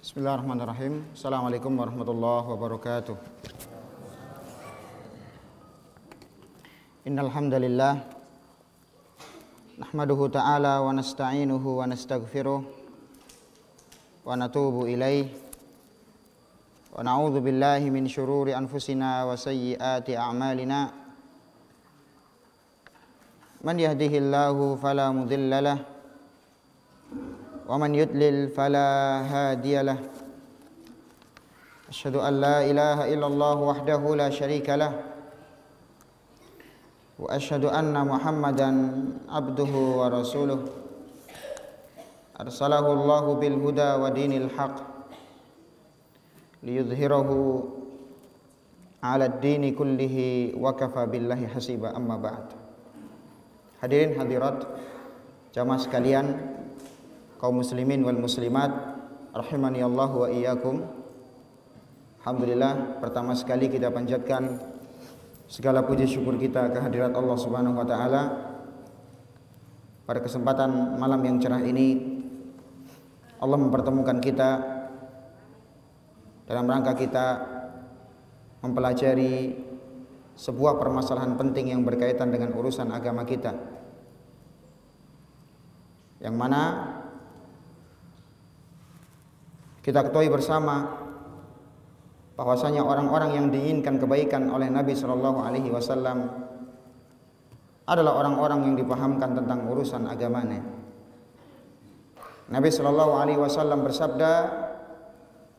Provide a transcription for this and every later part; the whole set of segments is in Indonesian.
Bismillahirrahmanirrahim. Assalamualaikum warahmatullahi wabarakatuh. Innal hamdalillah nahmaduhu ta'ala wa nasta'inuhu wa nastaghfiruh wa natubu ilaih wa na'udzu billahi min syururi anfusina wa sayyiati a'malina. Man yahdihillahu fala mudhillalah wa man yudlil fala hadiyalah. Asyhadu an la ilaha illallah wahdahu la syarikalah wa asyhadu anna Muhammadan abduhu wa rasuluh. Arsalahu Allahu bil huda wa dinil haq liyudhhirahu 'ala ad-dini kullihi wa kafa billahi hasiba, amma ba'd. Hadirin hadirat jamaah sekalian, kaum muslimin wal muslimat, rahimani Allah wa iyyakum. Alhamdulillah, pertama sekali kita panjatkan segala puji syukur kita kehadirat Allah Subhanahu wa taala. Pada kesempatan malam yang cerah ini, Allah mempertemukan kita dalam rangka kita mempelajari sebuah permasalahan penting yang berkaitan dengan urusan agama kita, yang mana kita ketahui bersama bahwasanya orang-orang yang diinginkan kebaikan oleh Nabi Shallallahu Alaihi Wasallam adalah orang-orang yang dipahamkan tentang urusan agamanya. Nabi Shallallahu Alaihi Wasallam bersabda,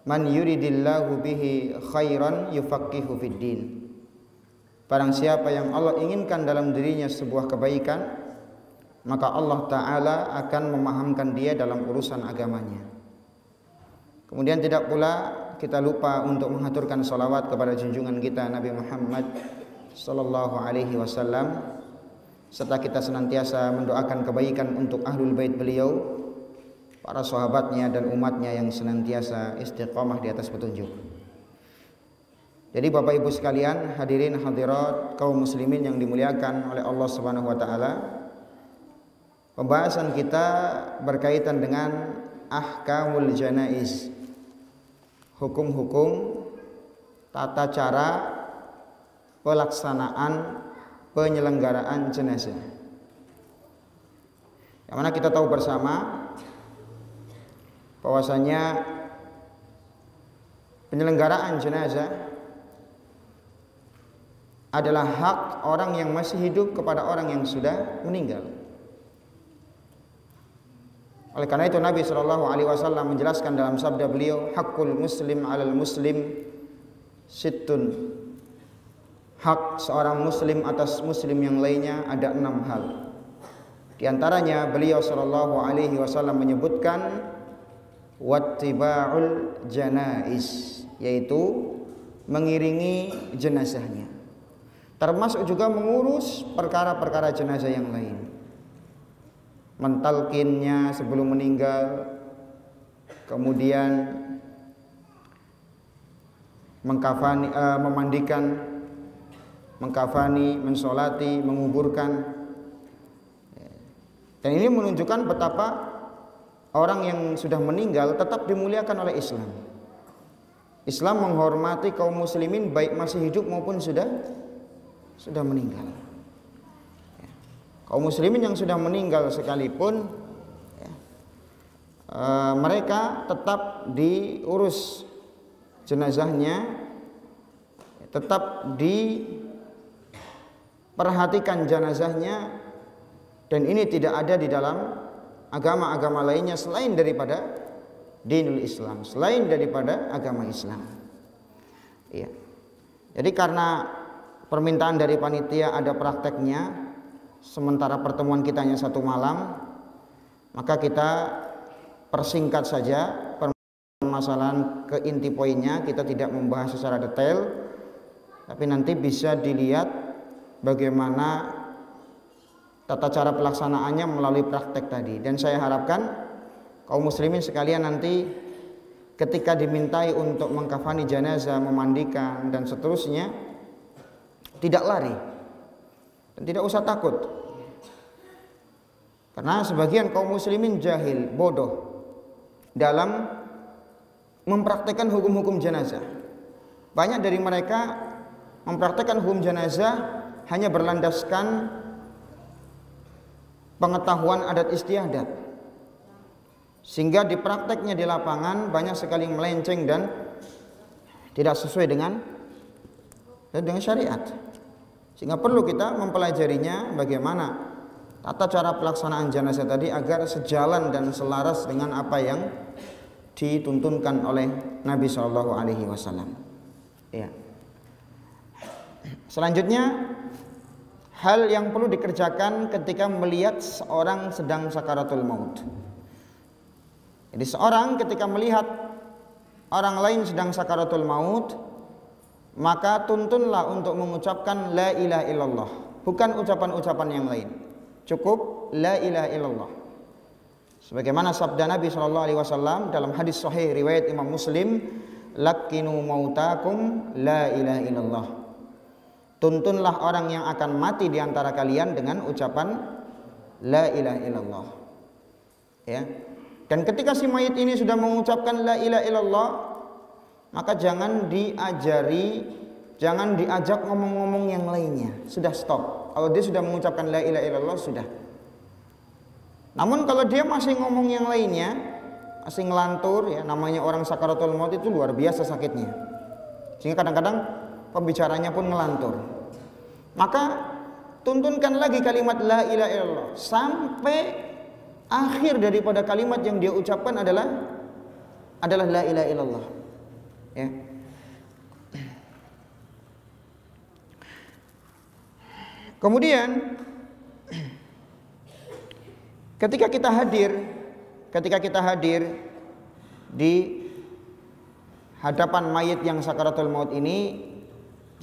"Man yuridillahu bihi khairan yufaqihu fid din." Barang siapa yang Allah inginkan dalam dirinya sebuah kebaikan, maka Allah Ta'ala akan memahamkan dia dalam urusan agamanya. Kemudian tidak pula kita lupa untuk mengaturkan salawat kepada junjungan kita Nabi Muhammad sallallahu alaihi wasallam, serta kita senantiasa mendoakan kebaikan untuk ahlul bait beliau, para sahabatnya dan umatnya yang senantiasa istiqamah di atas petunjuk. Jadi Bapak Ibu sekalian, hadirin hadirat kaum muslimin yang dimuliakan oleh Allah Subhanahu wa taala, pembahasan kita berkaitan dengan ahkamul janaiz, hukum-hukum tata cara pelaksanaan penyelenggaraan jenazah. Yang mana kita tahu bersama bahwasanya penyelenggaraan jenazah adalah hak orang yang masih hidup kepada orang yang sudah meninggal. Oleh karena itu Nabi Shallallahu Alaihi Wasallam menjelaskan dalam sabda beliau, hakul muslim alal muslim sittun. Hak seorang muslim atas muslim yang lainnya ada 6 hal. Di antaranya beliau Shallallahu Alaihi Wasallam menyebutkan wattiba'ul janaiz, yaitu mengiringi jenazahnya, termasuk juga mengurus perkara-perkara jenazah yang lain, mentalkinnya sebelum meninggal, kemudian mengkafani, memandikan, mengkafani, mensolati, menguburkan. Dan ini menunjukkan betapa orang yang sudah meninggal tetap dimuliakan oleh Islam. Islam menghormati kaum muslimin baik masih hidup maupun sudah meninggal. Kaum muslimin yang sudah meninggal sekalipun mereka tetap diurus jenazahnya, tetap diperhatikan jenazahnya, dan ini tidak ada di dalam agama-agama lainnya selain daripada dinul Islam, selain daripada agama Islam. Iya. Jadi karena permintaan dari panitia ada prakteknya, sementara pertemuan kita hanya 1 malam, maka kita persingkat saja permasalahan ke inti poinnya. Kita tidak membahas secara detail, tapi nanti bisa dilihat bagaimana tata cara pelaksanaannya melalui praktek tadi. Dan saya harapkan kaum muslimin sekalian nanti ketika dimintai untuk mengkafani jenazah, memandikan dan seterusnya, tidak lari dan tidak usah takut. Karena sebagian kaum muslimin jahil, bodoh dalam mempraktekkan hukum-hukum jenazah. Banyak dari mereka mempraktekkan hukum jenazah hanya berlandaskan pengetahuan adat istiadat, sehingga di prakteknya di lapangan banyak sekali melenceng dan tidak sesuai dengan syariat. Sehingga perlu kita mempelajarinya bagaimana tata cara pelaksanaan jenazah tadi agar sejalan dan selaras dengan apa yang dituntunkan oleh Nabi Shallallahu Alaihi Wasallam. Ya. Selanjutnya, hal yang perlu dikerjakan ketika melihat seorang sedang sakaratul maut. Jadi seorang ketika melihat orang lain sedang sakaratul maut, maka tuntunlah untuk mengucapkan la ilaha illallah, bukan ucapan-ucapan yang lain. Cukup la ilaha illallah. Sebagaimana sabda Nabi Shallallahu Alaihi Wasallam dalam hadis sahih riwayat Imam Muslim, lakinu mautakum la ilaha illallah. Tuntunlah orang yang akan mati di antara kalian dengan ucapan la ilaha illallah. Ya. Dan ketika si mayit ini sudah mengucapkan la ilaha illallah, maka jangan diajak ngomong-ngomong yang lainnya. Sudah stop. Kalau dia sudah mengucapkan la ilaha illallah, sudah. Namun kalau dia masih ngomong yang lainnya, masih ngelantur, ya, namanya orang sakaratul maut itu luar biasa sakitnya. Sehingga kadang-kadang pembicaranya pun ngelantur. Maka tuntunkan lagi kalimat la ilaha illallah sampai akhir daripada kalimat yang dia ucapkan adalah la ilaha illallah. Ya. Kemudian ketika kita hadir di hadapan mayit yang sakaratul maut ini,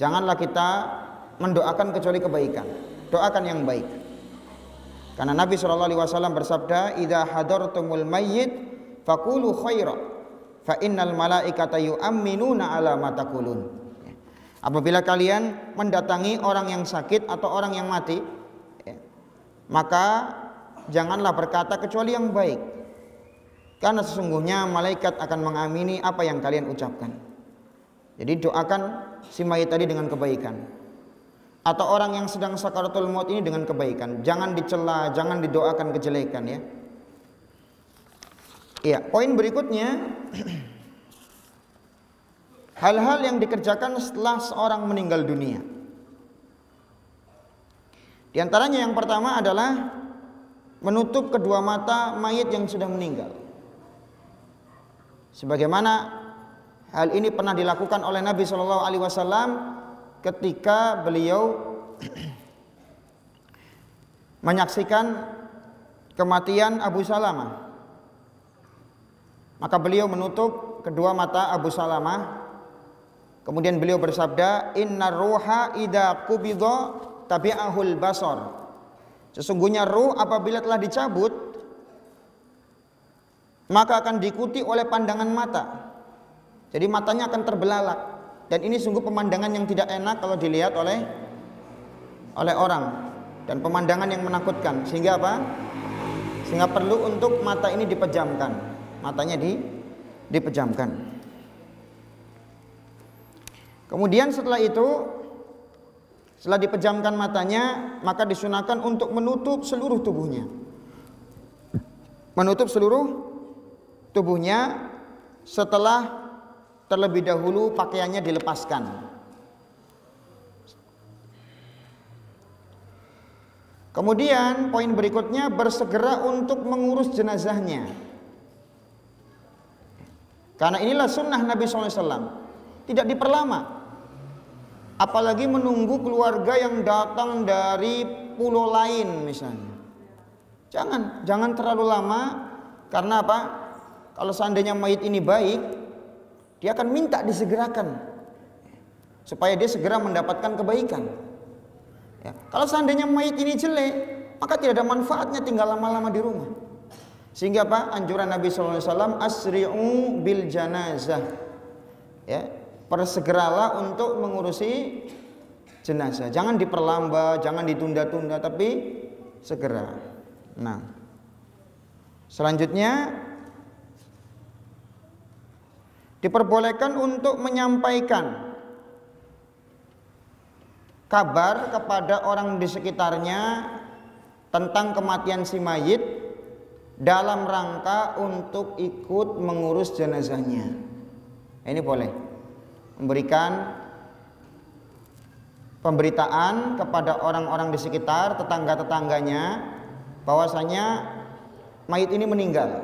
janganlah kita mendoakan kecuali kebaikan. Doakan yang baik. Karena Nabi SAW bersabda, "Idza hadartumul mayyit faqulu khaira, fa innal malaikata yu'minuna ala ma taqulun." Apabila kalian mendatangi orang yang sakit atau orang yang mati, maka janganlah berkata kecuali yang baik, karena sesungguhnya malaikat akan mengamini apa yang kalian ucapkan. Jadi doakan si mayit tadi dengan kebaikan, atau orang yang sedang sakaratul maut ini dengan kebaikan. Jangan dicela, jangan didoakan kejelekan, ya. Iya, poin berikutnya hal-hal yang dikerjakan setelah seorang meninggal dunia. Di antaranya yang pertama adalah menutup kedua mata mayit yang sudah meninggal. Sebagaimana hal ini pernah dilakukan oleh Nabi Shallallahu Alaihi Wasallam ketika beliau menyaksikan kematian Abu Salamah. Maka beliau menutup kedua mata Abu Salamah. Kemudian beliau bersabda, "Innar ruha idza qubidha tabi'ahul basar." Sesungguhnya ruh apabila telah dicabut, maka akan diikuti oleh pandangan mata. Jadi matanya akan terbelalak. Dan ini sungguh pemandangan yang tidak enak kalau dilihat oleh orang, dan pemandangan yang menakutkan. Sehingga apa? Sehingga perlu untuk mata ini dipejamkan. Matanya dipejamkan. Kemudian setelah dipejamkan matanya, maka disunahkan untuk menutup seluruh tubuhnya. Menutup seluruh tubuhnya setelah terlebih dahulu pakaiannya dilepaskan. Kemudian poin berikutnya, bersegera untuk mengurus jenazahnya. Karena inilah sunnah Nabi SAW. Tidak diperlama. Apalagi menunggu keluarga yang datang dari pulau lain misalnya. Jangan terlalu lama. Karena apa? Kalau seandainya mayit ini baik, dia akan minta disegerakan supaya dia segera mendapatkan kebaikan. Ya. Kalau seandainya mayit ini jelek, maka tidak ada manfaatnya tinggal lama-lama di rumah. Sehingga apa? Anjuran Nabi SAW, asri'u bil janazah. Ya, persegeralah untuk mengurusi jenazah. Jangan diperlambat, jangan ditunda-tunda, tapi segera. Nah, selanjutnya diperbolehkan untuk menyampaikan kabar kepada orang di sekitarnya tentang kematian si mayit dalam rangka untuk ikut mengurus jenazahnya. Ini boleh memberikan pemberitaan kepada orang-orang di sekitar, tetangga-tetangganya, bahwasanya mayit ini meninggal.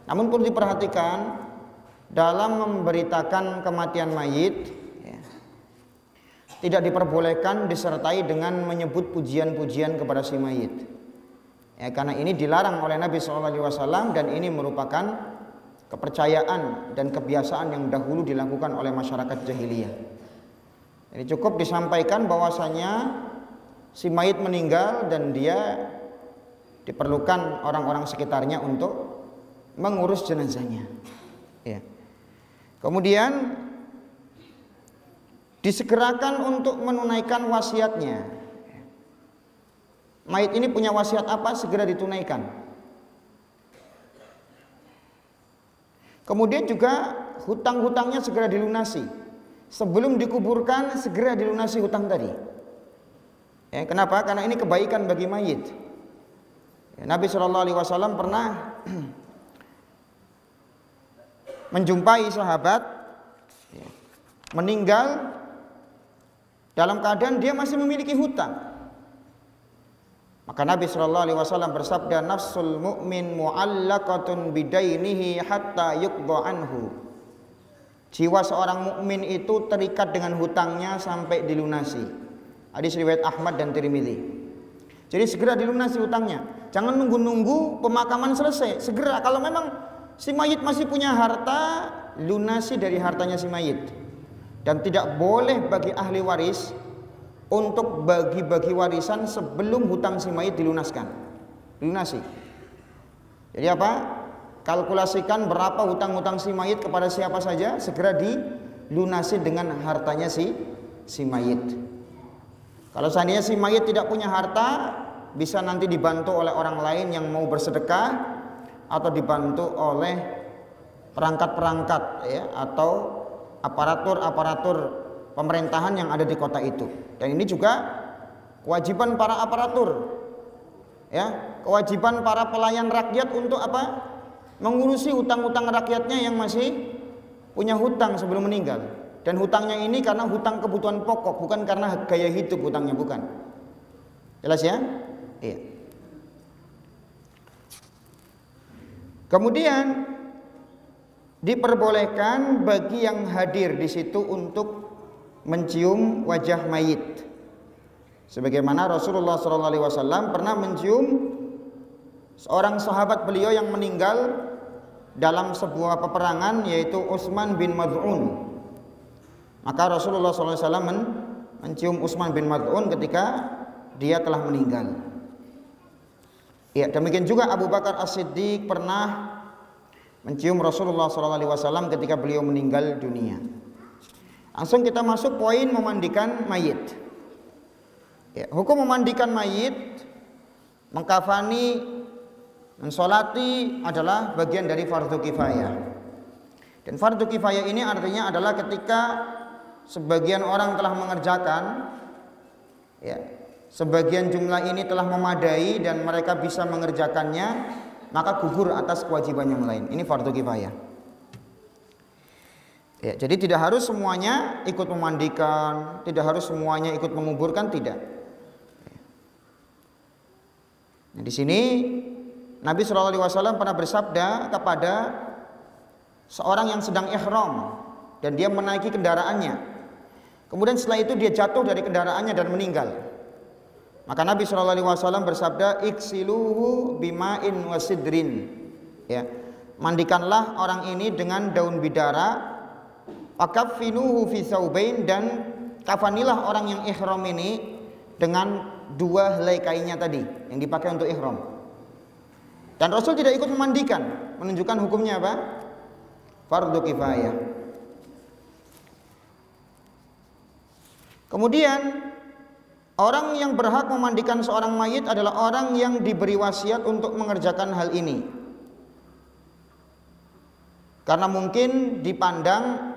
Namun perlu diperhatikan dalam memberitakan kematian mayit, tidak diperbolehkan disertai dengan menyebut pujian-pujian kepada si mayit. Karena ini dilarang oleh Nabi SAW dan ini merupakan kepercayaan dan kebiasaan yang dahulu dilakukan oleh masyarakat jahiliyah. Jadi cukup disampaikan bahwasanya si mayit meninggal dan dia diperlukan orang-orang sekitarnya untuk mengurus jenazahnya. Kemudian disegerakan untuk menunaikan wasiatnya. Mayit ini punya wasiat apa, segera ditunaikan. Kemudian juga hutang-hutangnya segera dilunasi. Sebelum dikuburkan segera dilunasi hutang tadi. Kenapa? Karena ini kebaikan bagi mayit. Nabi SAW pernah menjumpai sahabat meninggal dalam keadaan dia masih memiliki hutang. Maka Nabi SAW bersabda, nafsul mu'min mu'allaqatun bidainihi hatta yuqda anhu. Jiwa seorang mukmin itu terikat dengan hutangnya sampai dilunasi. Hadis riwayat Ahmad dan Tirmidzi. Jadi segera dilunasi hutangnya. Jangan nunggu-nunggu pemakaman selesai. Segera, kalau memang si mayit masih punya harta, lunasi dari hartanya si mayit. Dan tidak boleh bagi ahli waris untuk bagi-bagi warisan sebelum hutang si mayit dilunaskan. Lunasi. Jadi apa? Kalkulasikan berapa hutang-hutang si mayit kepada siapa saja, segera dilunasi dengan hartanya si mayit. Kalau seandainya si mayit tidak punya harta, bisa nanti dibantu oleh orang lain yang mau bersedekah atau dibantu oleh perangkat-perangkat atau aparatur-aparatur pemerintahan yang ada di kota itu. Dan ini juga kewajiban para aparatur, kewajiban para pelayan rakyat untuk apa? Mengurusi hutang-hutang rakyatnya yang masih punya hutang sebelum meninggal. Dan hutangnya ini karena hutang kebutuhan pokok, bukan karena gaya hidup hutangnya, bukan. Jelas ya? Iya. Kemudian diperbolehkan bagi yang hadir di situ untuk mencium wajah mayit. Sebagaimana Rasulullah SAW pernah mencium seorang sahabat beliau yang meninggal dalam sebuah peperangan, yaitu Utsman bin Mad'un. Maka Rasulullah SAW mencium Utsman bin Mad'un ketika dia telah meninggal. Demikian juga Abu Bakar As-Siddiq pernah mencium Rasulullah SAW ketika beliau meninggal dunia. Langsung kita masuk poin memandikan mayit. Hukum memandikan mayit, mengkafani, mensolati adalah bagian dari fardu kifayah. Dan fardu kifayah ini artinya adalah ketika sebagian orang telah mengerjakan, sebagian jumlah ini telah memadai dan mereka bisa mengerjakannya, maka gugur atas kewajiban yang lain. Ini fardu kifayah. Jadi tidak harus semuanya ikut memandikan, tidak harus semuanya ikut menguburkan, tidak. Nah, di sini Nabi SAW pernah bersabda kepada seorang yang sedang ihram dan dia menaiki kendaraannya. Kemudian setelah itu dia jatuh dari kendaraannya dan meninggal. Maka Nabi SAW bersabda, iksiluhu bima'in wasidrin. Mandikanlah orang ini dengan daun bidara, fakaffinuhu fi thawbain, dan kafanilah orang yang ihram ini dengan 2 helai kainnya tadi yang dipakai untuk ihram. Dan Rasul tidak ikut memandikan, menunjukkan hukumnya apa? Fardu kifayah. Kemudian orang yang berhak memandikan seorang mayit adalah orang yang diberi wasiat untuk mengerjakan hal ini. Karena mungkin dipandang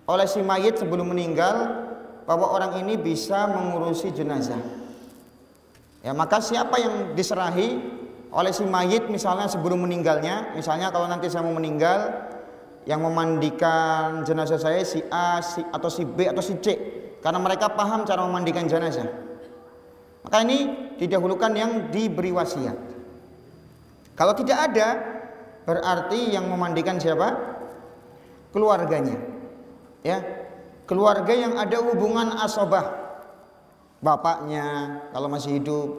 oleh si mayit sebelum meninggal bahwa orang ini bisa mengurusi jenazah. Ya, maka siapa yang diserahi oleh si mayit misalnya sebelum meninggalnya, misalnya kalau nanti saya mau meninggal, yang memandikan jenazah saya si A, atau si B atau si C, karena mereka paham cara memandikan jenazah. Maka ini didahulukan yang diberi wasiat. Kalau tidak ada, berarti yang memandikan siapa? Keluarganya. Ya, keluarga yang ada hubungan asobah, bapaknya kalau masih hidup,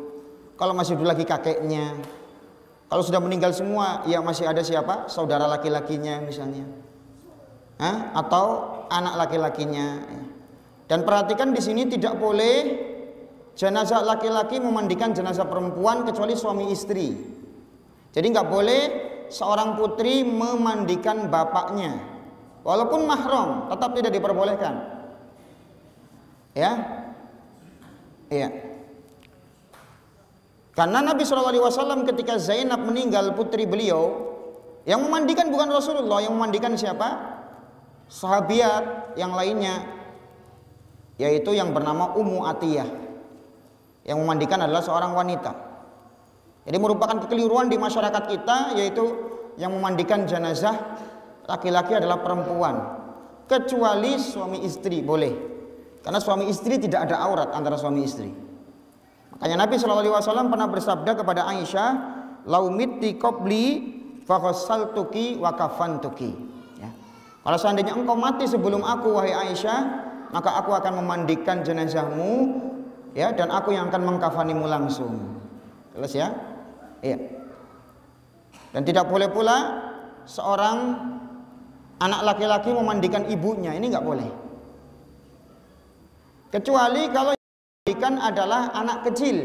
kalau masih hidup lagi kakeknya, kalau sudah meninggal semua ya masih ada siapa? Saudara laki-lakinya misalnya, atau anak laki-lakinya. Dan perhatikan di sini tidak boleh jenazah laki-laki memandikan jenazah perempuan kecuali suami istri. Jadi nggak boleh seorang putri memandikan bapaknya, walaupun mahram tetap tidak diperbolehkan. Ya, iya. Karena Nabi SAW ketika Zainab meninggal putri beliau, yang memandikan bukan Rasulullah, yang memandikan siapa? Sahabiat yang lainnya, yaitu yang bernama Ummu Atiyah. Yang memandikan adalah seorang wanita. Jadi merupakan kekeliruan di masyarakat kita, yaitu yang memandikan jenazah laki-laki adalah perempuan, kecuali suami istri boleh, karena suami istri tidak ada aurat antara suami istri. Makanya Nabi SAW pernah bersabda kepada Aisyah, "Laumitti qabli faghassaltuki wa kafantuki." Ya. Kalau seandainya engkau mati sebelum aku wahai Aisyah, maka aku akan memandikan jenazahmu, ya, dan aku yang akan mengkafanimu langsung. Jelas ya? Iya. Dan tidak boleh pula seorang anak laki-laki memandikan ibunya, ini nggak boleh. Kecuali kalau yang memandikan adalah anak kecil.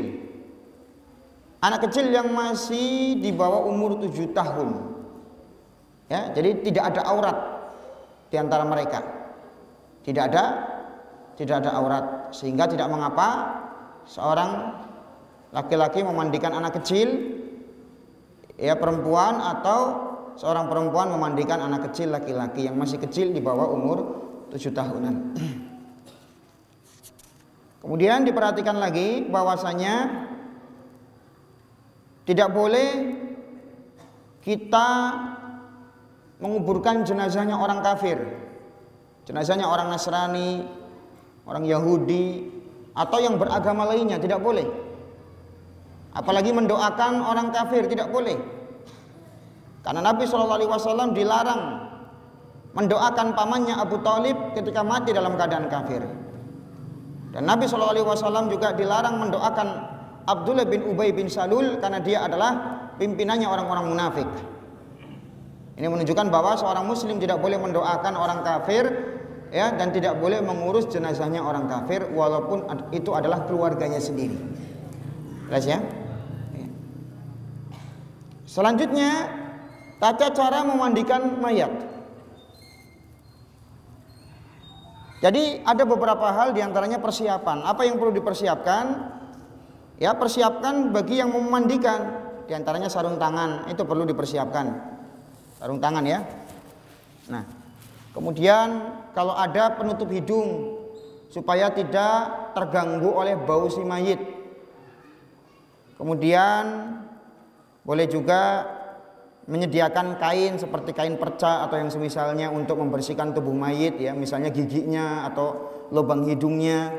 Anak kecil yang masih di bawah umur 7 tahun. Ya, jadi tidak ada aurat di antara mereka. Tidak ada aurat, sehingga tidak mengapa seorang laki-laki memandikan anak kecil, ya, perempuan, atau seorang perempuan memandikan anak kecil laki-laki yang masih kecil di bawah umur 7 tahunan. Kemudian diperhatikan lagi bahwasanya tidak boleh kita menguburkan jenazahnya orang kafir, jenazahnya orang Nasrani, orang Yahudi, atau yang beragama lainnya, tidak boleh. Apalagi mendoakan orang kafir, tidak boleh. Karena Nabi SAW dilarang mendoakan pamannya Abu Thalib ketika mati dalam keadaan kafir. Dan Nabi SAW juga dilarang mendoakan Abdullah bin Ubay bin Salul karena dia adalah pimpinannya orang-orang munafik. Ini menunjukkan bahwa seorang muslim tidak boleh mendoakan orang kafir, ya, dan tidak boleh mengurus jenazahnya orang kafir walaupun itu adalah keluarganya sendiri. Jelas ya? Selanjutnya, tata cara memandikan mayat. Jadi ada beberapa hal diantaranya persiapan. Apa yang perlu dipersiapkan? Ya, persiapkan bagi yang memandikan. Diantaranya sarung tangan, itu perlu dipersiapkan. Sarung tangan ya. Nah, kemudian kalau ada penutup hidung supaya tidak terganggu oleh bau si mayit. Kemudian boleh juga menyediakan kain seperti kain perca atau yang semisalnya untuk membersihkan tubuh mayit, ya, misalnya giginya atau lubang hidungnya.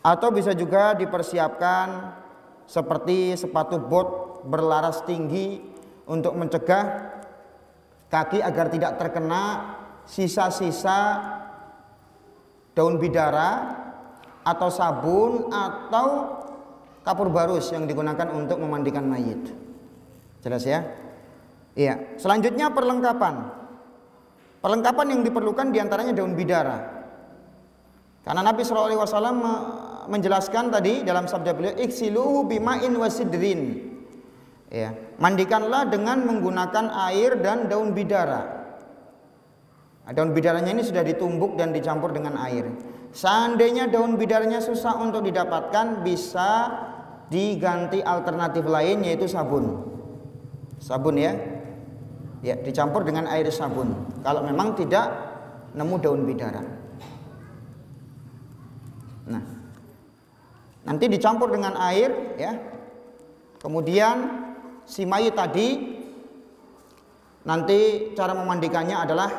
Atau bisa juga dipersiapkan seperti sepatu bot berlaras tinggi untuk mencegah kaki agar tidak terkena sisa-sisa daun bidara atau sabun atau kapur barus yang digunakan untuk memandikan mayit. Jelas ya? Iya. Selanjutnya perlengkapan. Perlengkapan yang diperlukan diantaranya daun bidara. Karena Nabi SAW menjelaskan tadi dalam sabda beliau, iksiluhu bima'in wasidrin. Ya, mandikanlah dengan menggunakan air dan daun bidara. Nah, daun bidaranya ini sudah ditumbuk dan dicampur dengan air. Seandainya daun bidaranya susah untuk didapatkan, bisa diganti alternatif lain yaitu sabun. Sabun ya. Ya, dicampur dengan air sabun. Kalau memang tidak nemu daun bidara. Nah, nanti dicampur dengan air, ya. Kemudian si mayit tadi, nanti cara memandikannya adalah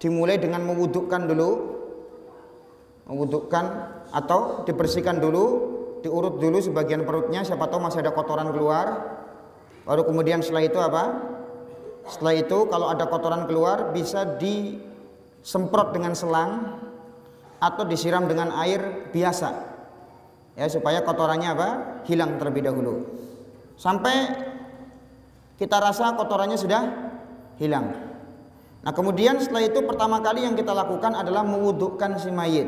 dimulai dengan mewudukkan dulu, mewudukkan atau dibersihkan dulu, diurut dulu sebagian perutnya, siapa tahu masih ada kotoran keluar. Baru kemudian setelah itu apa? Setelah itu kalau ada kotoran keluar bisa disemprot dengan selang atau disiram dengan air biasa, ya, supaya kotorannya apa? Hilang terlebih dahulu. Sampai kita rasa kotorannya sudah hilang. Nah, kemudian setelah itu pertama kali yang kita lakukan adalah mewudukkan si mayit.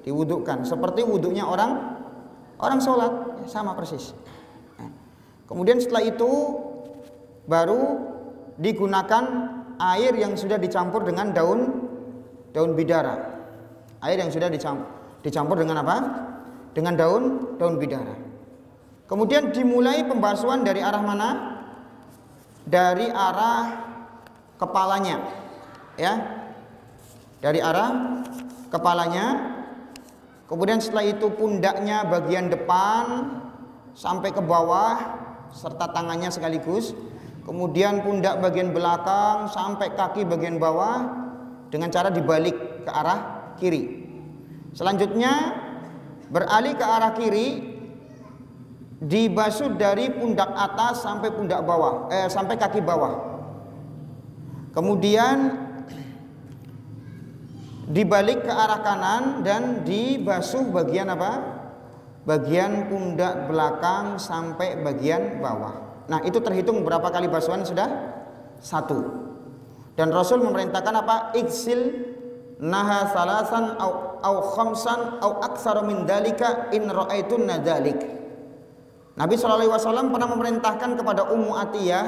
Diwudukkan seperti wuduknya orang sholat, ya, sama persis. Nah, kemudian setelah itu baru digunakan air yang sudah dicampur dengan daun bidara. Air yang sudah dicampur dengan apa? Dengan daun bidara. Kemudian dimulai pembasuhan dari arah mana? Dari arah kepalanya, ya. Dari arah kepalanya. Kemudian setelah itu pundaknya bagian depan sampai ke bawah serta tangannya sekaligus. Kemudian pundak bagian belakang sampai kaki bagian bawah dengan cara dibalik ke arah kiri. Selanjutnya beralih ke arah kiri, dibasuh dari pundak atas sampai pundak bawah, sampai kaki bawah. Kemudian dibalik ke arah kanan dan dibasuh bagian apa? Bagian pundak belakang sampai bagian bawah. Nah, itu terhitung berapa kali basuhan sudah? 1. Dan Rasul memerintahkan apa? Iksil naha salasan au khamsan au aktsara min dalika in ra'aitun nadzalik. Nabi SAW pernah memerintahkan kepada Ummu Atiyah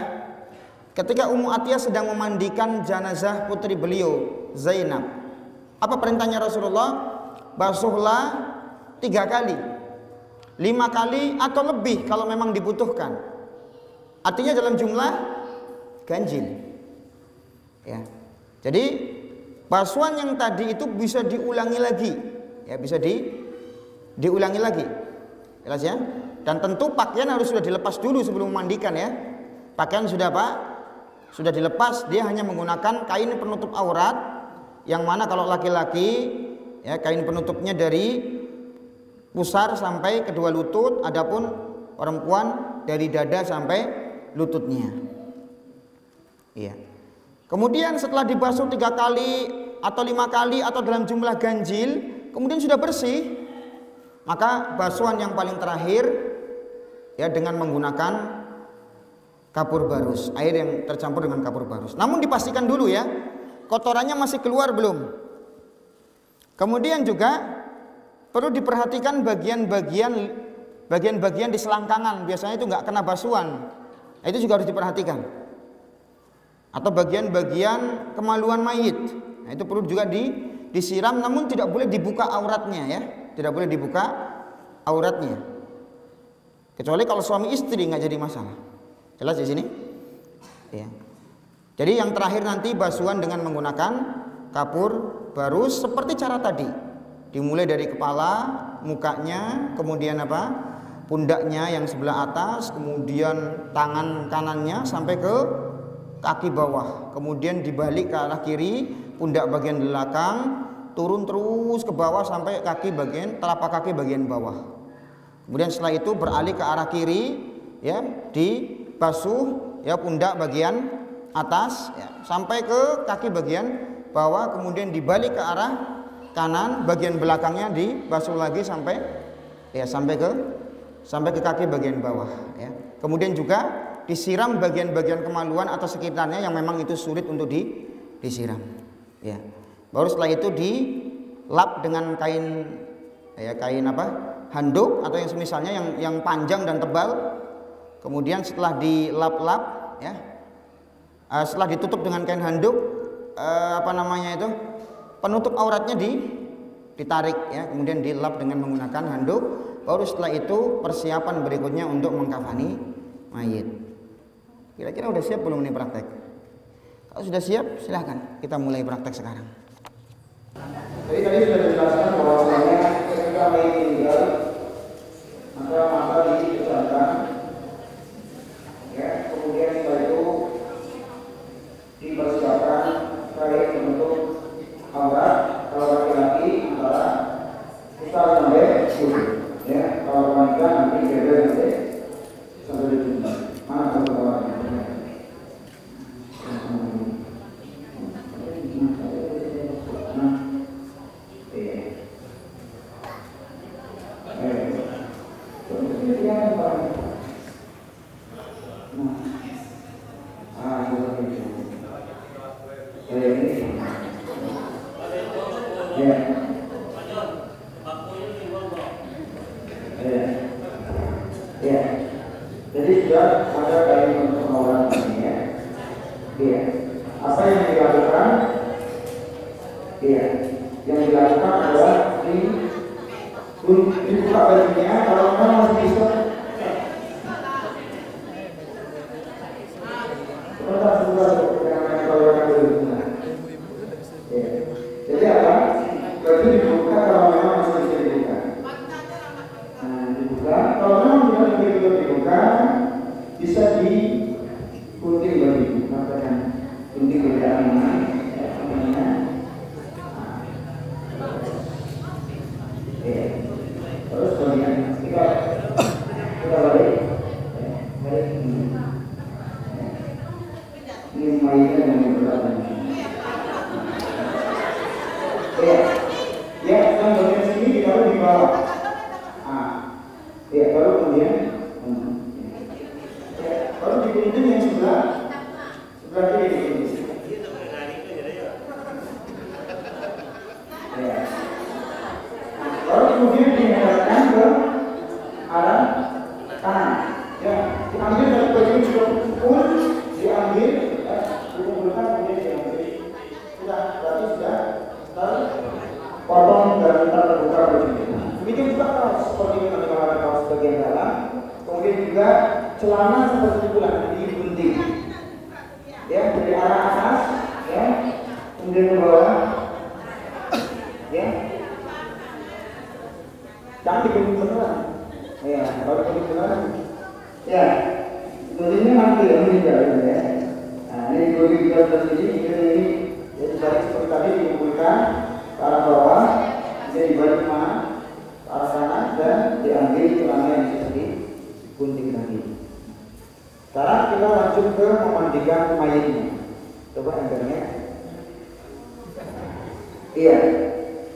ketika Ummu Atiyah sedang memandikan jenazah putri beliau Zainab. Apa perintahnya Rasulullah? Basuhlah 3 kali, 5 kali atau lebih kalau memang dibutuhkan. Artinya dalam jumlah ganjil, ya. Jadi basuhan yang tadi itu bisa diulangi lagi, ya, bisa diulangi lagi, jelas ya. Dan tentu pakaian harus sudah dilepas dulu sebelum memandikan, ya. Pakaian sudah apa? Sudah dilepas, dia hanya menggunakan kain penutup aurat, yang mana kalau laki-laki, ya, kain penutupnya dari pusar sampai kedua lutut, adapun perempuan dari dada sampai lututnya. Iya. Kemudian setelah dibasuh 3 kali atau 5 kali atau dalam jumlah ganjil, kemudian sudah bersih, maka basuhan yang paling terakhir, ya, dengan menggunakan kapur barus, air yang tercampur dengan kapur barus. Namun dipastikan dulu, ya, kotorannya masih keluar belum. Kemudian juga perlu diperhatikan bagian-bagian di selangkangan, biasanya itu nggak kena basuhan. Nah, itu juga harus diperhatikan. Atau bagian-bagian kemaluan mayit. Nah, itu perlu juga disiram, namun tidak boleh dibuka auratnya, ya. Tidak boleh dibuka auratnya. Kecuali kalau suami istri nggak jadi masalah. Jelas di sini? Ya. Jadi yang terakhir nanti basuhan dengan menggunakan kapur barus seperti cara tadi. Dimulai dari kepala, mukanya, kemudian apa? Pundaknya yang sebelah atas, kemudian tangan kanannya sampai ke kaki bawah, kemudian dibalik ke arah kiri, pundak bagian belakang, turun terus ke bawah sampai telapak kaki bagian bawah. Kemudian setelah itu beralih ke arah kiri, ya, dibasuh, ya, pundak bagian atas, ya, sampai ke kaki bagian bawah, kemudian dibalik ke arah kanan, bagian belakangnya dibasuh lagi sampai ke kaki bagian bawah, ya. Kemudian juga disiram bagian-bagian kemaluan atau sekitarnya yang memang itu sulit untuk disiram, ya. Baru setelah itu dilap dengan kain, ya, kain apa? Handuk atau yang semisalnya yang panjang dan tebal. Kemudian setelah dilap-lap, ya, setelah ditutup dengan kain handuk, penutup auratnya ditarik, ya, kemudian dilap dengan menggunakan handuk. Baru setelah itu persiapan berikutnya untuk mengkafani mayit. Kira-kira udah siap belum nih praktek? Kalau sudah siap, silahkan kita mulai praktek sekarang. Jadi tadi sudah dijelaskan bahwasanya ketika mayit meninggal maka mata dipecahkan, ya, kemudian setelah itu dipersiapkan kain untuk aurat. Kalau laki-laki antara kita sampai ujung, ya, kalau wanita nanti beda nanti sampai ujung. Mana kalau jadi sudah ada kain untuk pengawalan ini, ya. Iya. Apa yang dilakukan? Iya. Yang dilakukan adalah dibuka bajunya kalau memang masih bisa. Jadi apa? Baju dibuka kalau memang masih bisa dibuka. Nah, dibuka. Kalau memang tidak begitu dibuka, bisa digunting baju. Makakan gunting beda mana? Ya, namanya. Terus kemudian kita balik. Balik. Ini mainnya yang berat. Ya, yang bagian sini ditaruh di bawah. Ya, baru kemudian, baru digunting yang sebelah kiri. Ya. Baru kemudian dihadapkan ke arah kanan. Ya, diambil dari baju juga pun diambil, dikumpulkan kemudian diambil. Sudah, berarti sudah terpotong dan terbuka baju. Begitu juga kaos seperti ini, nanti kalau ada kaos bagian dalam, kemudian juga celana seperti itu lah digunting. Ya, dari arah atas, ya, kemudian ke bawah, ya. Jangan digunting beneran. Ya, kalau digunting beneran, ya, guntingnya nanti yang meninggal, ya. Nah, ini gunting juga dari sini, ini, jadi dari seperti tadi dikumpulkan ke arah bawah, jadi dibalik mana? Arah kanan dan diambil celana yang bisa digunting lagi. Sekarang kita lanjut ke memandikan mayitnya. Coba embernya. Iya.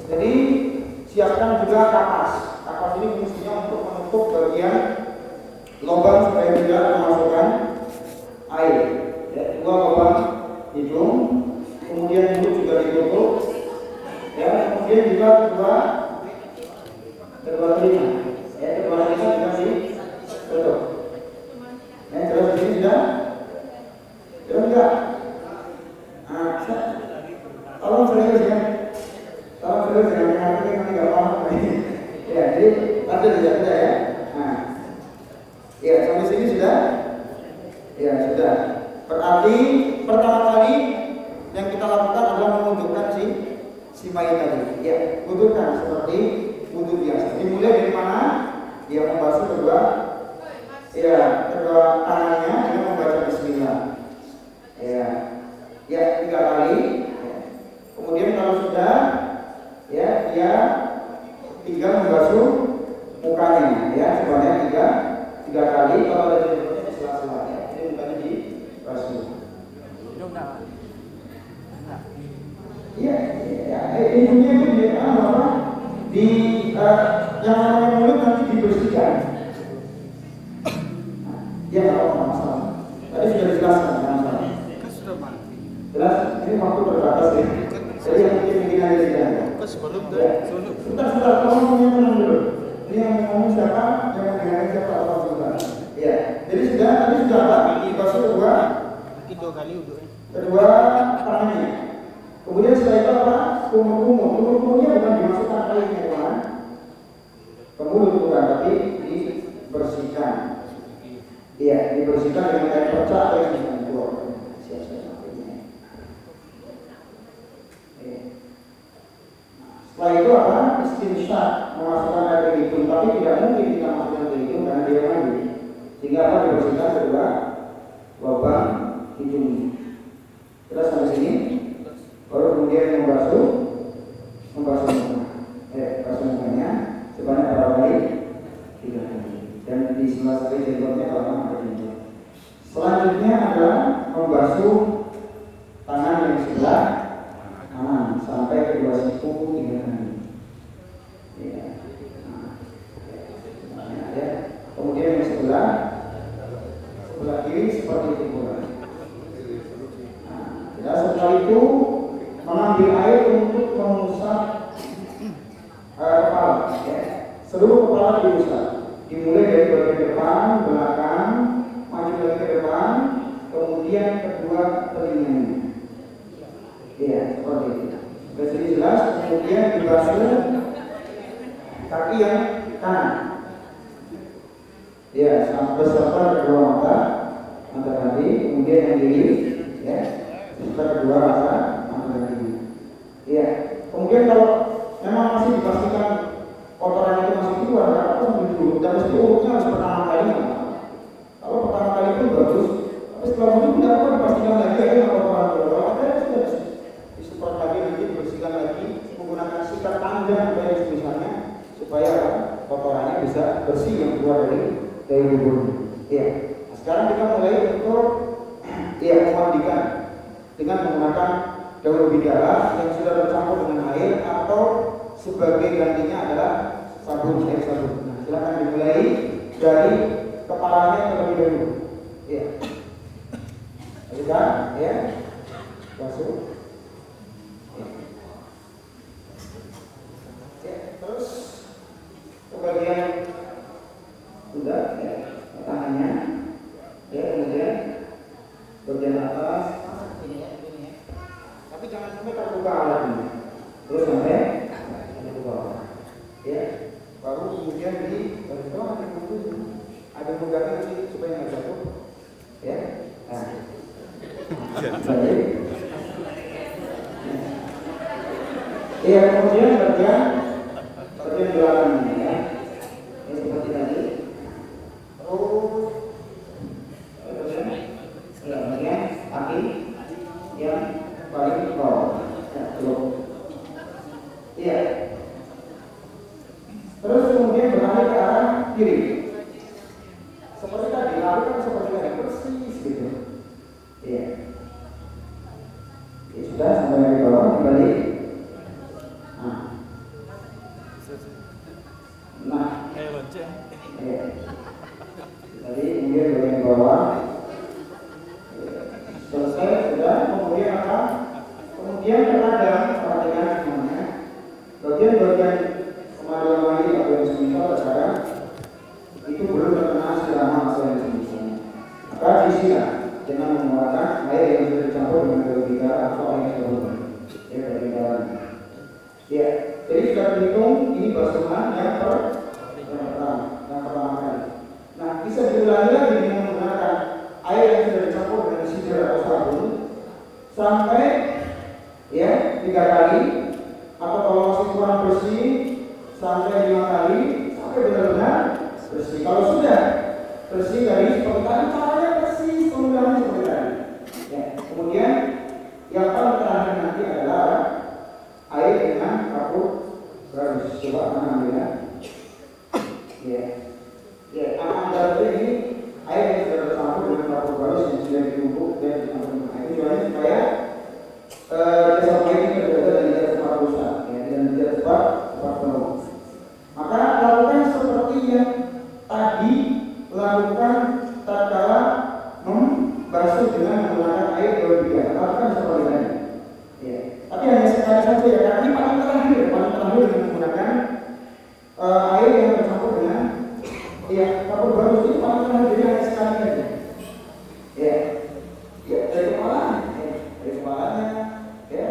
Jadi siapkan juga kapas. Kapas ini fungsinya untuk menutup bagian lubang supaya tidak memasukkan air. Ya, dua lubang hidung, kemudian mulut juga ditutup. Ya, kemudian juga kedua telinga, ya, kedua telinga dikasih tutup. Ya, terus di sini sudah enggak. Nah, tolong serius ya, jangan nanti nggak paham. Ya, jadi lanjut aja ya. Nah, ya, sampai sini sudah. Ya, sudah. Berarti pertama kali yang kita lakukan adalah menundukkan si mayit tadi. Ya, wudhukan seperti wudhu biasa. Dimulai dari mana? Dia membasuh kedua tangannya dengan membaca Bismillah. Ya, 3 kali. Kemudian kalau sudah, ya, dia tinggal membasuh mukanya, ya, sebanyak 3 kali. Kalau ada jenggonya di sela-sela, ya, jadi mukanya dibasuh. Iya, intinya itu dia apa? Yang namanya mulut nanti dibersihkan. Ya, nggak masalah. Tadi sudah dijelaskan, nggak masalah. Jelas, ini waktu terbatas ya. Jadi yang mungkin aja tidak. Sebentar, tolong tenang dulu. Ini yang ngomong siapa? Yang mendengarkan siapa? Allah sebentar. Ya, jadi tadi sudah apa? Dibasuh kedua tangannya. Kemudian setelah itu apa? Kumur-kumurnya bukan dimasukkan airnya, teman. Ke mulut bukan, tapi dibersihkan. Iya, dibersihkan dengan air pecah atau yang keluar. Siap-siap. istinsyak memasukkan air ke hidung, tapi tidak mungkin kita masukkan ke hidung karena dia mandi. Sehingga apa dibersihkan kedua lubang hidung. Terus sampai sini, baru kemudian membasuh muka, basuh mukanya sebanyak berapa kali? 3 kali. Dan di sebelah kali jenggotnya kalau ada jenggot. Selanjutnya adalah membasuh tangan yang sebelah kanan sampai kedua siku 3 kali. Ya. Ya. Kemudian yang sebelah kiri seperti itu pula. Nah, setelah itu mengambil air untuk mengusap kepala. Ya. Seluruh kepala diusap. Dimulai dari bagian depan, belakang, maju lagi ke depan, kemudian kedua telinganya. Iya, seperti itu. Jadi jelas, kemudian dibasuh kaki yang kanan. Ya, sampai beserta kedua mata kaki, kemudian yang kiri, ya, beserta kedua mata kaki. Ya, kemudian kalau memang masih dipastikan kotoran itu masih keluar, maka dulu dan mesti urutnya harus pertama kali. Kalau pertama kali pun bagus, tapi setelah itu tidak apa dipastikan lagi ada yang kotoran keluar. Kalau ada sudah disupport lagi, nanti dibersihkan lagi menggunakan sikat panjang misalnya supaya kotorannya bisa bersih yang keluar dari bubur. Ya. Nah, sekarang kita mulai untuk memandikan dengan menggunakan daun bidara yang sudah tercampur dengan air atau sebagai gantinya adalah sabun, air sabun. Nah, silakan dimulai dari kepalanya terlebih dahulu. Ya. Lihat, ya. Basuh. Ya. Terus ke bagian sudah, ya, tangannya, ya, kemudian bagian atas, ini ya. Tapi jangan sampai terbuka alatnya. Terus sampai ya, baru kemudian di ada pegangnya nanti supaya nggak jatuh, ya. Nah, ya kemudian bagian belakangnya, ya, ini seperti tadi. Terus bagian kaki yang paling bawah, ya. Terus kemudian beralih ke arah kiri. Seperti tadi, lalu kan seperti tadi persis gitu. Iya. Ya, sudah sampai di bawah kembali. Nah. Ya. Tadi kemudian bagian bawah. Selesai sudah. Kemudian apa? Kemudian terkadang perhatikan semuanya. Bagian-bagian kemaluan lagi atau yang semisal sekarang itu belum terkena selama masa yang semisal. Maka disilah dengan menggunakan air yang sudah dicampur dengan daun bidara atau air sabun. Ya, perbedaan. Ya, jadi sudah terhitung ini basuhan yang pertama kali. Nah, bisa diulangi lagi dengan menggunakan air yang sudah dicampur dengan sidra atau sabun sampai ya 3 kali, atau kalau masih kurang bersih sampai 5 kali sampai benar-benar bersih. Kalau sudah bersih dari seperti tadi, caranya bersih penggunaannya seperti tadi. Ya. Kemudian yang paling terakhir nanti adalah air dengan kapur garus. Coba mengambilnya. Ya, ya. Ambil ini air yang sudah tercampur dengan kapur garus yang sudah ditumbuk dan dicampur dengan air. Tujuannya supaya jasad ini berbeda dari jasad tempat rusak, ya, dan tidak cepat penuh. Maka lakukan seperti yang tadi lakukan tatkala membasuh dengan menggunakan air daun bidara. Lakukan seperti tadi. Ya. Tapi hanya sekali saja ya, karena ini paling terakhir dengan menggunakan air yang tercampur dengan kapur garus ini paling terakhir, jadi hanya sekali saja. Ya, ya dari kepalanya, ya,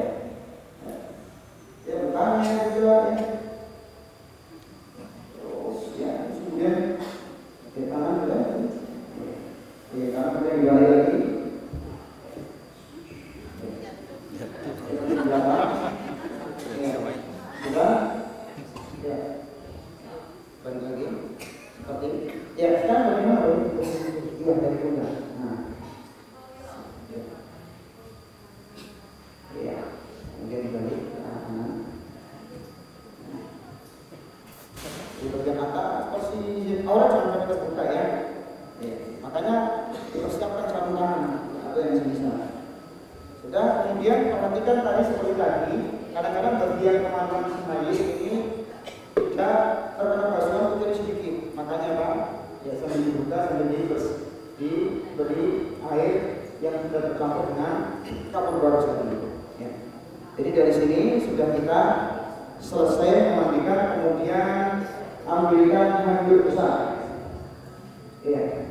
bukannya juga, ya. Terus ya, kemudian tangan sudah, ya tangan kemudian digali lagi, belakang, ya sudah, ya dari pundak. Nah, ya, kemudian dibalik ke arah kanan. Di bagian atas posisi aurat jangan sampai terbuka ya. Makanya dipersiapkan sarung tangan atau yang semisal. Sudah, kemudian perhatikan tadi seperti tadi, kadang-kadang bagian kemaluan si mayit ini tidak terkena basuhan kecil sedikit. Makanya Pak, ya sambil dibuka sambil diberi air yang sudah tercampur dengan kapur baru tadi. Ya. Jadi dari sini sudah kita selesai memandikan, kemudian ambilkan handuk besar. Iya.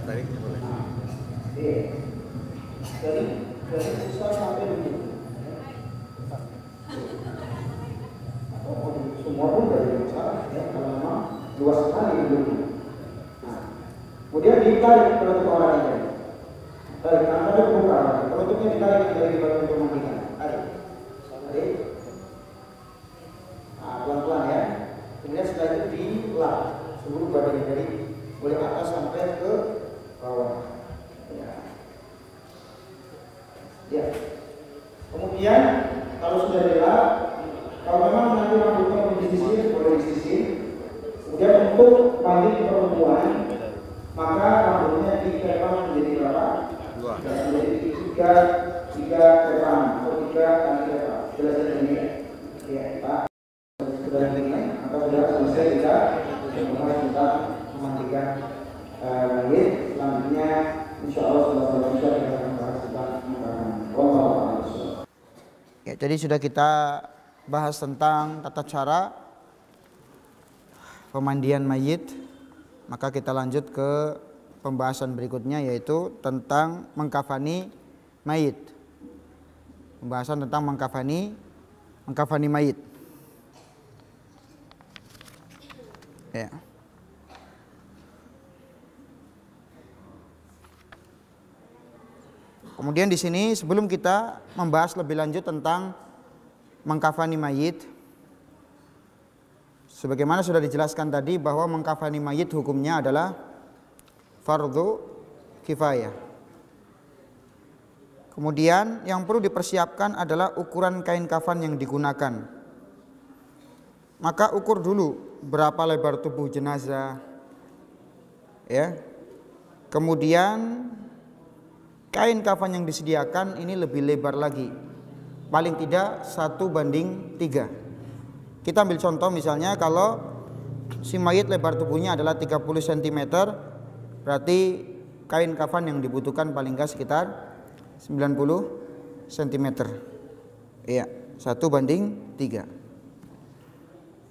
Tarik boleh. Dari pusat sampai begini. Semua pun dari masalah ya, kalau memang luas sekali hidupnya. Nah, kemudian ditarik penutup orang ini. Tarik, ada buka, penutupnya ditarik dari bagian untuk memandikan. Tarik. Nah, pelan-pelan ya. Kemudian setelah itu dilap seluruh badannya dari mulai atas sampai ke bawah. Ya. Kemudian kalau sudah dilap, kalau memang nanti rambutnya mau disisir, boleh disisir. Kemudian untuk mandi perempuan, maka rambutnya dikepang menjadi berapa? Dua. Menjadi tiga kepang atau 3 kali kepang. Jelas ini ya Pak. Sudah dimulai, maka sudah selesai kita membahas tentang memandikan mayit. Selanjutnya, insya Allah setelah selesai kita akan bahas tentang ya, jadi sudah kita bahas tentang tata cara pemandian mayit. Maka kita lanjut ke pembahasan berikutnya, yaitu tentang mengkafani mayit. Pembahasan tentang mengkafani mayit. Ya. Kemudian di sini sebelum kita membahas lebih lanjut tentang mengkafani mayit, sebagaimana sudah dijelaskan tadi bahwa mengkafani mayit hukumnya adalah fardu kifayah. Kemudian yang perlu dipersiapkan adalah ukuran kain kafan yang digunakan. Maka ukur dulu berapa lebar tubuh jenazah, ya. Kemudian kain kafan yang disediakan ini lebih lebar lagi, paling tidak 1:3. Kita ambil contoh misalnya kalau si mayit lebar tubuhnya adalah 30 cm, berarti kain kafan yang dibutuhkan paling enggak sekitar 90 cm. Iya, 1:3.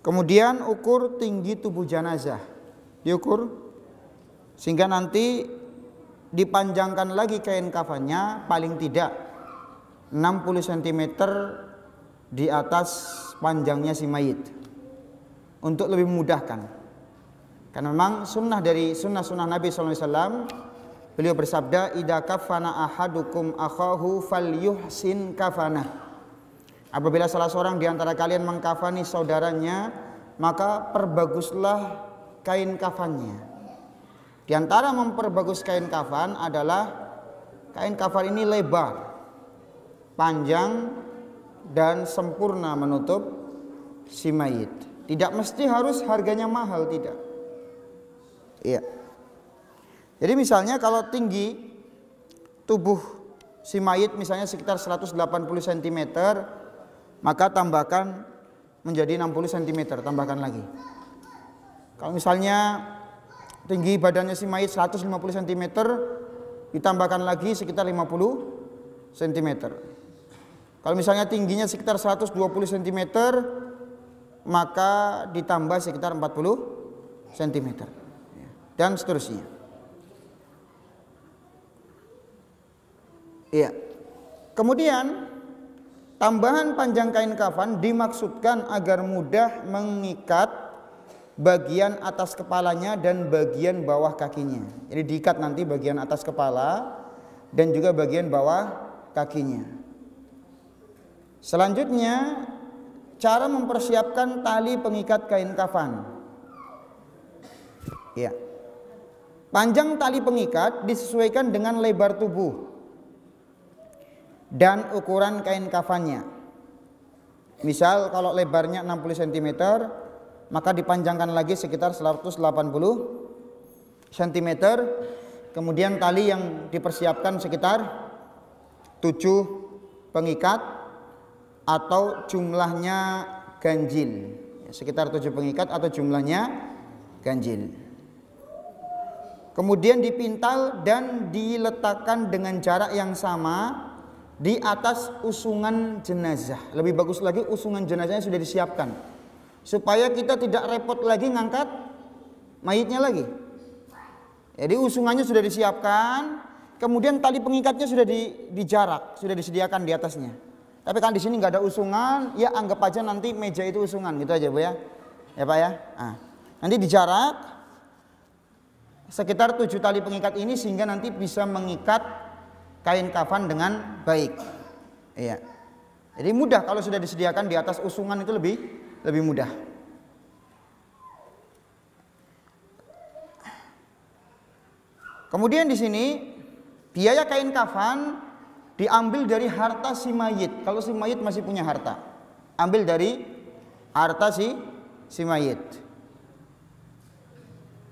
Kemudian ukur tinggi tubuh jenazah, diukur sehingga nanti dipanjangkan lagi kain kafannya paling tidak 60 cm di atas panjangnya si mayit, untuk lebih memudahkan. Karena memang sunnah dari sunnah Nabi SAW, beliau bersabda, idza kafana ahadukum akhahu falyuhsin kafanah. Apabila salah seorang di antara kalian mengkafani saudaranya, maka perbaguslah kain kafannya. Di antara memperbagus kain kafan adalah kain kafan ini lebar, panjang, dan sempurna menutup si mayit. Tidak mesti harus harganya mahal, tidak. Iya. Jadi misalnya kalau tinggi tubuh si mayit misalnya sekitar 180 cm, maka tambahkan menjadi 60 cm, tambahkan lagi. Kalau misalnya tinggi badannya si mayit 150 cm, ditambahkan lagi sekitar 50 cm. Kalau misalnya tingginya sekitar 120 cm, maka ditambah sekitar 40 cm. Dan seterusnya. Iya. Kemudian tambahan panjang kain kafan dimaksudkan agar mudah mengikat bagian atas kepalanya dan bagian bawah kakinya. Jadi diikat nanti bagian atas kepala dan juga bagian bawah kakinya. Selanjutnya, cara mempersiapkan tali pengikat kain kafan. Ya. Panjang tali pengikat disesuaikan dengan lebar tubuh dan ukuran kain kafannya. Misal kalau lebarnya 60 cm, maka dipanjangkan lagi sekitar 180 cm. Kemudian tali yang dipersiapkan sekitar 7 pengikat atau jumlahnya ganjil. Sekitar 7 pengikat atau jumlahnya ganjil. Kemudian dipintal dan diletakkan dengan jarak yang sama di atas usungan jenazah. Lebih bagus lagi usungan jenazahnya sudah disiapkan, supaya kita tidak repot lagi ngangkat mayitnya lagi. Jadi usungannya sudah disiapkan, kemudian tali pengikatnya sudah dijarak, sudah disediakan di atasnya. Tapi kan di sini nggak ada usungan, ya anggap aja nanti meja itu usungan, gitu aja Bu ya. Ya Pak ya. Nah, nanti dijarak sekitar 7 tali pengikat ini sehingga nanti bisa mengikat kain kafan dengan baik. Iya. Jadi mudah kalau sudah disediakan di atas usungan, itu lebih mudah. Kemudian di sini biaya kain kafan diambil dari harta si mayit. Kalau si mayit masih punya harta, ambil dari harta si mayit.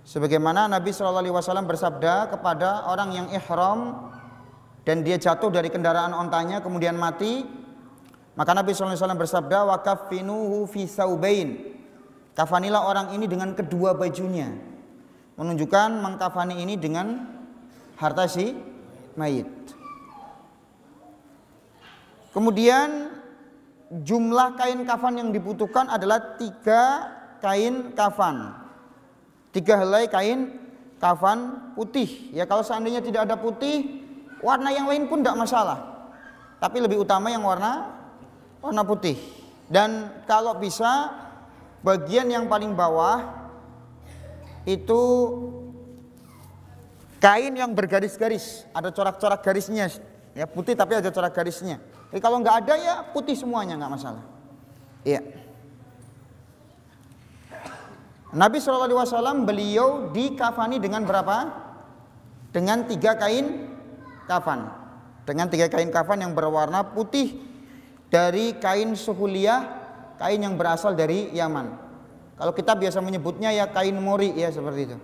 Sebagaimana Nabi SAW bersabda kepada orang yang ihram dan dia jatuh dari kendaraan ontanya kemudian mati, maka Nabi SAW bersabda, wa kaffinuhu fi saubain, kafanilah orang ini dengan kedua bajunya, menunjukkan mengkafani ini dengan harta si mayit. Kemudian jumlah kain kafan yang dibutuhkan adalah 3 kain kafan, 3 helai kain kafan putih. Ya kalau seandainya tidak ada putih, warna yang lain pun tidak masalah, tapi lebih utama yang warna putih. Dan kalau bisa bagian yang paling bawah itu kain yang bergaris-garis, ada corak-corak garisnya, ya putih tapi ada corak garisnya. Jadi kalau nggak ada ya putih semuanya, nggak masalah. Iya. Nabi SAW beliau dikafani dengan berapa? Dengan 3 kain kafan, dengan 3 kain kafan yang berwarna putih dari kain suhuliyah, kain yang berasal dari Yaman. Kalau kita biasa menyebutnya ya kain mori, ya seperti itu.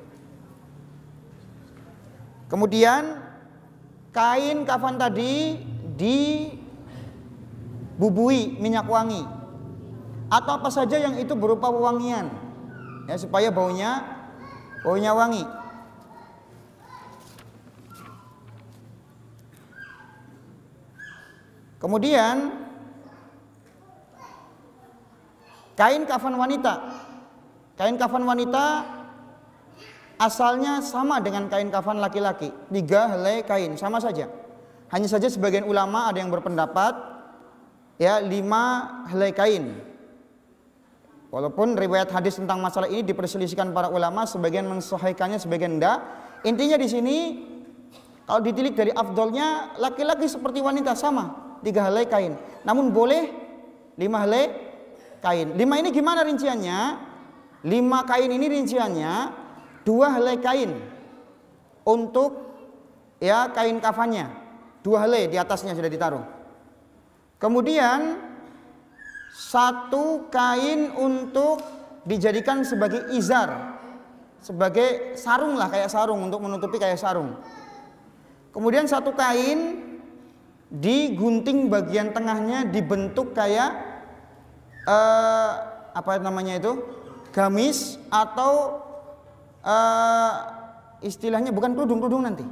Kemudian kain kafan tadi dibubui minyak wangi atau apa saja yang itu berupa wewangian, ya supaya baunya wangi. Kemudian kain kafan wanita asalnya sama dengan kain kafan laki-laki, 3 helai kain, sama saja. Hanya saja sebagian ulama ada yang berpendapat ya 5 helai kain. Walaupun riwayat hadis tentang masalah ini diperselisihkan para ulama, sebagian mensahihkannya, sebagian enggak. Intinya di sini kalau ditilik dari afdolnya, laki-laki seperti wanita sama, 3 helai kain. Namun boleh 5 helai kain. 5 ini gimana rinciannya? 5 kain ini rinciannya 2 helai kain untuk ya kain kafannya, 2 helai di atasnya sudah ditaruh. Kemudian 1 kain untuk dijadikan sebagai izar, sebagai sarung lah, kayak sarung, untuk menutupi kayak sarung. Kemudian 1 kain digunting bagian tengahnya, dibentuk kayak apa namanya itu, gamis atau istilahnya bukan kerudung nanti.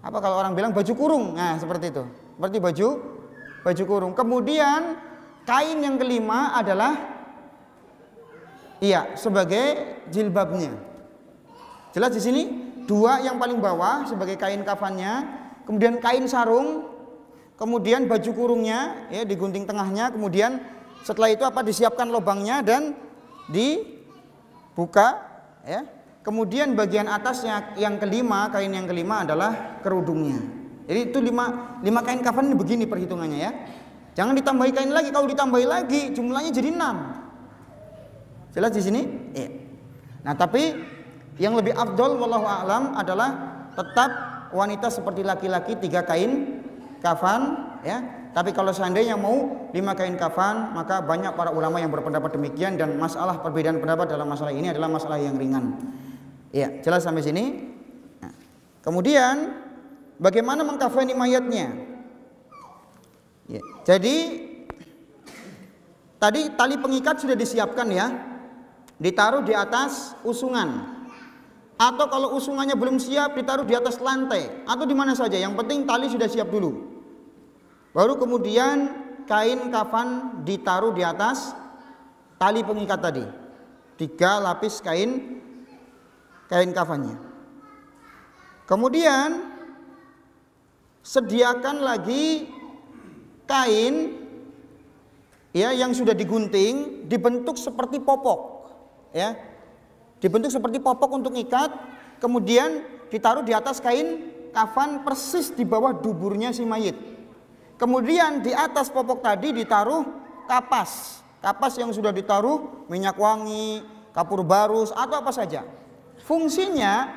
Apa kalau orang bilang baju kurung? Nah, seperti itu. Seperti baju kurung. Kemudian kain yang kelima adalah sebagai jilbabnya. Jelas di sini 2 yang paling bawah sebagai kain kafannya, kemudian kain sarung, kemudian baju kurungnya ya digunting tengahnya, kemudian setelah itu disiapkan lubangnya dan buka, ya. Kemudian bagian atasnya yang kelima, kain yang kelima adalah kerudungnya. Jadi itu lima kain kafan ini begini perhitungannya ya. Jangan ditambahi kain lagi, kalau ditambahi lagi jumlahnya jadi 6. Jelas di sini? Iya. Nah, tapi yang lebih afdol wallahu a'lam adalah tetap wanita seperti laki-laki 3 kain kafan ya. Tapi kalau seandainya mau 5 kain kafan, maka banyak para ulama yang berpendapat demikian, dan masalah perbedaan pendapat dalam masalah ini adalah masalah yang ringan. Ya, jelas sampai sini. Nah, kemudian bagaimana mengkafani mayatnya? Ya, jadi tadi tali pengikat sudah disiapkan ya, ditaruh di atas usungan, atau kalau usungannya belum siap ditaruh di atas lantai, atau di mana saja. Yang penting tali sudah siap dulu. Baru kemudian kain kafan ditaruh di atas tali pengikat tadi. 3 lapis kain kafannya. Kemudian sediakan lagi kain ya yang sudah digunting, dibentuk seperti popok ya. Dibentuk seperti popok untuk ikat, kemudian ditaruh di atas kain kafan persis di bawah duburnya si mayit. Kemudian di atas popok tadi ditaruh kapas. Kapas yang sudah ditaruh minyak wangi, kapur barus atau apa saja. Fungsinya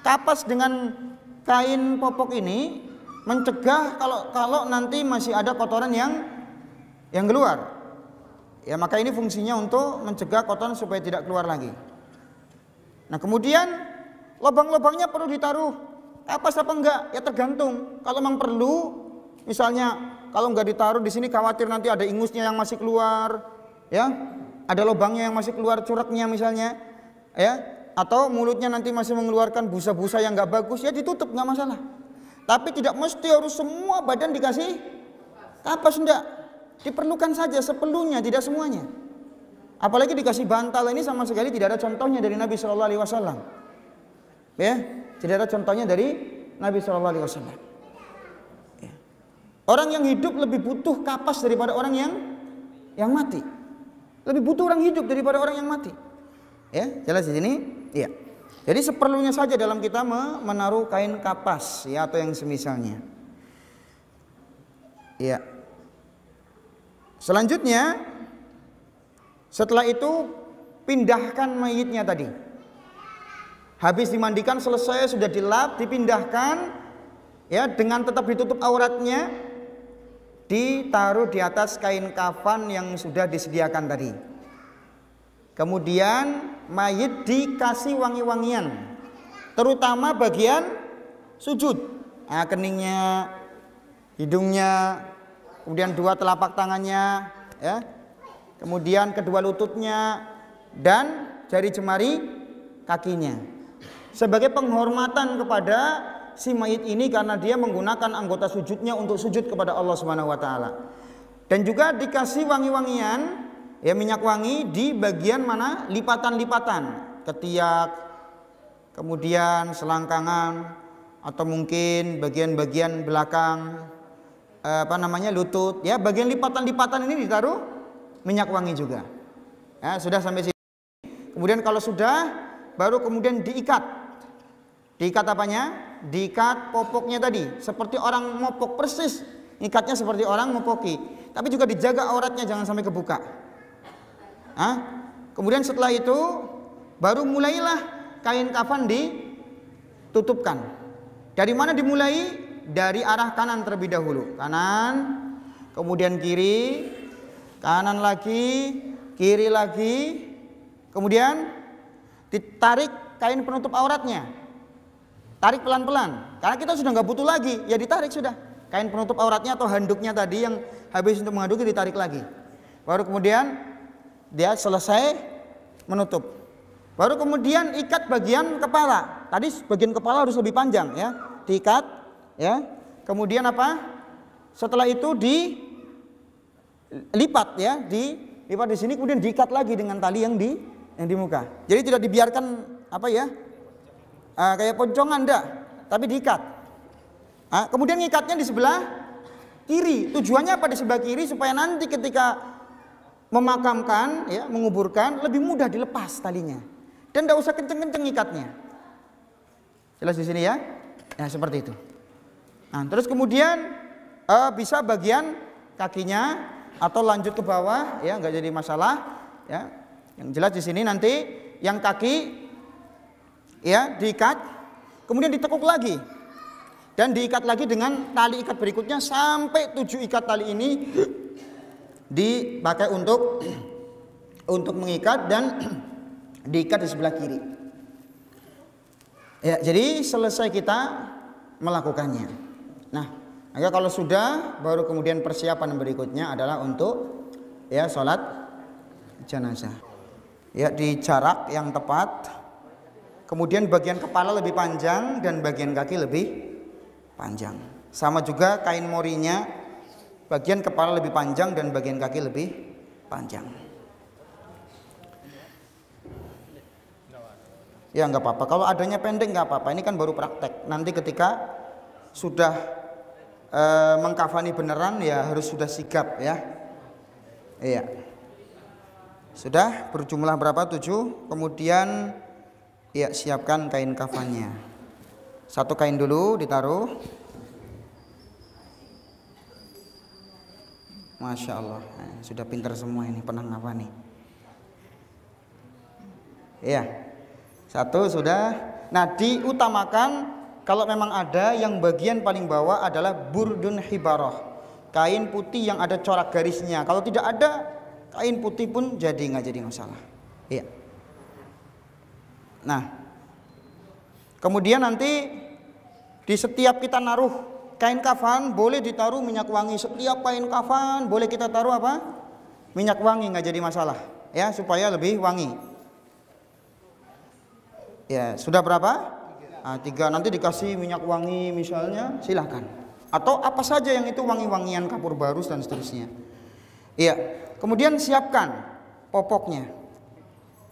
kapas dengan kain popok ini mencegah kalau nanti masih ada kotoran yang keluar. Ya, maka ini fungsinya untuk mencegah kotoran supaya tidak keluar lagi. Nah, kemudian lubang-lubangnya perlu ditaruh kapas apa enggak? Ya tergantung. Kalau memang perlu, misalnya kalau enggak ditaruh di sini khawatir nanti ada ingusnya yang masih keluar, ya, ada lubangnya yang masih keluar curaknya misalnya, ya, atau mulutnya nanti masih mengeluarkan busa-busa yang enggak bagus, ya ditutup enggak masalah. Tapi tidak mesti harus semua badan dikasih kapas, enggak. Diperlukan saja seperlunya, tidak semuanya. Apalagi dikasih bantal, ini sama sekali tidak ada contohnya dari Nabi Shallallahu Alaihi Wasallam. Ya, tidak ada contohnya dari Nabi Shallallahu Alaihi Wasallam. Orang yang hidup lebih butuh kapas daripada orang yang mati. Lebih butuh orang hidup daripada orang yang mati. Ya, jelas di sini? Iya. Jadi seperlunya saja dalam kita menaruh kain kapas ya atau yang semisalnya. Iya. Selanjutnya setelah itu pindahkan mayitnya tadi. Habis dimandikan selesai, sudah dilap, dipindahkan ya dengan tetap ditutup auratnya, ditaruh di atas kain kafan yang sudah disediakan tadi. Kemudian mayit dikasih wangi-wangian, terutama bagian sujud, nah, keningnya, hidungnya, kemudian 2 telapak tangannya, ya, kemudian kedua lututnya dan jari jemari kakinya, sebagai penghormatan kepada si mayit ini karena dia menggunakan anggota sujudnya untuk sujud kepada Allah Subhanahu wa taala. Dan juga dikasih wangi-wangian, ya, minyak wangi di bagian mana? Lipatan-lipatan, ketiak, kemudian selangkangan, atau mungkin bagian-bagian belakang lutut, ya, bagian lipatan-lipatan ini ditaruh minyak wangi juga. Ya, sudah sampai sini. Kemudian kalau sudah, baru kemudian diikat. Diikat apanya? Diikat popoknya tadi, seperti orang mopok persis. Ikatnya seperti orang mopoki. Tapi juga dijaga auratnya jangan sampai kebuka. Kemudian setelah itu baru mulailah kain kafan ditutupkan. Dari mana dimulai? Dari arah kanan terlebih dahulu. Kanan, kemudian kiri, kanan lagi, kiri lagi. Kemudian ditarik kain penutup auratnya. Tarik pelan-pelan. Karena kita sudah nggak butuh lagi, ya ditarik sudah. Kain penutup auratnya atau handuknya tadi yang habis untuk menghanduki ditarik lagi. Baru kemudian dia selesai menutup. Baru kemudian ikat bagian kepala. Tadi bagian kepala harus lebih panjang ya. Diikat ya. Kemudian apa? Setelah itu dilipat ya, dilipat di sini kemudian diikat lagi dengan tali yang di muka. Jadi tidak dibiarkan apa ya? Kayak poncongan enggak, tapi diikat. Kemudian ngikatnya di sebelah kiri. Tujuannya apa di sebelah kiri? Supaya nanti ketika memakamkan, ya, menguburkan lebih mudah dilepas talinya. Dan tidak usah kenceng-kenceng ikatnya. Jelas di sini ya? Ya seperti itu. Nah, terus kemudian bisa bagian kakinya atau lanjut ke bawah, ya nggak jadi masalah. Ya, yang jelas di sini nanti yang kaki ya diikat, kemudian ditekuk lagi dan diikat lagi dengan tali ikat berikutnya sampai 7 ikat tali ini dipakai untuk mengikat dan diikat di sebelah kiri. Ya, jadi selesai kita melakukannya. Nah, maka kalau sudah, baru kemudian persiapan berikutnya adalah untuk ya sholat jenazah. Ya, di jarak yang tepat. Kemudian bagian kepala lebih panjang dan bagian kaki lebih panjang. Sama juga kain morinya, bagian kepala lebih panjang dan bagian kaki lebih panjang. Ya nggak apa-apa. Kalau adanya pendek nggak apa-apa. Ini kan baru praktek. Nanti ketika sudah mengkafani beneran ya harus sudah sigap ya. Iya. Sudah berjumlah berapa? 7. Kemudian ya siapkan kain kafannya. Satu kain dulu ditaruh. Masya Allah. Sudah pintar semua ini, pernah ngafani. Iya. Satu sudah. Nah, diutamakan kalau memang ada yang bagian paling bawah adalah burdun hibarah, kain putih yang ada corak garisnya. Kalau tidak ada kain putih pun nggak jadi masalah. Iya. Nah, kemudian nanti di setiap kita naruh kain kafan boleh ditaruh minyak wangi. Setiap kain kafan boleh kita taruh apa? Minyak wangi, nggak jadi masalah. Ya, supaya lebih wangi. Ya, sudah berapa? 3. Nanti dikasih minyak wangi misalnya, silahkan. Atau apa saja yang itu wangi-wangian kapur barus dan seterusnya. Iya. Kemudian siapkan popoknya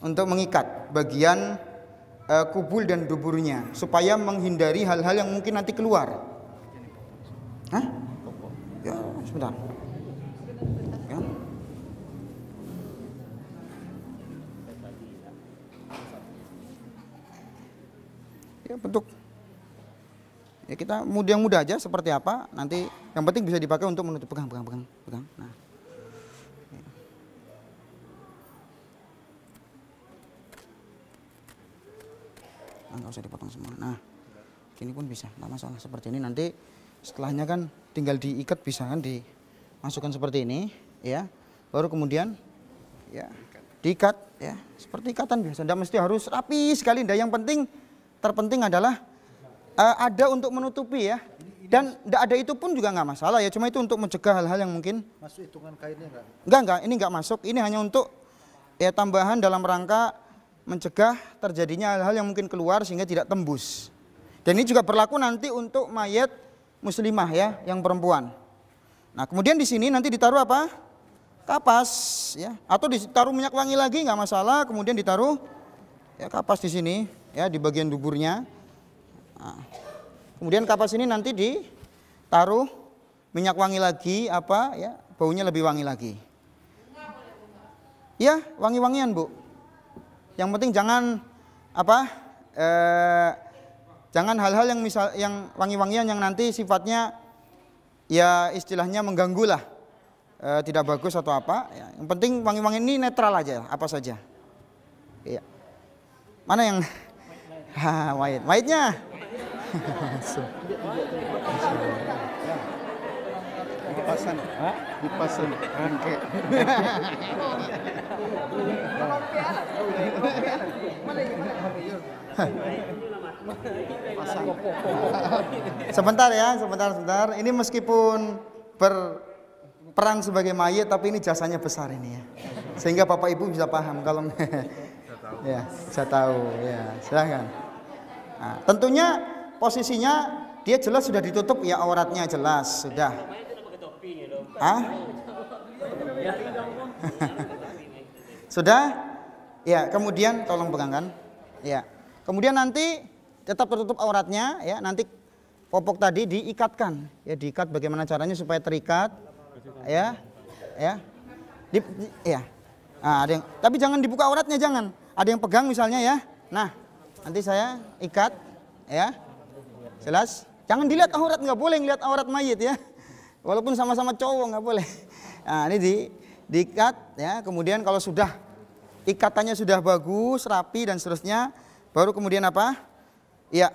untuk mengikat bagian kubul dan duburnya supaya menghindari hal-hal yang mungkin nanti keluar. Hah? Ya, sebentar. Ya. Ya, bentuk ya kita mudah aja seperti apa nanti, yang penting bisa dipakai untuk menutup. Pegang. Nah, nggak usah dipotong semua. Nah, gini pun bisa, nggak masalah. Seperti ini nanti setelahnya kan tinggal diikat, bisa kan dimasukkan seperti ini, ya. Baru kemudian ya diikat, ya seperti ikatan biasa. Tidak mesti harus rapi sekali. Yang terpenting adalah ada untuk menutupi ya. Dan tidak ada itu pun juga nggak masalah ya. Cuma itu untuk mencegah hal-hal yang mungkin. Masuk hitungan kainnya nggak? Enggak, ini nggak masuk. Ini hanya untuk ya tambahan dalam rangka mencegah terjadinya hal-hal yang mungkin keluar sehingga tidak tembus. Dan ini juga berlaku nanti untuk mayat muslimah ya, yang perempuan. Nah, kemudian di sini nanti ditaruh apa? Kapas ya, atau ditaruh minyak wangi lagi nggak masalah. Kemudian ditaruh ya kapas di sini ya, di bagian duburnya. Nah, kemudian kapas ini nanti ditaruh minyak wangi lagi apa ya, baunya lebih wangi lagi. Ya, wangi-wangian, Bu. Yang penting jangan apa? Jangan hal-hal yang wangi-wangian yang nanti sifatnya ya istilahnya mengganggu lah. Tidak bagus atau apa ya. Yang penting wangi-wangi ini netral aja, apa saja. Iya. Mana yang white-nya? Dipasang rangke. Sebentar ya, sebentar. Ini meskipun berperan sebagai mayit, tapi ini jasanya besar ini ya. Sehingga Bapak Ibu bisa paham kalau ya, saya tahu ya. Silakan. Nah, tentunya posisinya dia jelas sudah ditutup ya, auratnya jelas sudah. Sudah? Ya, kemudian tolong pegangkan. Ya. Kemudian nanti tetap tertutup auratnya ya, nanti popok tadi diikatkan. Ya, diikat bagaimana caranya supaya terikat. Ya. Ya. Ya. Nah, tapi jangan dibuka auratnya, jangan. Ada yang pegang misalnya ya. Nah, nanti saya ikat, ya. Jelas? Jangan dilihat aurat, nggak boleh ngeliat aurat mayit ya. Walaupun sama-sama cowok nggak boleh. Nah, ini diikat ya. Kemudian kalau sudah ikatannya sudah bagus, rapi dan seterusnya, baru kemudian apa? Ya,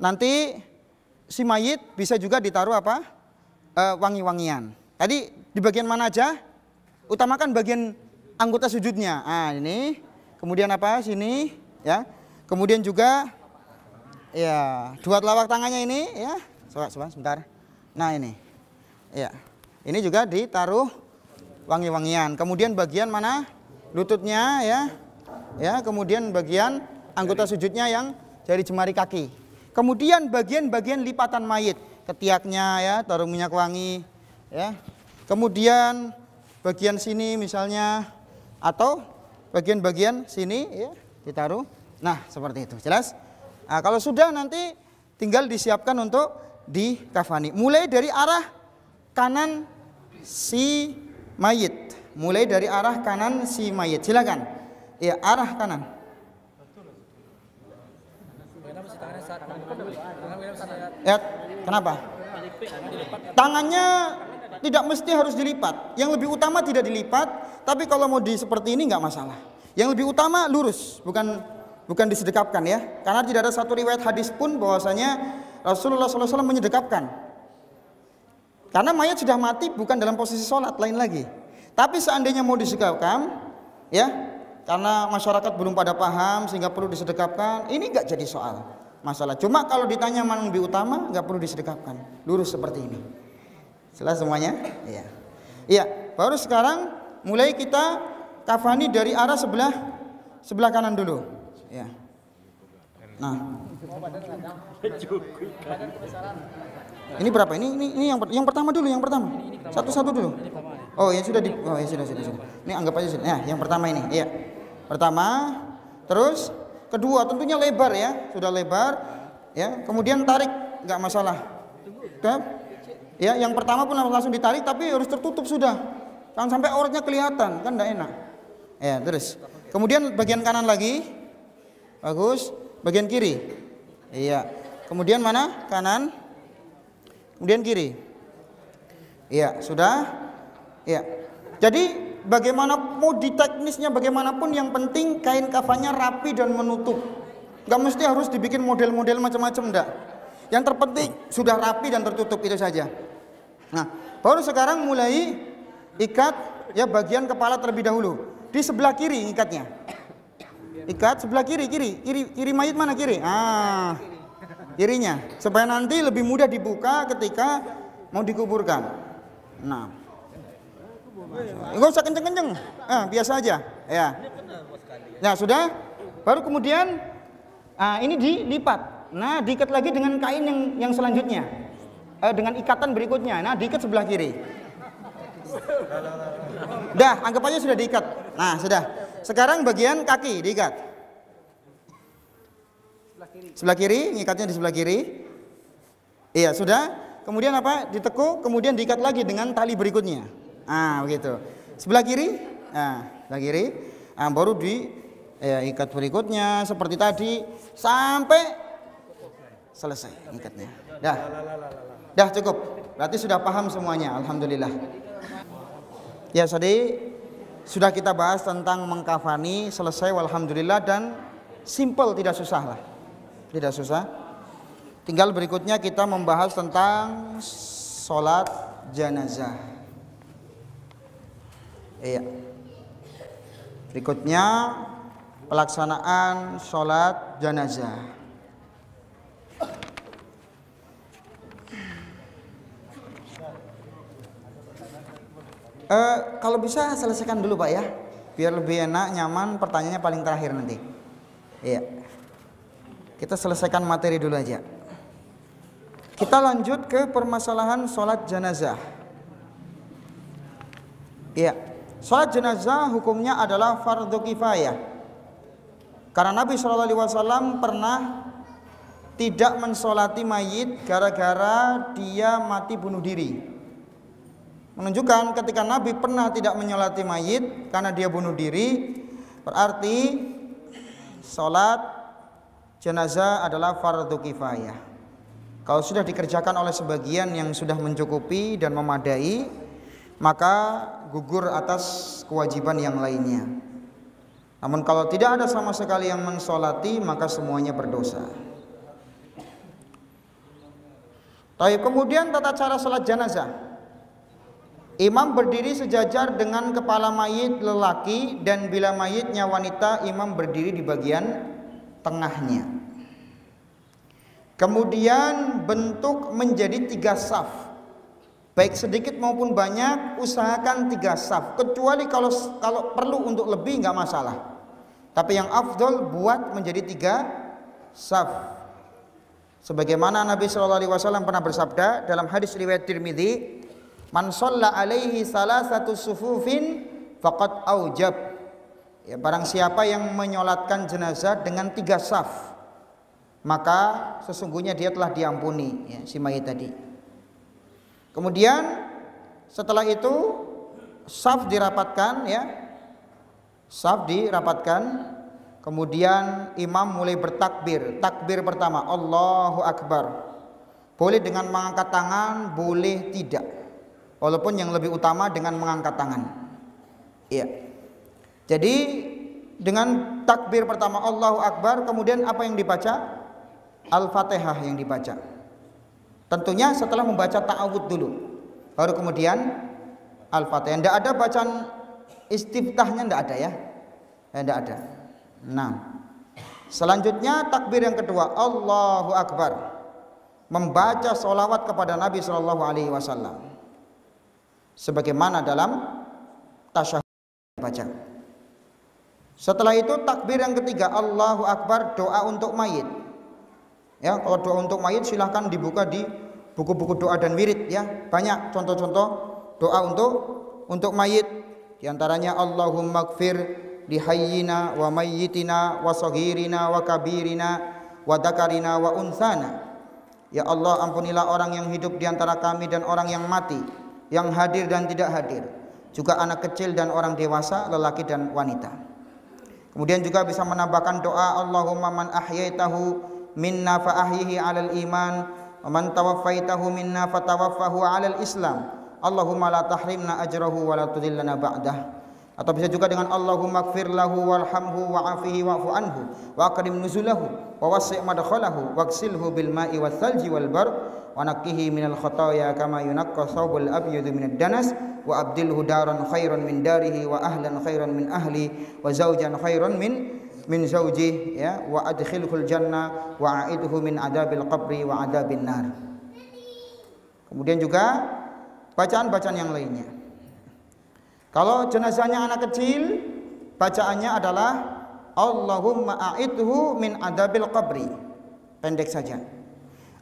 nanti si mayit bisa juga ditaruh apa? Wangi-wangian. Tadi di bagian mana aja? Utamakan bagian anggota sujudnya. Nah, ini. Kemudian apa? Sini, ya. Kemudian juga ya, dua telapak tangannya ini ya. Coba sebentar. Nah, ini. Ya. Ini juga ditaruh wangi-wangian. Kemudian bagian mana? Lututnya ya. Ya, kemudian bagian anggota sujudnya yang jari jemari kaki. Kemudian bagian-bagian lipatan mayit, ketiaknya ya, taruh minyak wangi ya. Kemudian bagian sini misalnya atau bagian-bagian sini ya ditaruh. Nah, seperti itu. Jelas? Nah, kalau sudah nanti tinggal disiapkan untuk dikafani. Mulai dari arah kanan si mayit. Mulai dari arah kanan si mayit. Silakan. Ya, arah kanan. Ya, kenapa? Tangannya tidak mesti harus dilipat. Yang lebih utama tidak dilipat, tapi kalau mau seperti ini nggak masalah. Yang lebih utama lurus, bukan disedekapkan ya. Karena tidak ada satu riwayat hadis pun bahwasanya Rasulullah SAW menyedekapkan. Karena mayat sudah mati bukan dalam posisi sholat, lain lagi. Tapi seandainya mau disedekapkan, ya, karena masyarakat belum pada paham sehingga perlu disedekapkan, ini nggak jadi soal masalah. Cuma kalau ditanya mana lebih utama, nggak perlu disedekapkan, lurus seperti ini. Jelas semuanya? Iya. Iya. Baru sekarang mulai kita kafani dari arah sebelah kanan dulu. Ya. Nah. Ini berapa? Ini yang pertama dulu, yang pertama. Satu-satu dulu. Oh, ya sudah sudah. Ini anggap aja sudah. Ya, yang pertama ini. Iya. Pertama, terus kedua tentunya lebar ya, sudah lebar ya. Kemudian tarik, enggak masalah. Ya, yang pertama pun langsung ditarik tapi harus tertutup sudah. Jangan sampai auratnya kelihatan, kan enggak enak. Ya, terus. Kemudian bagian kanan lagi. Bagus. Bagian kiri. Iya. Kemudian mana? Kanan. Kemudian kiri. Iya, sudah. Iya. Jadi bagaimana mau di teknisnya bagaimanapun yang penting kain kafannya rapi dan menutup. Enggak mesti harus dibikin model-model macam-macam enggak. Yang terpenting sudah rapi dan tertutup, itu saja. Nah, baru sekarang mulai ikat ya bagian kepala terlebih dahulu. Di sebelah kiri ikatnya. Ikat sebelah kiri mayit mana kiri? Ah, kirinya. Supaya nanti lebih mudah dibuka ketika mau dikuburkan. Nah, enggak usah kenceng-kenceng. Biasa aja. Ya. Nah, sudah. Baru kemudian ini dilipat. Nah, diikat lagi dengan kain yang selanjutnya. Dengan ikatan berikutnya. Nah, diikat sebelah kiri. Dah, anggap aja sudah diikat. Nah, sudah. Sekarang bagian kaki diikat. Sebelah kiri, ngikatnya di sebelah kiri. Iya, sudah. Kemudian apa? Ditekuk, kemudian diikat lagi dengan tali berikutnya. Begitu. Sebelah kiri. Sebelah kiri. Baru ikat berikutnya seperti tadi sampai selesai ikatnya. Dah cukup. Berarti sudah paham semuanya. Alhamdulillah. Ya, tadi sudah kita bahas tentang mengkafani, selesai walhamdulillah, dan simple, tidak susah lah. Tidak susah. Tinggal berikutnya kita membahas tentang sholat jenazah. Iya. Berikutnya pelaksanaan sholat jenazah. Kalau bisa selesaikan dulu Pak ya, biar lebih enak, nyaman. Pertanyaannya paling terakhir nanti. Iya. Kita selesaikan materi dulu aja. Kita lanjut ke permasalahan sholat jenazah. Iya. Sholat jenazah hukumnya adalah fardu kifayah. Karena Nabi SAW pernah tidak mensolati mayit gara-gara dia mati bunuh diri. Menunjukkan ketika Nabi pernah tidak menyolati mayit karena dia bunuh diri, berarti sholat jenazah adalah fardu kifayah. Kalau sudah dikerjakan oleh sebagian yang sudah mencukupi dan memadai, maka gugur atas kewajiban yang lainnya. Namun kalau tidak ada sama sekali yang mensolati, maka semuanya berdosa. Baik, kemudian tata cara salat jenazah. Imam berdiri sejajar dengan kepala mayit lelaki, dan bila mayitnya wanita, imam berdiri di bagian tengahnya. Kemudian bentuk menjadi 3 saf, baik sedikit maupun banyak, usahakan 3 saf. Kecuali kalau perlu untuk lebih nggak masalah. Tapi yang afdol buat menjadi 3 saf. Sebagaimana Nabi SAW pernah bersabda dalam hadis riwayat Tirmidzi, "Man shalla alaihi salasatu sufufin faqad aujab." Ya, barang siapa yang menyolatkan jenazah dengan 3 saf, maka sesungguhnya dia telah diampuni, ya, si mayit tadi. Kemudian setelah itu saf dirapatkan, ya, saf dirapatkan. Kemudian imam mulai bertakbir. Takbir pertama Allahu Akbar. Boleh dengan mengangkat tangan, boleh tidak. Walaupun yang lebih utama dengan mengangkat tangan. Iya. Jadi dengan takbir pertama Allahu Akbar, kemudian apa yang dibaca? Al-Fatihah yang dibaca. Tentunya setelah membaca ta'awudz dulu, baru kemudian Al-Fatihah. Tidak ada bacaan istiftahnya, tidak ada, ya. Tidak ada. Nah, selanjutnya takbir yang kedua Allahu Akbar, membaca sholawat kepada Nabi SAW sebagaimana dalam tasyahud baca. Setelah itu takbir yang ketiga Allahu Akbar, doa untuk mayit. Ya, kalau doa untuk mayit silahkan dibuka di buku-buku doa dan wirid, ya. Banyak contoh-contoh doa untuk mayit. Di antaranya Allahumma gfir li hayyina wa mayyitina wa saghirina wa kabirina wa dzakarina wa unsana. Ya Allah, ampunilah orang yang hidup di antara kami dan orang yang mati, yang hadir dan tidak hadir, juga anak kecil dan orang dewasa, lelaki dan wanita. Kemudian juga bisa menambahkan doa Allahumma man ahyaitahu minna fa ahyihi 'alal iman wa man tawaffaitahu minna fatawaffahu 'alal islam. Allahumma la tahrimna ajrahu wa la tudhillana ba'dah. Atau bisa juga dengan Allahumma gfir lahu warhamhu wa'afihi wa'fu anhu wa akrim nuzulahu wa wasi' madkhalahu waghsilhu bil ma'i wath thalji wal bar wa naqqihi minal khataaya kama yunaqqa thawbul abyadu minad danas wa abdilhu daran khairan min darihi wa ahlan khairan min ahli wa zawjan khairan min zawjih, ya, wa adkhilhul jannah wa a'idhu min adabil qabri wa adabin nar. Kemudian juga bacaan-bacaan yang lainnya. Kalau jenazahnya anak kecil, bacaannya adalah Allahumma a'idhu min adabil qabri, pendek saja.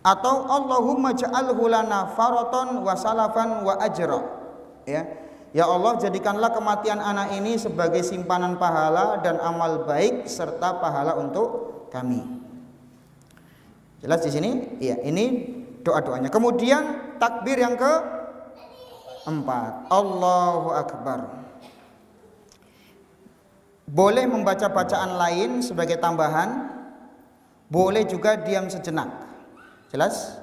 Atau Allahumma ja'alhu lana faratan wa salafan wa ajra, ya. Ya Allah, jadikanlah kematian anak ini sebagai simpanan pahala dan amal baik serta pahala untuk kami. Jelas di sini? Iya, ini doa-doanya. Kemudian takbir yang keempat, Allahu Akbar. Boleh membaca bacaan lain sebagai tambahan, boleh juga diam sejenak. Jelas?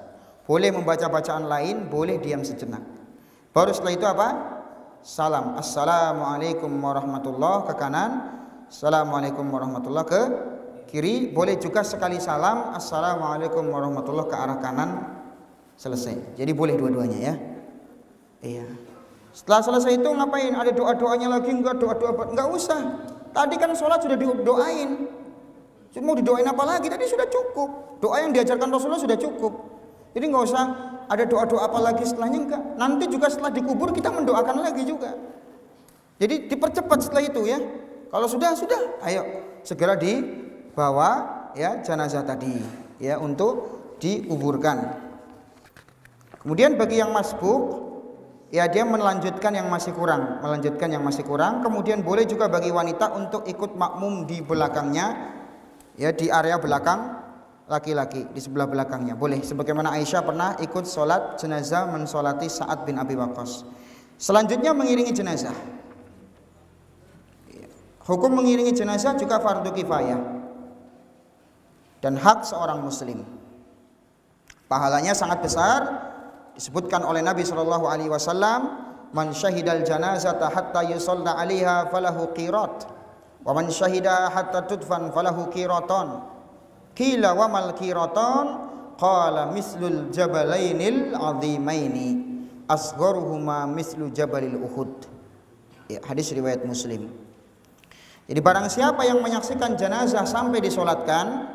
Boleh membaca bacaan lain, boleh diam sejenak. Baru setelah itu apa? Salam, assalamualaikum warahmatullah ke kanan, assalamualaikum warahmatullah ke kiri. Boleh juga sekali salam, assalamualaikum warahmatullah ke arah kanan, selesai. Jadi boleh dua-duanya, ya. Iya. Setelah selesai itu ngapain? Ada doa-doanya lagi enggak? Doa-doa enggak usah. Tadi kan sholat sudah didoain. Mau didoain apa lagi? Tadi sudah cukup. Doa yang diajarkan Rasulullah sudah cukup. Jadi nggak usah ada doa-doa apa lagi setelahnya, enggak. Nanti juga setelah dikubur kita mendoakan lagi juga. Jadi dipercepat setelah itu, ya. Kalau sudah, ayo segera dibawa, ya, jenazah tadi, ya, untuk dikuburkan. Kemudian bagi yang masbuk, ya, dia melanjutkan yang masih kurang, Kemudian boleh juga bagi wanita untuk ikut makmum di belakangnya, ya, di area belakang laki-laki, di sebelah belakangnya boleh. Sebagaimana Aisyah pernah ikut sholat jenazah mensolati Sa'ad bin Abi Waqqas. Selanjutnya mengiringi jenazah. Hukum mengiringi jenazah juga fardu kifayah. dan hak seorang muslim. Pahalanya sangat besar, disebutkan oleh Nabi sallallahu alaihi wasallam, man syahidal janazata hatta yusalla 'alaiha falahu qirat wa man syahida hatta tudfan falahu qiraton. Qila wa mal qiraton? Qala mislul jabalainil 'azimaini asgharuhuma mislu jabalil Uhud. Ya, hadis riwayat Muslim. Jadi barang siapa yang menyaksikan jenazah sampai disolatkan,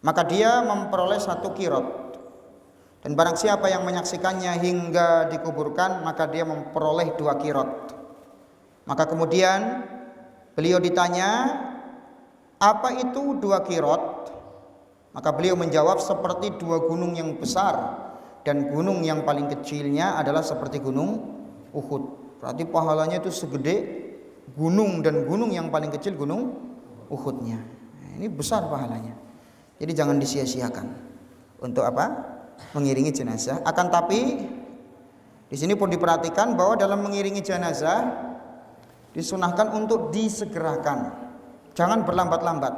maka dia memperoleh 1 qirat. Dan barang siapa yang menyaksikannya hingga dikuburkan, maka dia memperoleh 2 qirat. Maka kemudian beliau ditanya, apa itu 2 qirat? Maka beliau menjawab, seperti 2 gunung yang besar, dan gunung yang paling kecilnya adalah seperti gunung Uhud. Berarti pahalanya itu segede gunung, dan gunung yang paling kecil gunung Uhudnya. Nah, ini besar pahalanya. Jadi jangan disia-siakan untuk apa? Mengiringi jenazah. Akan tapi di sini pun diperhatikan bahwa dalam mengiringi jenazah disunahkan untuk disegerakan. Jangan berlambat-lambat.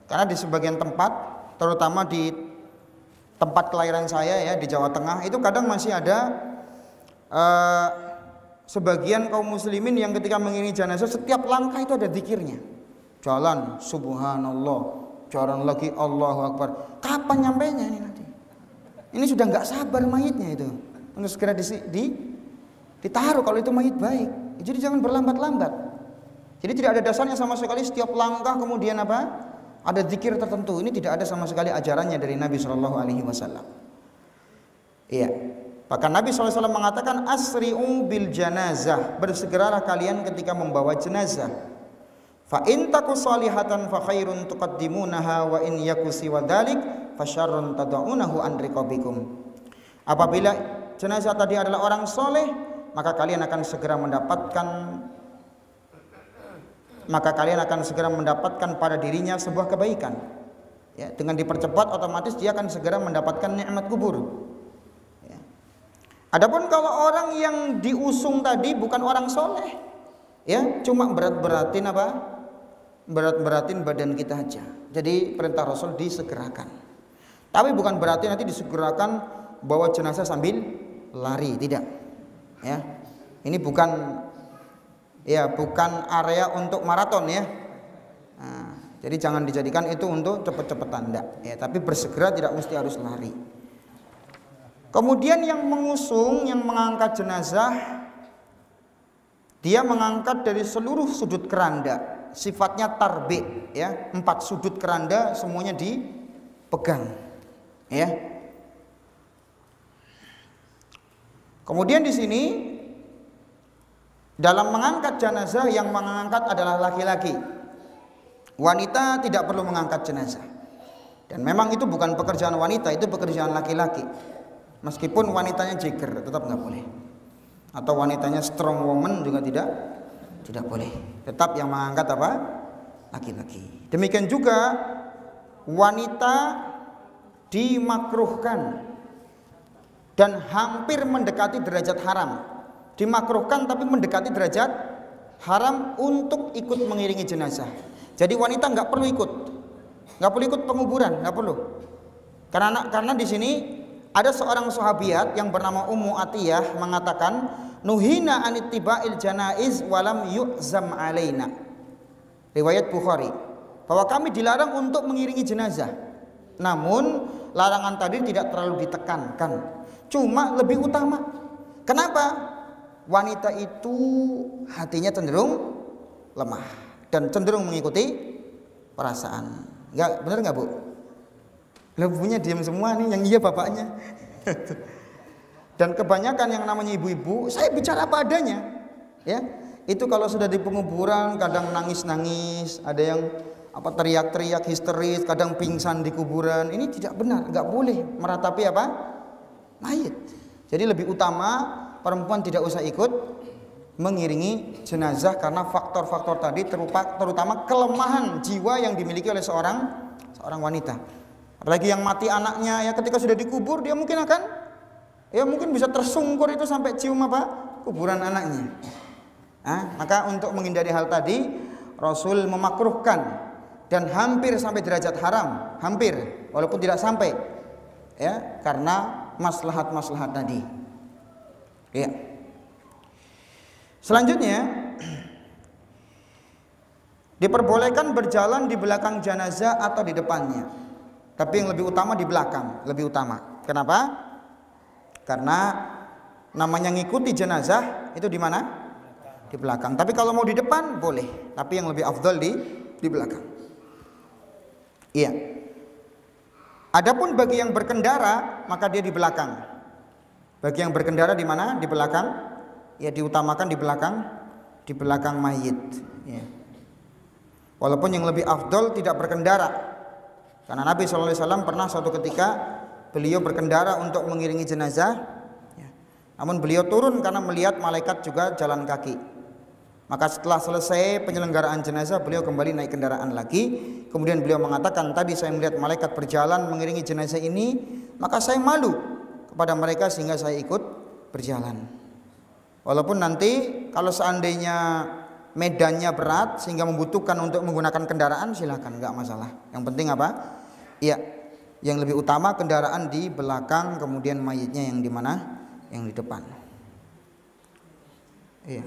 Karena di sebagian tempat, terutama di tempat kelahiran saya ya di Jawa Tengah, itu kadang masih ada sebagian kaum muslimin yang ketika mengiringi jenazah setiap langkah itu ada zikirnya. Jalan subhanallah, jalan lagi Allahu Akbar. Kapan nyampainya ini nanti? Ini sudah nggak sabar mayitnya itu untuk segera ditaruh kalau itu mayit baik. Jadi jangan berlambat-lambat. Jadi tidak ada dasarnya sama sekali setiap langkah kemudian apa? Ada zikir tertentu. Ini tidak ada sama sekali ajarannya dari Nabi Shallallahu Alaihi Wasallam. Iya. Bahkan Nabi SAW mengatakan asri'u bil janazah, bersegeralah kalian ketika membawa jenazah. Fa in taku salihatan fa khairun tuqaddimunaha wa in yaku siwa dzalik fa syarrun tad'unahu an riqabikum. Apabila jenazah tadi adalah orang soleh, maka kalian akan segera mendapatkan pada dirinya sebuah kebaikan. Ya, dengan dipercepat otomatis dia akan segera mendapatkan nikmat kubur. Adapun kalau orang yang diusung tadi bukan orang soleh, ya cuma berat-beratin apa? Berat-beratin badan kita aja. Jadi perintah Rasul disegerakan. Tapi bukan berarti nanti disegerakan bawa jenazah sambil lari, tidak. Ya, ini bukan area untuk maraton ya. Nah, jadi jangan dijadikan itu untuk cepet-cepetan, enggak. Ya, tapi bersegera tidak mesti harus lari. Kemudian yang mengusung, yang mengangkat jenazah, dia mengangkat dari seluruh sudut keranda, sifatnya tarbi, ya, 4 sudut keranda semuanya dipegang, ya. Kemudian di sini dalam mengangkat jenazah yang mengangkat adalah laki-laki, wanita tidak perlu mengangkat jenazah. Dan memang itu bukan pekerjaan wanita, itu pekerjaan laki-laki. Meskipun wanitanya jagger tetap nggak boleh, atau wanitanya strong woman juga tidak boleh. Tetap yang mengangkat apa? Laki-laki. Demikian juga wanita dimakruhkan dan hampir mendekati derajat haram. Dimakruhkan tapi mendekati derajat haram untuk ikut mengiringi jenazah. Jadi wanita nggak perlu ikut penguburan, nggak perlu. Karena di sini ada seorang sahabiat yang bernama Ummu Atiyah mengatakan, nuhina anittiba'il janaiz walam yu'zam alaina. Riwayat Bukhari, bahwa kami dilarang untuk mengiringi jenazah. Namun larangan tadi tidak terlalu ditekankan, cuma lebih utama. Kenapa? Wanita itu hatinya cenderung lemah dan cenderung mengikuti perasaan. Enggak, benar enggak, Bu? Lebunya diam semua nih, yang iya bapaknya. Dan kebanyakan yang namanya ibu-ibu, saya bicara apa adanya. Ya, itu kalau sudah di penguburan kadang nangis-nangis, ada yang apa teriak-teriak histeris, kadang pingsan di kuburan. Ini tidak benar, nggak boleh meratapi apa? Mayit. Jadi lebih utama perempuan tidak usah ikut mengiringi jenazah karena faktor-faktor tadi, terutama kelemahan jiwa yang dimiliki oleh seorang wanita. Apalagi yang mati anaknya, ya ketika sudah dikubur dia mungkin bisa tersungkur itu sampai cium apa? Kuburan anaknya. Maka untuk menghindari hal tadi, Rasul memakruhkan dan hampir sampai derajat haram, hampir walaupun tidak sampai, ya, karena maslahat-maslahat tadi. Ya. Selanjutnya diperbolehkan berjalan di belakang jenazah atau di depannya. Tapi yang lebih utama di belakang, lebih utama. Kenapa? Karena namanya ngikuti jenazah itu di mana? Di belakang. Tapi kalau mau di depan boleh, tapi yang lebih afdal di belakang. Iya. Adapun bagi yang berkendara maka dia di belakang. Bagi yang berkendara di mana? Di belakang. Ya, diutamakan di belakang mayit. Ya. Walaupun yang lebih afdal tidak berkendara, karena Nabi SAW pernah suatu ketika beliau berkendara untuk mengiringi jenazah, ya. Namun beliau turun karena melihat malaikat juga jalan kaki. Maka setelah selesai penyelenggaraan jenazah, beliau kembali naik kendaraan lagi. Kemudian beliau mengatakan, tadi saya melihat malaikat berjalan mengiringi jenazah ini, maka saya malu kepada mereka sehingga saya ikut berjalan. Walaupun nanti kalau seandainya medannya berat sehingga membutuhkan untuk menggunakan kendaraan, silakan, nggak masalah. Yang penting apa? Iya, yang lebih utama kendaraan di belakang, kemudian mayitnya yang di mana? Yang di depan. Iya.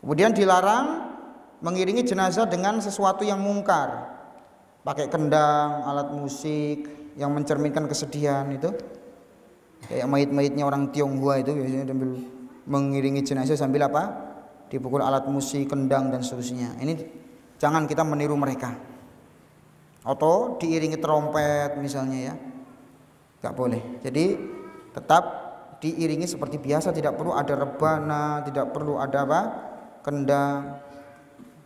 Kemudian dilarang mengiringi jenazah dengan sesuatu yang mungkar, pakai kendang, alat musik yang mencerminkan kesedihan itu. Kayak mayit-mayitnya orang Tionghoa itu biasanya sambil mengiringi jenazah sambil apa? Dipukul alat musik, kendang dan seterusnya. Ini jangan kita meniru mereka. Atau diiringi trompet misalnya, ya. Enggak boleh. Jadi tetap diiringi seperti biasa, tidak perlu ada rebana, tidak perlu ada apa? Kendang.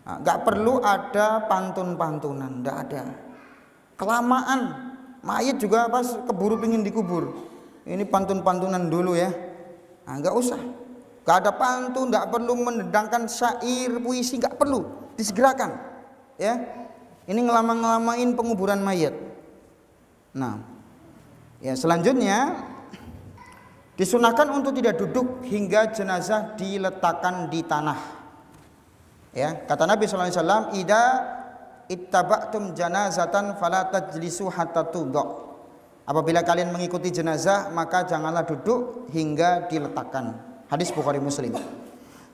Enggak perlu ada pantun-pantunan, enggak ada. Kelamaan. Mayit juga pas keburu pingin dikubur. Ini pantun-pantunan dulu, ya. Nah, enggak usah. Enggak ada pantun, enggak perlu mendendangkan syair, puisi, enggak perlu. Disegerakan. Ya. Ini ngelama-ngelamain penguburan mayat. Nah, ya, selanjutnya disunahkan untuk tidak duduk hingga jenazah diletakkan di tanah. Ya, kata Nabi sallallahu alaihi wasallam, "Idza ittaba'tum janazatan fala tajlisu hatta tudaq." Apabila kalian mengikuti jenazah maka janganlah duduk hingga diletakkan. Hadis Bukhari Muslim.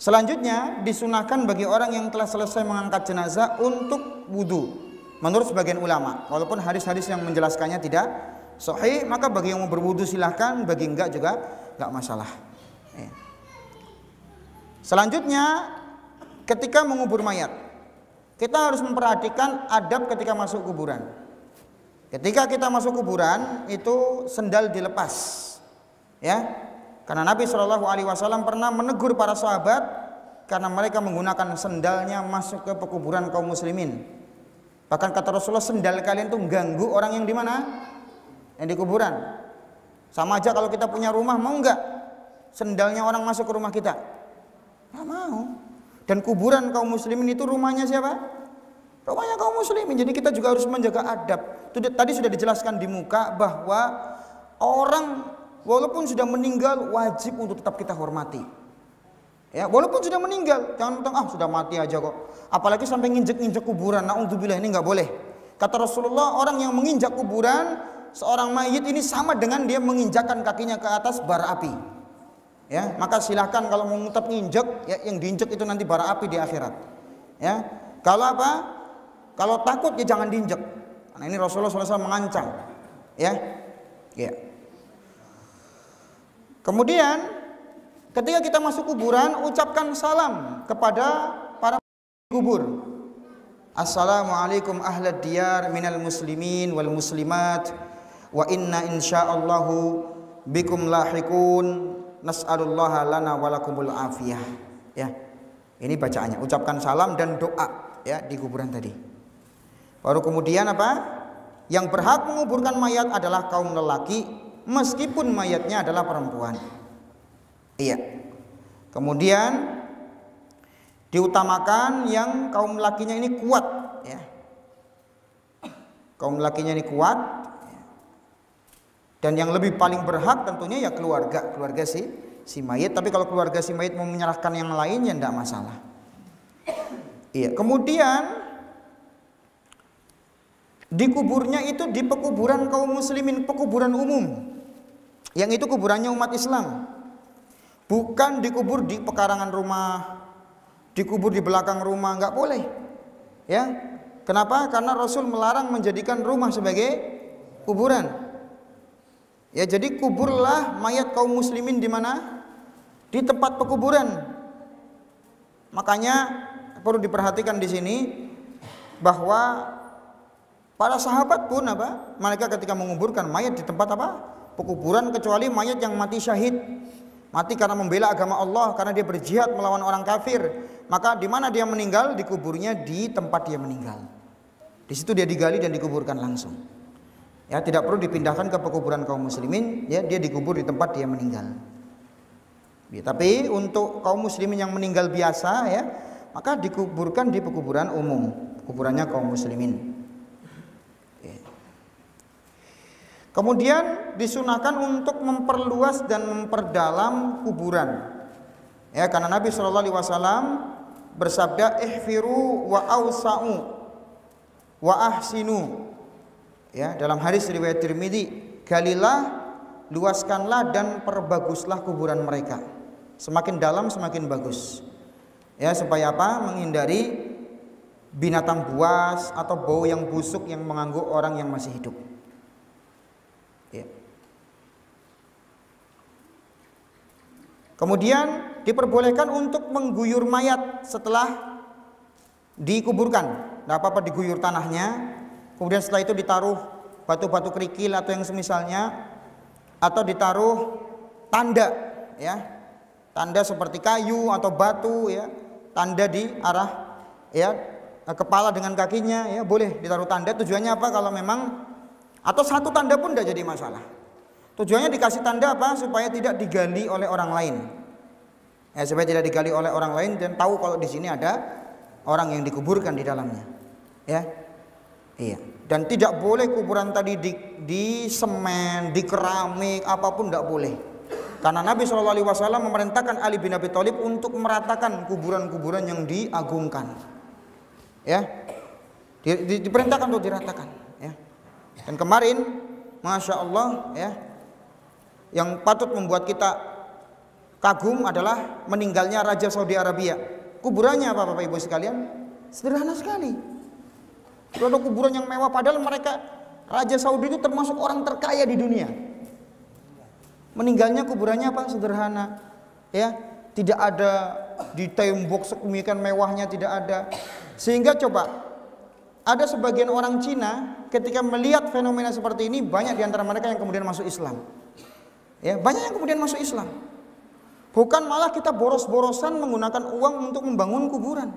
Selanjutnya disunahkan bagi orang yang telah selesai mengangkat jenazah untuk wudu. Menurut sebagian ulama, walaupun hadis-hadis yang menjelaskannya tidak sahih, maka bagi yang mau berwudu silahkan, bagi enggak juga enggak masalah. Selanjutnya ketika mengubur mayat, kita harus memperhatikan adab ketika masuk kuburan. Ketika kita masuk kuburan itu sendal dilepas, ya, karena Nabi Shallallahu Alaihi Wasallam pernah menegur para sahabat karena mereka menggunakan sendalnya masuk ke pekuburan kaum muslimin. Bahkan kata Rasulullah, sendal kalian tuh ganggu orang yang di mana? Yang di kuburan. Sama aja kalau kita punya rumah, mau nggak sendalnya orang masuk ke rumah kita? Nggak mau. Dan kuburan kaum muslimin itu rumahnya siapa? Rumahnya kaum muslimin. Jadi kita juga harus menjaga adab. Tadi sudah dijelaskan di muka bahwa orang walaupun sudah meninggal wajib untuk tetap kita hormati. Ya, walaupun sudah meninggal, jangan mentang sudah mati aja kok. Apalagi sampai nginjek-nginjek kuburan. Naudzubillah, ini nggak boleh. Kata Rasulullah, orang yang menginjak kuburan seorang mayit ini sama dengan dia menginjakkan kakinya ke atas bara api. Ya, maka silahkan kalau mau tetap nginjek, ya, yang diinjek itu nanti bara api di akhirat. Ya, kalau apa? Kalau takut ya jangan diinjek. Karena ini Rasulullah SAW mengancam. Ya, ya. Kemudian ketika kita masuk kuburan, ucapkan salam kepada para kubur. Assalamualaikum ahlad diyar minal muslimin wal muslimat wa inna insyaallahu bikum lahiqun nas'alullaha lana walakumul afiyah. Ya. Ini bacaannya, ucapkan salam dan doa, ya, di kuburan tadi. Baru kemudian apa? Yang berhak menguburkan mayat adalah kaum lelaki meskipun mayatnya adalah perempuan. Iya. Kemudian diutamakan yang kaum lakinya ini kuat, ya. Kaum lakinya ini kuat, ya. Dan yang lebih paling berhak tentunya ya keluarga si mayit. Tapi kalau keluarga si mayit mau menyerahkan yang lain ya tidak masalah. Iya, kemudian dikuburnya itu di pekuburan kaum muslimin, pekuburan umum. Yang itu kuburannya umat Islam. Bukan dikubur di pekarangan rumah, dikubur di belakang rumah, nggak boleh. Ya. Kenapa? Karena Rasul melarang menjadikan rumah sebagai kuburan. Ya, jadi kuburlah mayat kaum muslimin di mana? Di tempat pekuburan. Makanya perlu diperhatikan di sini bahwa para sahabat pun apa? Mereka ketika menguburkan mayat di tempat apa? Pekuburan, kecuali mayat yang mati syahid. Mati karena membela agama Allah, karena dia berjihad melawan orang kafir. Maka di mana dia meninggal? Dikuburnya di tempat dia meninggal. Di situ dia digali dan dikuburkan langsung. Ya, tidak perlu dipindahkan ke pekuburan kaum muslimin, ya, dia dikubur di tempat dia meninggal. Ya, tapi untuk kaum muslimin yang meninggal biasa, ya, maka dikuburkan di pekuburan umum, kuburannya kaum muslimin. Ya. Kemudian disunahkan untuk memperluas dan memperdalam kuburan. Ya, karena Nabi SAW bersabda, ihfiru wa awsa'u wa ahsinu. Ya, dalam hadis riwayat Tirmidzi, galilah, luaskanlah dan perbaguslah kuburan mereka. Semakin dalam semakin bagus. Ya, supaya apa? Menghindari binatang buas atau bau yang busuk yang mengganggu orang yang masih hidup. Ya. Kemudian diperbolehkan untuk mengguyur mayat setelah dikuburkan. Tidak apa-apa diguyur tanahnya. Kemudian setelah itu ditaruh batu-batu kerikil atau yang semisalnya, atau ditaruh tanda, ya, tanda seperti kayu atau batu, ya, tanda di arah, ya, kepala dengan kakinya, ya, boleh ditaruh tanda. Tujuannya apa? Kalau memang, atau satu tanda pun tidak jadi masalah. Tujuannya dikasih tanda apa? Supaya tidak digali oleh orang lain, ya, supaya tidak digali oleh orang lain dan tahu kalau di sini ada orang yang dikuburkan di dalamnya, ya. Iya. Dan tidak boleh kuburan tadi di semen, di keramik, apapun tidak boleh. Karena Nabi SAW memerintahkan Ali bin Abi Thalib untuk meratakan kuburan-kuburan yang diagungkan. Ya, diperintahkan untuk diratakan. Ya. Dan kemarin, masya Allah, ya, yang patut membuat kita kagum adalah meninggalnya Raja Saudi Arabia. Kuburannya apa, Bapak Ibu sekalian? Sederhana sekali. Ada kuburan yang mewah, padahal mereka, Raja Saudi itu termasuk orang terkaya di dunia. Meninggalnya kuburannya apa? Sederhana. Ya, tidak ada di tembok sedemikian mewahnya, tidak ada. Sehingga coba, ada sebagian orang Cina ketika melihat fenomena seperti ini, banyak di antara mereka yang kemudian masuk Islam. Ya, banyak yang kemudian masuk Islam. Bukan malah kita boros-borosan menggunakan uang untuk membangun kuburan.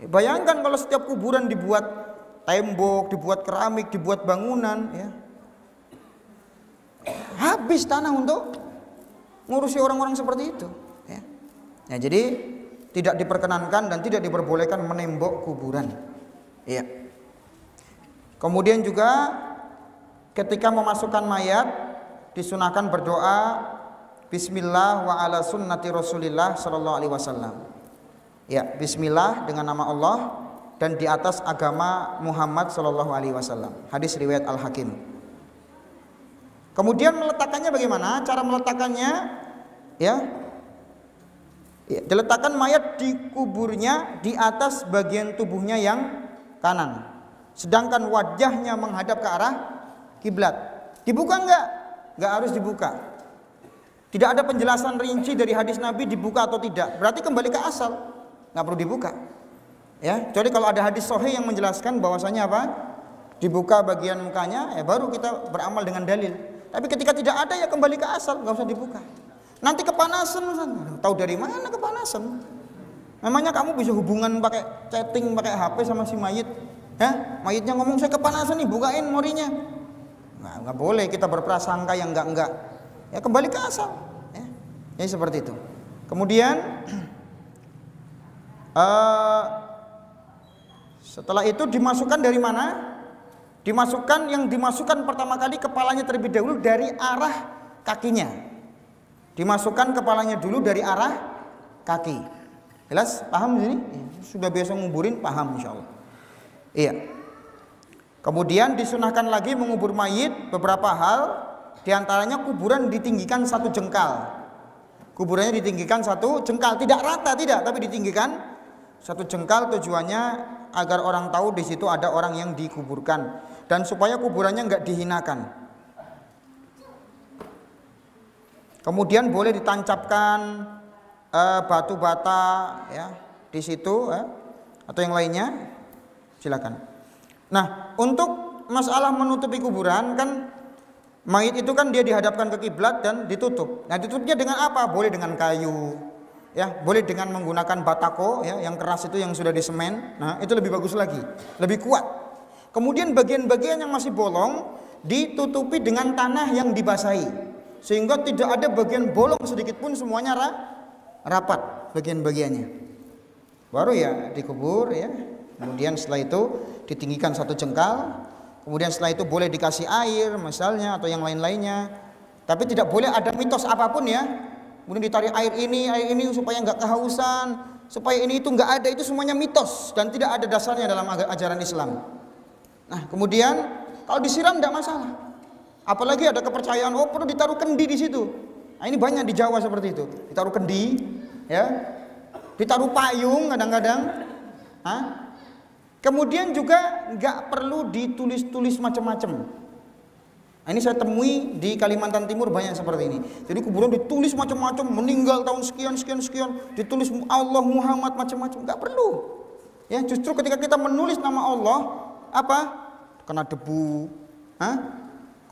Bayangkan kalau setiap kuburan dibuat tembok, dibuat keramik, dibuat bangunan, ya, habis tanah untuk ngurusi orang-orang seperti itu. Ya. Ya, jadi tidak diperkenankan dan tidak diperbolehkan menembok kuburan. Ya. Kemudian juga ketika memasukkan mayat disunahkan berdoa Bismillah wa ala sunnati Rasulillah sallallahu alaihi wasallam. Ya, Bismillah dengan nama Allah dan di atas agama Muhammad sallallahu alaihi wasallam. Hadis riwayat Al-Hakim. Kemudian meletakkannya bagaimana? Cara meletakkannya, ya, diletakkan mayat di kuburnya di atas bagian tubuhnya yang kanan. Sedangkan wajahnya menghadap ke arah kiblat. Dibuka enggak? Enggak harus dibuka. Tidak ada penjelasan rinci dari hadis Nabi dibuka atau tidak. Berarti kembali ke asal. Nggak perlu dibuka, ya. Kecuali kalau ada hadis sahih yang menjelaskan bahwasanya apa, dibuka bagian mukanya, ya baru kita beramal dengan dalil. Tapi ketika tidak ada, ya kembali ke asal, nggak usah dibuka. Nanti kepanasan, tahu dari mana kepanasan? Memangnya kamu bisa hubungan pakai chatting, pakai HP sama si mayit? Ya, mayitnya ngomong saya kepanasan nih, bukain morinya. Nggak boleh kita berprasangka yang enggak. Ya kembali ke asal. Ya, jadi seperti itu. Kemudian setelah itu dimasukkan dari mana? Yang dimasukkan pertama kali kepalanya terlebih dahulu dari arah kakinya. Dimasukkan kepalanya dulu dari arah kaki. Jelas? Paham ini? sudah biasa nguburin paham insyaallah. Iya. Kemudian disunahkan lagi mengubur mayit beberapa hal, diantaranya kuburan ditinggikan 1 jengkal. Kuburannya ditinggikan 1 jengkal, tidak rata tidak, tapi ditinggikan 1 jengkal, tujuannya agar orang tahu di situ ada orang yang dikuburkan dan supaya kuburannya enggak dihinakan. Kemudian boleh ditancapkan batu bata ya di situ atau yang lainnya, silakan. Nah, untuk masalah menutupi kuburan kan mayit itu kan dia dihadapkan ke kiblat dan ditutup. Nah, ditutupnya dengan apa? Boleh dengan kayu, ya, boleh dengan menggunakan batako ya, yang keras itu yang sudah disemen. Nah, itu lebih bagus lagi, lebih kuat. Kemudian bagian-bagian yang masih bolong ditutupi dengan tanah yang dibasahi, sehingga tidak ada bagian bolong sedikit pun, semuanya rapat bagian-bagiannya. Baru ya dikubur ya. Kemudian setelah itu ditinggikan 1 jengkal. Kemudian setelah itu boleh dikasih air misalnya atau yang lain-lainnya. Tapi tidak boleh ada mitos apapun ya. Kemudian ditarik air ini supaya nggak kehausan, supaya ini itu nggak ada, itu semuanya mitos dan tidak ada dasarnya dalam ajaran Islam. Nah, kemudian kalau disiram tidak masalah. Apalagi ada kepercayaan perlu ditaruh kendi di situ. Nah, ini banyak di Jawa seperti itu. Ditaruh kendi ya. Ditaruh payung kadang-kadang. Kemudian juga nggak perlu ditulis-tulis macam-macam. Nah, ini saya temui di Kalimantan Timur banyak seperti ini. Jadi kuburan ditulis macam-macam, meninggal tahun sekian, ditulis Allah Muhammad macam-macam, nggak perlu. Ya, justru ketika kita menulis nama Allah, apa? Kena debu,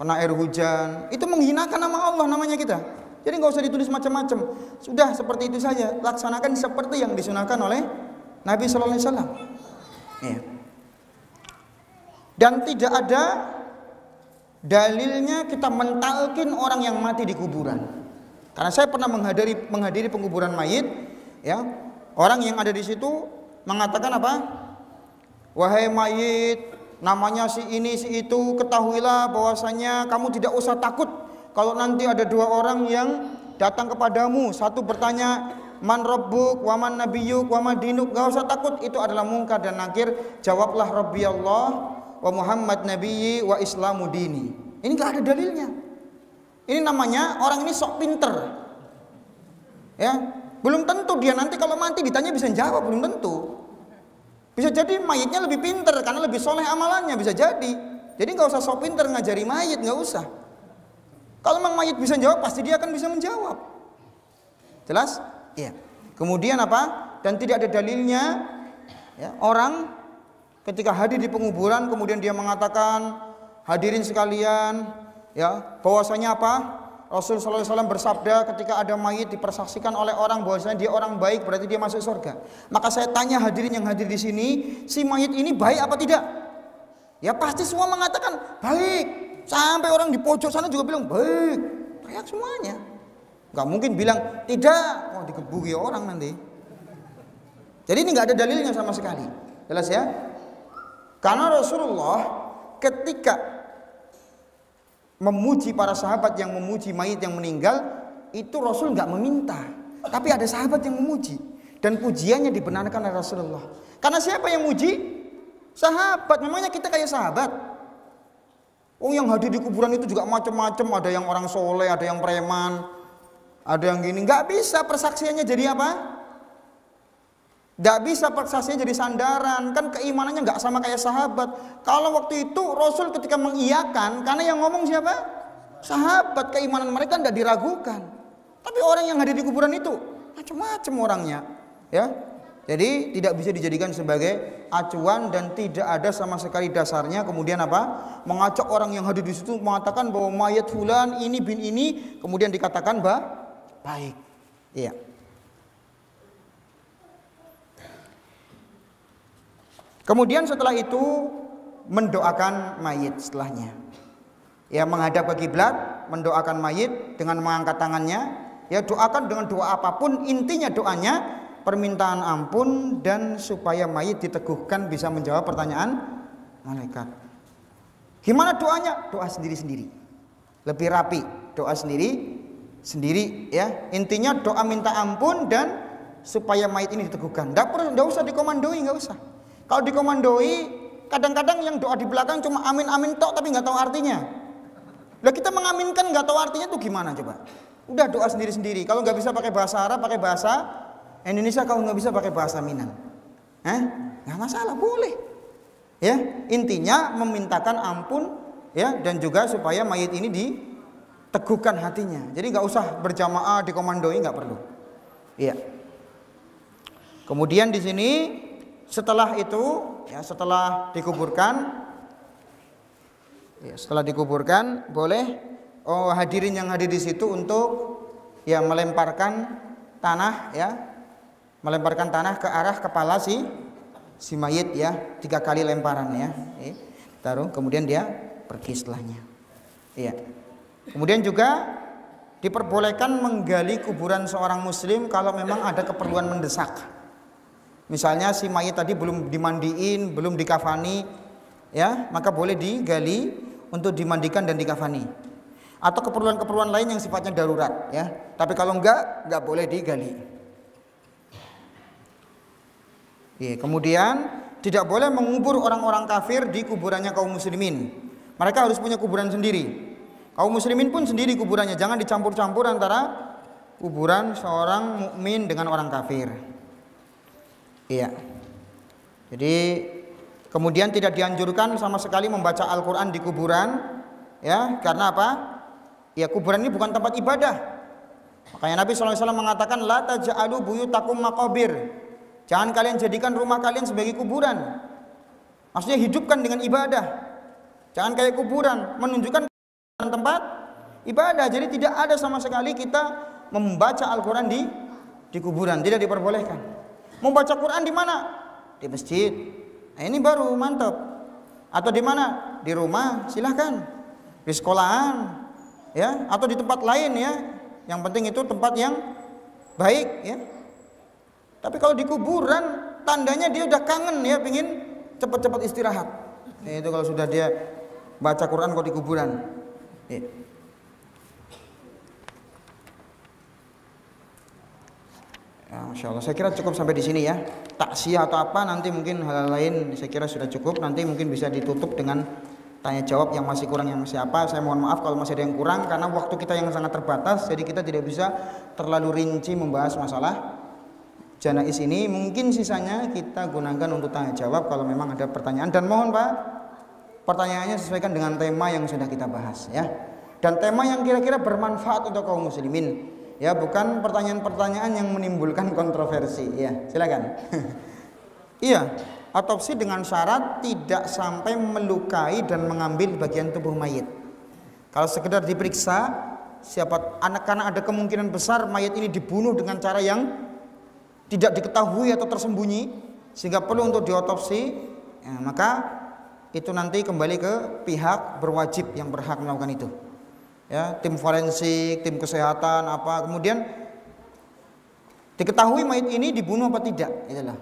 kena air hujan, itu menghinakan nama Allah namanya kita. Jadi nggak usah ditulis macam-macam. Sudah seperti itu saja, laksanakan seperti yang disunahkan oleh Nabi Sallallahu Alaihi Wasallam. Ya. Dan tidak ada dalilnya kita mentalkin orang yang mati di kuburan. Karena saya pernah menghadiri penguburan mayit, ya. Orang yang ada di situ mengatakan apa? Wahai mayit, namanya si ini si itu, ketahuilah bahwasanya kamu tidak usah takut kalau nanti ada 2 orang yang datang kepadamu, satu bertanya man rabbuk wa man nabiyyuk wa ma dinuk, enggak usah takut, itu adalah mungkar dan nakir. Jawablah Rabbi Allah wa Muhammad nabiyyi wa islamu dini. Ini enggak ada dalilnya. Ini namanya orang ini sok pinter. Ya, belum tentu dia nanti kalau mati ditanya bisa jawab, belum tentu. Bisa jadi mayitnya lebih pinter karena lebih soleh amalannya, bisa jadi. Jadi enggak usah sok pinter ngajari mayit, enggak usah. Kalau memang mayit bisa jawab, pasti dia akan bisa menjawab. Jelas? Ya. Kemudian apa? Dan tidak ada dalilnya ya, orang ketika hadir di penguburan kemudian dia mengatakan, hadirin sekalian, ya, bahwasanya apa? Rasul sallallahu alaihi wasallam bersabda ketika ada mayit dipersaksikan oleh orang bahwasanya dia orang baik, berarti dia masuk surga. Maka saya tanya hadirin yang hadir di sini, si mayit ini baik apa tidak? Ya pasti semua mengatakan baik. Sampai orang di pojok sana juga bilang baik. Teriak semuanya. Gak mungkin bilang tidak, digebuki orang nanti. Jadi ini gak ada dalilnya sama sekali. Jelas ya? Karena Rasulullah ketika memuji para sahabat yang memuji mayit yang meninggal, itu Rasul gak meminta, tapi ada sahabat yang memuji, dan pujiannya dibenarkan oleh Rasulullah. Karena siapa yang muji? Sahabat. Memangnya kita kayak sahabat? Yang hadir di kuburan itu juga macam-macam, ada yang orang soleh, ada yang preman, ada yang gini, nggak bisa persaksiannya jadi apa? Nggak bisa persaksiannya jadi sandaran, kan keimanannya nggak sama kayak sahabat. Kalau waktu itu Rasul ketika mengiyakan, karena yang ngomong siapa? Sahabat, keimanan mereka nggak diragukan. Tapi orang yang hadir di kuburan itu macam-macam orangnya, ya. Jadi tidak bisa dijadikan sebagai acuan dan tidak ada sama sekali dasarnya. Kemudian apa? Mengajak orang yang hadir di situ mengatakan bahwa mayat fulan ini bin ini, kemudian dikatakan baik. Iya. Kemudian setelah itu mendoakan mayit setelahnya. Ya, menghadap ke kiblat, mendoakan mayit dengan mengangkat tangannya. Ya, doakan dengan doa apapun, intinya doanya permintaan ampun dan supaya mayit diteguhkan bisa menjawab pertanyaan malaikat. Gimana doanya? Doa sendiri-sendiri. Lebih rapi, doa sendiri ya. Intinya doa minta ampun dan supaya mayit ini diteguhkan. Nggak usah dikomandoi, nggak usah. Kalau dikomandoi, kadang-kadang yang doa di belakang cuma amin amin tok tapi nggak tahu artinya. Lah kita mengaminkan nggak tahu artinya tuh gimana coba? Udah doa sendiri-sendiri. Kalau nggak bisa pakai bahasa Arab, pakai bahasa Indonesia. Kalau nggak bisa pakai bahasa Minang, nggak masalah, boleh. Ya, intinya memintakan ampun, ya, dan juga supaya mayit ini diteguhkan hatinya. Jadi nggak usah berjamaah dikomandoi, nggak perlu. Iya. Kemudian di sini setelah itu, ya, setelah dikuburkan, boleh hadirin yang hadir di situ untuk ya melemparkan tanah, ya, melemparkan tanah ke arah kepala si mayit, ya, 3 kali lemparan, ya, taruh, kemudian dia pergi setelahnya. Iya. Kemudian juga diperbolehkan menggali kuburan seorang muslim kalau memang ada keperluan mendesak. Misalnya si mayit tadi belum dimandiin, belum dikafani, ya, maka boleh digali untuk dimandikan dan dikafani. Atau keperluan-keperluan lain yang sifatnya darurat, ya. Tapi kalau enggak boleh digali. Ya, kemudian tidak boleh mengubur orang-orang kafir di kuburannya kaum muslimin. Mereka harus punya kuburan sendiri. Kaum muslimin pun sendiri kuburannya, jangan dicampur-campur antara kuburan seorang mukmin dengan orang kafir. Iya. Jadi kemudian tidak dianjurkan sama sekali membaca Al-Qur'an di kuburan, ya, karena apa? Ya, kuburan ini bukan tempat ibadah. Makanya Nabi SAW mengatakan la taj'alu buyutakum maqabir. Jangan kalian jadikan rumah kalian sebagai kuburan. Maksudnya hidupkan dengan ibadah. Jangan kayak kuburan, menunjukkan tempat ibadah. Jadi tidak ada sama sekali kita membaca Al-Qur'an di kuburan, tidak diperbolehkan. Membaca Quran di mana? Di masjid. Nah, ini baru mantap. Atau di mana? Di rumah, silahkan. Di sekolahan, ya, atau di tempat lain, ya. Yang penting itu tempat yang baik, ya. Tapi kalau di kuburan, tandanya dia udah kangen, ya, pengen cepat-cepat istirahat. Itu kalau sudah dia baca Quran kok di kuburan. Ya. Ya, Masya Allah, saya kira cukup sampai di sini, ya. Taksiyah atau apa nanti mungkin hal lain saya kira sudah cukup. Nanti mungkin bisa ditutup dengan tanya jawab yang masih kurang, yang masih apa. Saya mohon maaf kalau masih ada yang kurang karena waktu kita yang sangat terbatas. Jadi kita tidak bisa terlalu rinci membahas masalah janais ini. Mungkin sisanya kita gunakan untuk tanya jawab kalau memang ada pertanyaan. Dan mohon Pak, pertanyaannya sesuaikan dengan tema yang sudah kita bahas, ya. Dan tema yang kira-kira bermanfaat untuk kaum muslimin, ya, bukan pertanyaan-pertanyaan yang menimbulkan kontroversi, ya. Silakan. Iya, otopsi dengan syarat tidak sampai melukai dan mengambil bagian tubuh mayit. Kalau sekedar diperiksa, karena ada kemungkinan besar mayit ini dibunuh dengan cara yang tidak diketahui atau tersembunyi sehingga perlu untuk diotopsi, ya, maka itu nanti kembali ke pihak berwajib yang berhak melakukan itu, ya, tim forensik, tim kesehatan apa, kemudian diketahui mayit ini dibunuh apa tidak, itulah.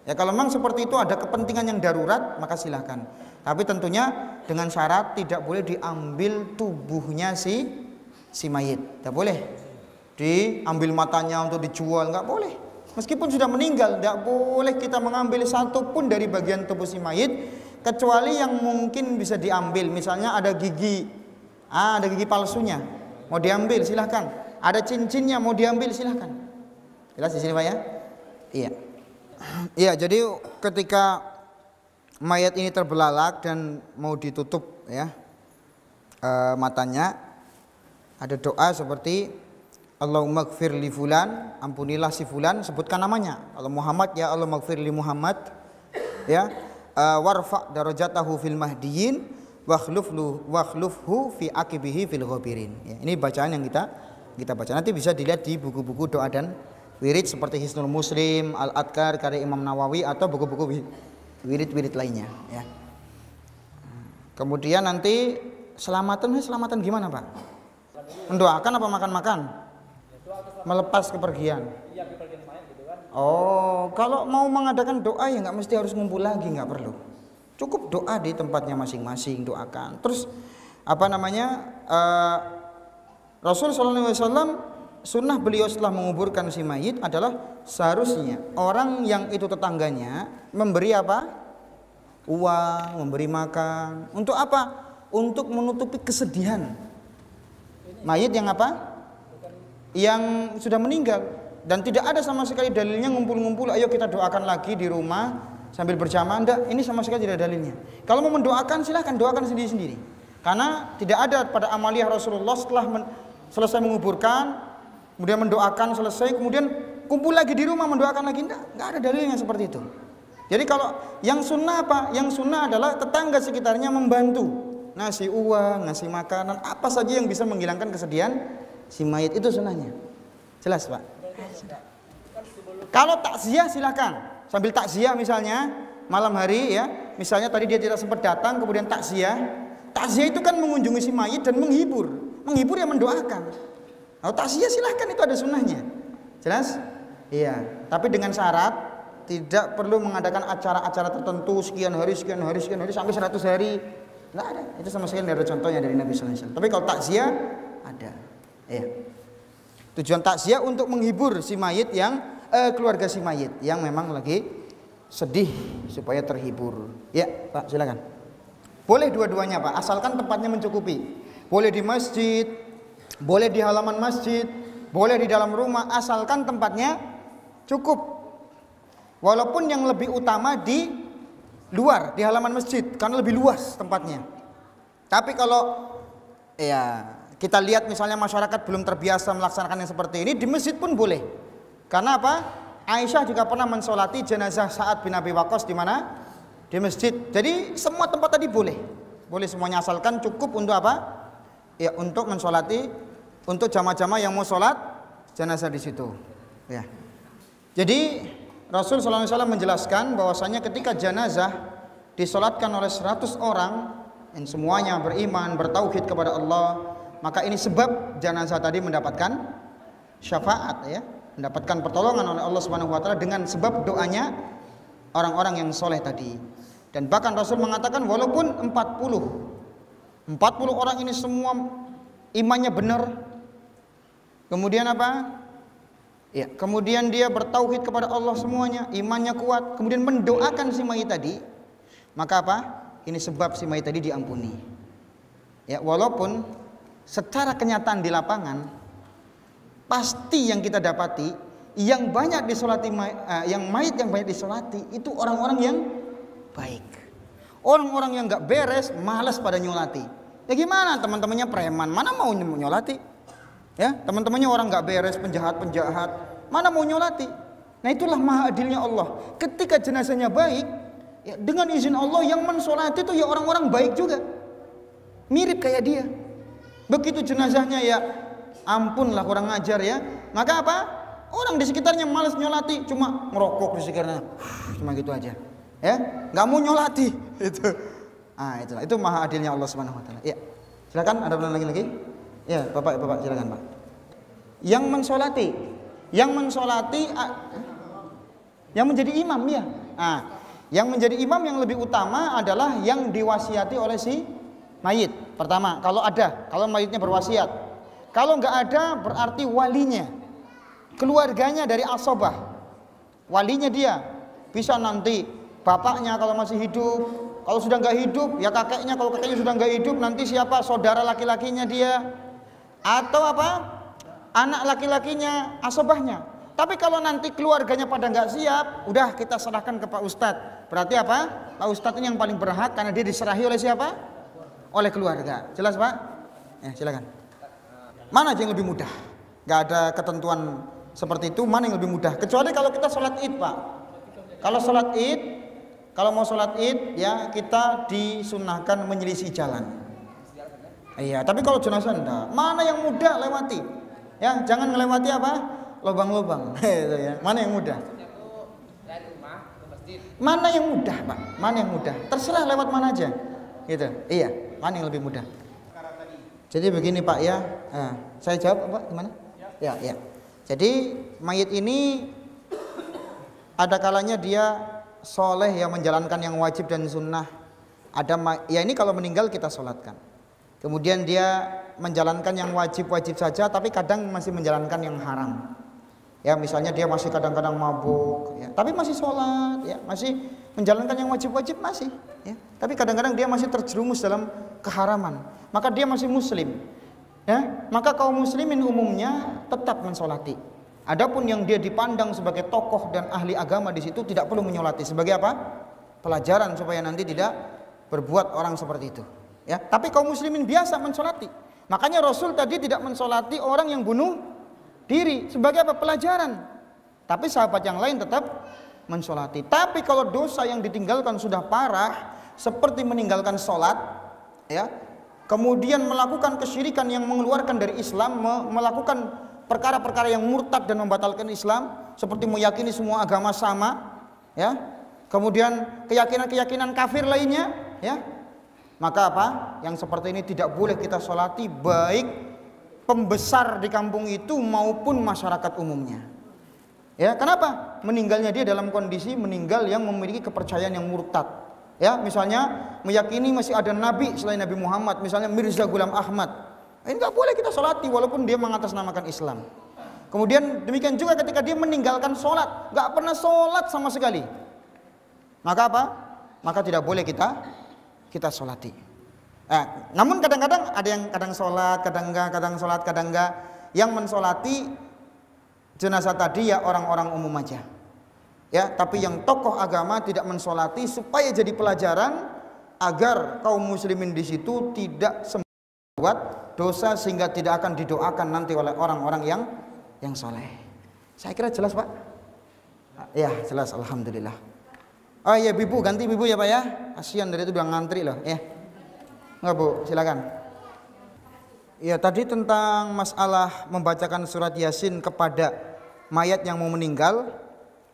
Ya, kalau memang seperti itu ada kepentingan yang darurat maka silahkan, tapi tentunya dengan syarat tidak boleh diambil tubuhnya si mayit, tidak boleh diambil matanya untuk dijual, nggak boleh. Meskipun sudah meninggal, tidak boleh kita mengambil satu pun dari bagian tubuh si mayit kecuali yang mungkin bisa diambil. Misalnya ada gigi palsunya, mau diambil silahkan. Ada cincinnya mau diambil silahkan. Jelas di sini Pak, ya? Iya. Iya, jadi ketika mayat ini terbelalak dan mau ditutup, ya, matanya, ada doa seperti Allahumma gfir li fulan, ampunilah si fulan, sebutkan namanya. Kalau Muhammad, ya Allah maghfir li Muhammad, ya, warfa darajatahu fil mahdiyin wakhlufhu fi akibihi fil ghabirin. Ya, ini bacaan yang kita baca. Nanti bisa dilihat di buku-buku doa dan wirid seperti Hisnul Muslim, Al-Adkar karya Imam Nawawi atau buku-buku wirid-wirid lainnya, ya. Kemudian nanti selamatan gimana Pak? Mendoakan apa makan-makan? Melepas kepergian. Oh, kalau mau mengadakan doa ya nggak mesti harus ngumpul lagi, nggak perlu. Cukup doa di tempatnya masing-masing, doakan. Terus apa namanya? Rasul SAW sunnah beliau setelah menguburkan si mayit adalah seharusnya orang yang itu tetangganya memberi apa? Uang, memberi makan. Untuk apa? Untuk menutupi kesedihan mayit yang apa? Yang sudah meninggal. Dan tidak ada sama sekali dalilnya ngumpul-ngumpul, ayo kita doakan lagi di rumah sambil berjamaah. Enggak, ini sama sekali tidak ada dalilnya. Kalau mau mendoakan silahkan doakan sendiri-sendiri. Karena tidak ada pada amaliyah Rasulullah setelah selesai menguburkan, kemudian mendoakan selesai, kemudian kumpul lagi di rumah mendoakan lagi. Enggak ada dalilnya seperti itu. Jadi kalau yang sunnah apa? Yang sunnah adalah tetangga sekitarnya membantu, ngasih uang, ngasih makanan, apa saja yang bisa menghilangkan kesedihan si mayit, itu sunnahnya. Jelas Pak? Kalau takziah silakan, sambil takziah misalnya malam hari ya, misalnya tadi dia tidak sempat datang kemudian takziah. Takziah itu kan mengunjungi si mayit dan menghibur yang mendoakan. Kalau takziah silahkan, itu ada sunnahnya. Jelas? Iya. Tapi dengan syarat tidak perlu mengadakan acara-acara tertentu sekian hari sampai 100 hari. Nggak ada. Itu sama sekali tidak ada contohnya dari Nabi sallallahu alaihi wasallam. Tapi kalau takziah ada. Iya. Tujuan takziah untuk menghibur si mayit yang keluarga si mayit yang memang lagi sedih supaya terhibur. Ya, Pak, silakan. Boleh dua-duanya, Pak, asalkan tempatnya mencukupi. Boleh di masjid, boleh di halaman masjid, boleh di dalam rumah, asalkan tempatnya cukup. Walaupun yang lebih utama di luar, di halaman masjid, karena lebih luas tempatnya. Tapi kalau ya kita lihat misalnya masyarakat belum terbiasa melaksanakan yang seperti ini, di masjid pun boleh. Karena apa? Aisyah juga pernah mensolati jenazah Sa'ad bin Abi Waqqas di mana? Di masjid. Jadi semua tempat tadi boleh. Boleh semuanya, asalkan cukup untuk apa? Ya, untuk mensolati, untuk jamaah-jamaah yang mau sholat jenazah di situ. Ya. Jadi Rasul sallallahu alaihi wasallam menjelaskan bahwasanya ketika jenazah disolatkan oleh 100 orang yang semuanya beriman, bertauhid kepada Allah, maka ini sebab jenazah tadi mendapatkan syafaat, ya, mendapatkan pertolongan oleh Allah Subhanahu wa taala dengan sebab doanya orang-orang yang soleh tadi. Dan bahkan Rasul mengatakan walaupun 40 orang ini semua imannya benar, kemudian apa? Ya, kemudian dia bertauhid kepada Allah semuanya, imannya kuat, kemudian mendoakan si mayit tadi, maka apa? Ini sebab si mayit tadi diampuni. Ya, walaupun secara kenyataan di lapangan pasti yang kita dapati yang banyak disolati, yang mayit yang banyak disolati itu orang-orang yang baik. Orang-orang yang nggak beres, malas pada nyolati. Ya gimana, teman-temannya preman, mana mau nyolati? Ya, teman-temannya orang nggak beres, penjahat-penjahat, mana mau nyolati? Nah, itulah maha adilnya Allah. Ketika jenazahnya baik, ya, dengan izin Allah yang mensolati itu ya orang-orang baik juga, mirip kayak dia. Begitu jenazahnya ya ampunlah kurang ajar ya, maka apa? Orang di sekitarnya malas nyolati, cuma ngerokok di sekitarnya, cuma gitu aja, ya, nggak mau nyolati itu. Ah, itulah, itu maha adilnya Allah Subhanahu Wa Taala. Ya, silakan, ada pertanyaan lagi? Ya, bapak silakan Pak. Yang mensolati, yang menjadi imam ya. Yang menjadi imam yang lebih utama adalah yang diwasiati oleh si mayit. Pertama, kalau mayitnya berwasiat. Kalau nggak ada, berarti walinya, keluarganya dari asobah, walinya dia. Bisa nanti bapaknya kalau masih hidup, kalau sudah nggak hidup ya kakeknya, kalau kakeknya sudah nggak hidup nanti siapa? Saudara laki-lakinya dia, atau apa? Anak laki-lakinya, asobahnya. Tapi kalau nanti keluarganya pada nggak siap, udah kita serahkan ke Pak Ustadz. Berarti apa? Pak Ustadz ini yang paling berhak karena dia diserahi oleh siapa? Oleh keluarga. Jelas Pak? Ya, silakan. Mana aja yang lebih mudah? Nggak ada ketentuan seperti itu. Mana yang lebih mudah? Kecuali kalau kita sholat id, Pak. Kalau sholat id, kalau mau sholat id, ya kita disunahkan menyelisih jalan. Iya, tapi kalau jenazah enggak. Mana yang mudah lewati? Ya, jangan melewati apa? Lubang-lubang. Itu ya. Mana yang mudah? Mana yang mudah, Pak? Mana yang mudah? Terserah lewat mana aja. Gitu. Iya, mana yang lebih mudah? Jadi begini Pak ya. Saya jawab Pak gimana? Ya. Jadi mayit ini ada kalanya dia soleh ya, menjalankan yang wajib dan sunnah. Ya ini kalau meninggal kita sholatkan. Kemudian dia menjalankan yang wajib-wajib saja, tapi kadang masih menjalankan yang haram. Ya, misalnya dia masih kadang-kadang mabuk, ya, tapi masih sholat, ya, masih menjalankan yang wajib-wajib masih, ya, tapi kadang-kadang dia masih terjerumus dalam keharaman, maka dia masih muslim, ya, maka kaum muslimin umumnya tetap mensolati. Adapun yang dia dipandang sebagai tokoh dan ahli agama di situ tidak perlu menyolati. Sebagai apa? Pelajaran supaya nanti tidak berbuat orang seperti itu. Ya, tapi kaum muslimin biasa mensolati. Makanya Rasul tadi tidak mensolati orang yang bunuh diri. Sebagai apa? Pelajaran. Tapi sahabat yang lain tetap mensolati. Tapi kalau dosa yang ditinggalkan sudah parah, seperti meninggalkan sholat, ya, kemudian melakukan kesyirikan yang mengeluarkan dari Islam, melakukan perkara-perkara yang murtad dan membatalkan Islam, seperti meyakini semua agama sama, ya, kemudian keyakinan-keyakinan kafir lainnya, ya, maka apa? Yang seperti ini tidak boleh kita sholati, baik pembesar di kampung itu maupun masyarakat umumnya. Ya, kenapa? Meninggalnya dia dalam kondisi meninggal yang memiliki kepercayaan yang murtad. Ya, misalnya meyakini masih ada nabi selain Nabi Muhammad, misalnya Mirza Ghulam Ahmad. Ini nggak boleh kita sholati walaupun dia mengatasnamakan Islam. Kemudian demikian juga ketika dia meninggalkan sholat, nggak pernah sholat sama sekali, maka apa? Maka tidak boleh kita sholati. Namun kadang-kadang ada yang kadang sholat, kadang enggak, kadang sholat, kadang enggak. Yang mensolati jenazah tadi ya orang-orang umum aja. Ya, tapi yang tokoh agama tidak mensolati supaya jadi pelajaran agar kaum muslimin di situ tidak buat dosa sehingga tidak akan didoakan nanti oleh orang-orang yang soleh. Saya kira jelas, Pak. Ya, jelas, alhamdulillah. Oh iya, Bibu, ganti Bibu ya, Pak ya. Kasihan dari itu udah ngantri loh, ya. Enggak, Bu, silakan. Ya, tadi tentang masalah membacakan surat Yasin kepada mayat yang mau meninggal,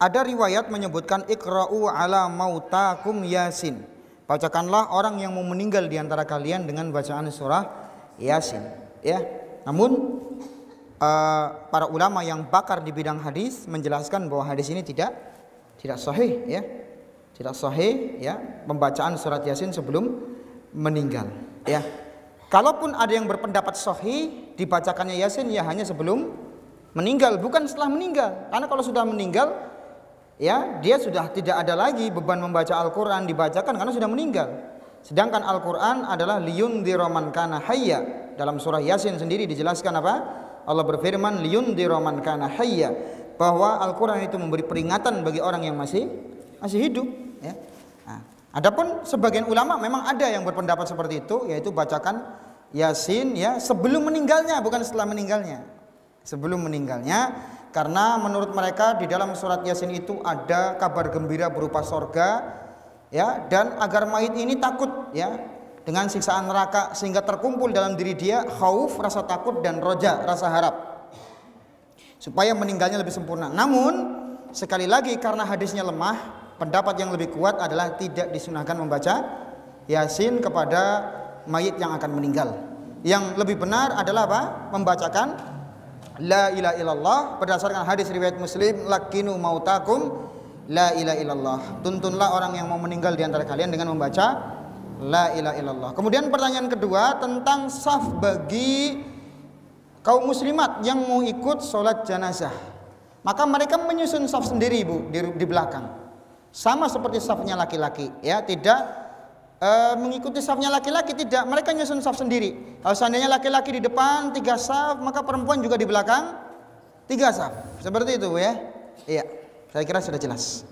ada riwayat menyebutkan iqra'u ala mautakum Yasin. Bacakanlah orang yang mau meninggal di antara kalian dengan bacaan surah Yasin, ya. Namun para ulama yang pakar di bidang hadis menjelaskan bahwa hadis ini tidak sahih, ya. Tidak sahih, ya, pembacaan surat Yasin sebelum meninggal, ya. Kalaupun ada yang berpendapat sahih, dibacakannya Yasin ya hanya sebelum meninggal, bukan setelah meninggal. Karena kalau sudah meninggal, ya, dia sudah tidak ada lagi beban membaca Al-Qur'an dibacakan karena sudah meninggal. Sedangkan Al-Quran adalah liyundhira man kana hayya. Dalam surah Yasin sendiri dijelaskan apa? Allah berfirman liyundhira man kana hayya, bahwa Al-Quran itu memberi peringatan bagi orang yang masih hidup, ya. Nah, adapun sebagian ulama memang ada yang berpendapat seperti itu, yaitu bacakan Yasin, ya, sebelum meninggalnya, bukan setelah meninggalnya. Sebelum meninggalnya, karena menurut mereka di dalam surat Yasin itu ada kabar gembira berupa sorga, ya, dan agar mayit ini takut, ya, dengan siksaan neraka sehingga terkumpul dalam diri dia khauf, rasa takut, dan roja, rasa harap, supaya meninggalnya lebih sempurna. Namun sekali lagi karena hadisnya lemah, pendapat yang lebih kuat adalah tidak disunahkan membaca Yasin kepada mayit yang akan meninggal. Yang lebih benar adalah apa? Membacakan la ilaha illallah berdasarkan hadis riwayat Muslim, lakinu mautakum la ilaha illallah. Tuntunlah orang yang mau meninggal di antara kalian dengan membaca la ilaha illallah. Kemudian pertanyaan kedua tentang saf bagi kaum muslimat yang mau ikut sholat jenazah. Maka mereka menyusun saf sendiri, Bu, di belakang. Sama seperti safnya laki-laki, ya, tidak mengikuti safnya laki-laki, tidak. Mereka nyusun saf sendiri. Kalau seandainya laki-laki di depan 3 saf, maka perempuan juga di belakang 3 saf. Seperti itu, ya. Iya. Saya kira sudah jelas.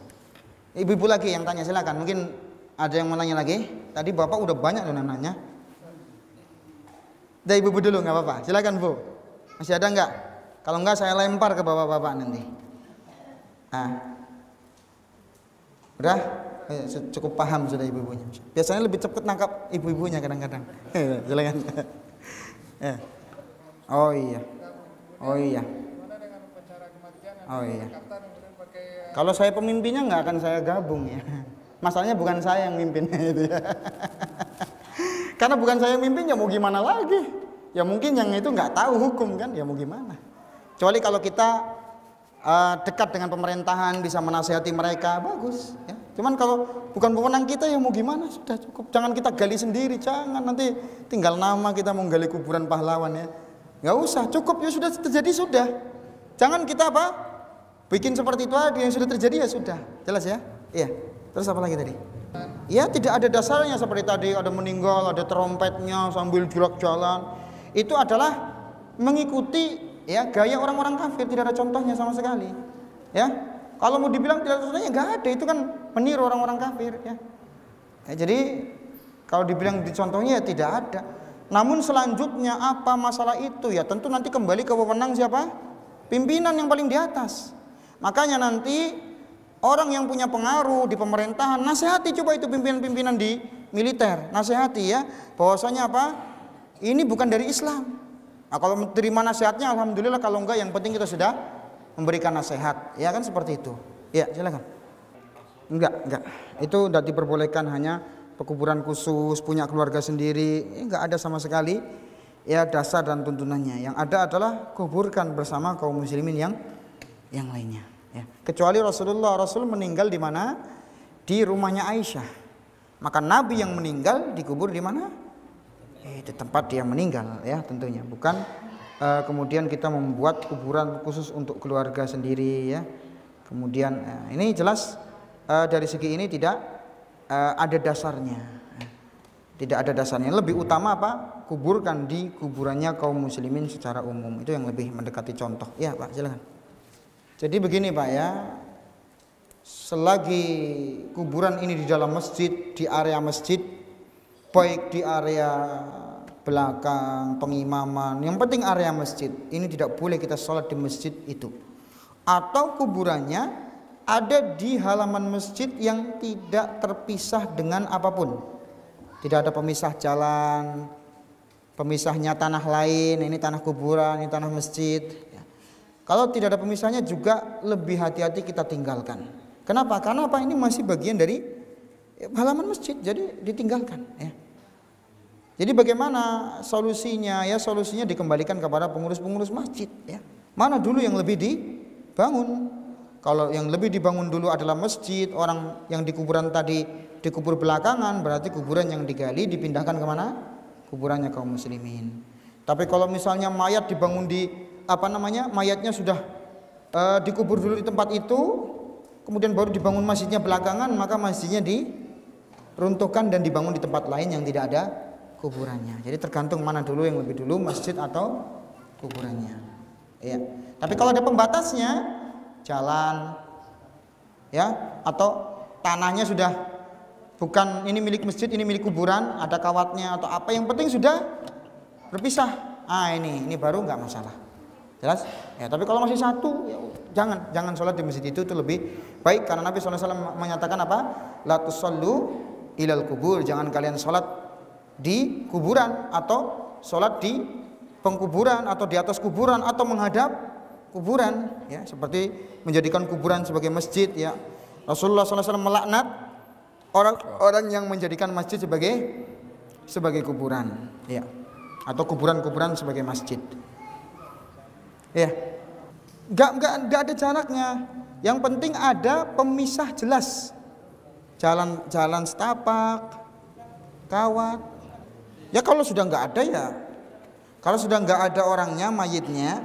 Ibu-ibu lagi yang tanya, silakan. Mungkin ada yang mau nanya lagi. Tadi Bapak udah banyak loh nanya. Dari ibu-ibu dulu, nggak apa-apa. Silakan, Bu. Masih ada nggak? Kalau nggak saya lempar ke bapak-bapak nanti. Udah? Cukup paham sudah ibu-ibunya. Biasanya lebih cepat nangkap ibu-ibunya kadang-kadang. Silakan. Oh iya. Oh iya. Oh iya. Kalau saya pemimpinnya nggak akan saya gabung, ya. Masalahnya bukan saya yang mimpinnya itu, ya. Karena bukan saya yang mimpin, ya mau gimana lagi? Ya mungkin yang itu nggak tahu hukum kan, ya mau gimana? Kecuali kalau kita dekat dengan pemerintahan, bisa menasihati mereka, bagus, ya. Cuman kalau bukan wewenang kita ya mau gimana, sudah cukup. Jangan kita gali sendiri, jangan nanti tinggal nama kita mau gali kuburan pahlawan ya. Nggak usah, cukup ya sudah terjadi sudah. Jangan kita apa? Bikin seperti itu aja, yang sudah terjadi ya sudah. Jelas ya? Iya. Terus apa lagi tadi? Ya tidak ada dasarnya seperti tadi, ada meninggal, ada trompetnya sambil jalan. Itu adalah mengikuti ya gaya orang-orang kafir, tidak ada contohnya sama sekali. Ya. Kalau mau dibilang tidak ada contohnya nggak ada, itu kan meniru orang-orang kafir ya. Jadi kalau dibilang dicontohnya ya tidak ada. Namun selanjutnya apa masalah itu ya tentu nanti kembali ke wewenang siapa? Pimpinan yang paling di atas. Makanya nanti orang yang punya pengaruh di pemerintahan nasihati coba itu pimpinan-pimpinan di militer, nasihati ya bahwasanya apa? Ini bukan dari Islam. Nah, kalau menerima nasihatnya alhamdulillah, kalau enggak yang penting kita sudah memberikan nasihat. Ya kan seperti itu. Ya, silakan. Enggak. Itu tidak diperbolehkan, hanya pekuburan khusus, punya keluarga sendiri, enggak ada sama sekali ya dasar dan tuntunannya. Yang ada adalah kuburkan bersama kaum muslimin yang lainnya ya. Kecuali Rasul meninggal di mana? Di rumahnya Aisyah. Maka Nabi yang meninggal dikubur di mana? Di tempat dia meninggal ya tentunya. Bukan kemudian kita membuat kuburan khusus untuk keluarga sendiri ya. Kemudian ini jelas dari segi ini tidak ada dasarnya. Tidak ada dasarnya. Lebih utama apa? Kuburkan di kuburannya kaum muslimin secara umum. Itu yang lebih mendekati contoh. Ya Pak, silakan. Jadi begini Pak ya. Selagi kuburan ini di dalam masjid, di area masjid, baik di area belakang pengimaman, yang penting area masjid, ini tidak boleh kita sholat di masjid itu. Atau kuburannya ada di halaman masjid yang tidak terpisah dengan apapun. Tidak ada pemisah jalan, pemisahnya tanah lain, ini tanah kuburan, ini tanah masjid. Kalau tidak ada pemisahnya juga lebih hati-hati kita tinggalkan. Kenapa? Karena apa? Ini masih bagian dari halaman masjid, jadi ditinggalkan ya. Jadi bagaimana solusinya? Ya solusinya dikembalikan kepada pengurus-pengurus masjid ya. Mana dulu yang lebih dibangun? Kalau yang lebih dibangun dulu adalah masjid, orang yang di kuburan tadi dikubur belakangan, berarti kuburan yang digali dipindahkan kemana? Kuburannya kaum muslimin. Tapi kalau misalnya mayat dibangun di mayatnya sudah dikubur dulu di tempat itu, kemudian baru dibangun masjidnya belakangan, maka masjidnya diruntuhkan dan dibangun di tempat lain yang tidak ada kuburannya. Jadi tergantung mana dulu yang lebih dulu, masjid atau kuburannya. Ya. Tapi kalau ada pembatasnya, jalan, ya, atau tanahnya sudah bukan ini milik masjid, ini milik kuburan, ada kawatnya atau apa, yang penting sudah berpisah. Ini baru nggak masalah. Jelas? Ya, tapi kalau masih satu, ya, jangan sholat di masjid itu lebih baik, karena Nabi SAW menyatakan apa? La tusallu ilal kubur, jangan kalian sholat di kuburan atau sholat di pengkuburan atau di atas kuburan atau menghadap kuburan ya, seperti menjadikan kuburan sebagai masjid ya. Rasulullah SAW melaknat orang-orang yang menjadikan masjid sebagai kuburan ya, atau kuburan-kuburan sebagai masjid ya. Enggak ada jaraknya, yang penting ada pemisah jelas, jalan setapak, kawat ya. Kalau sudah enggak ada ya, kalau sudah enggak ada orangnya, mayitnya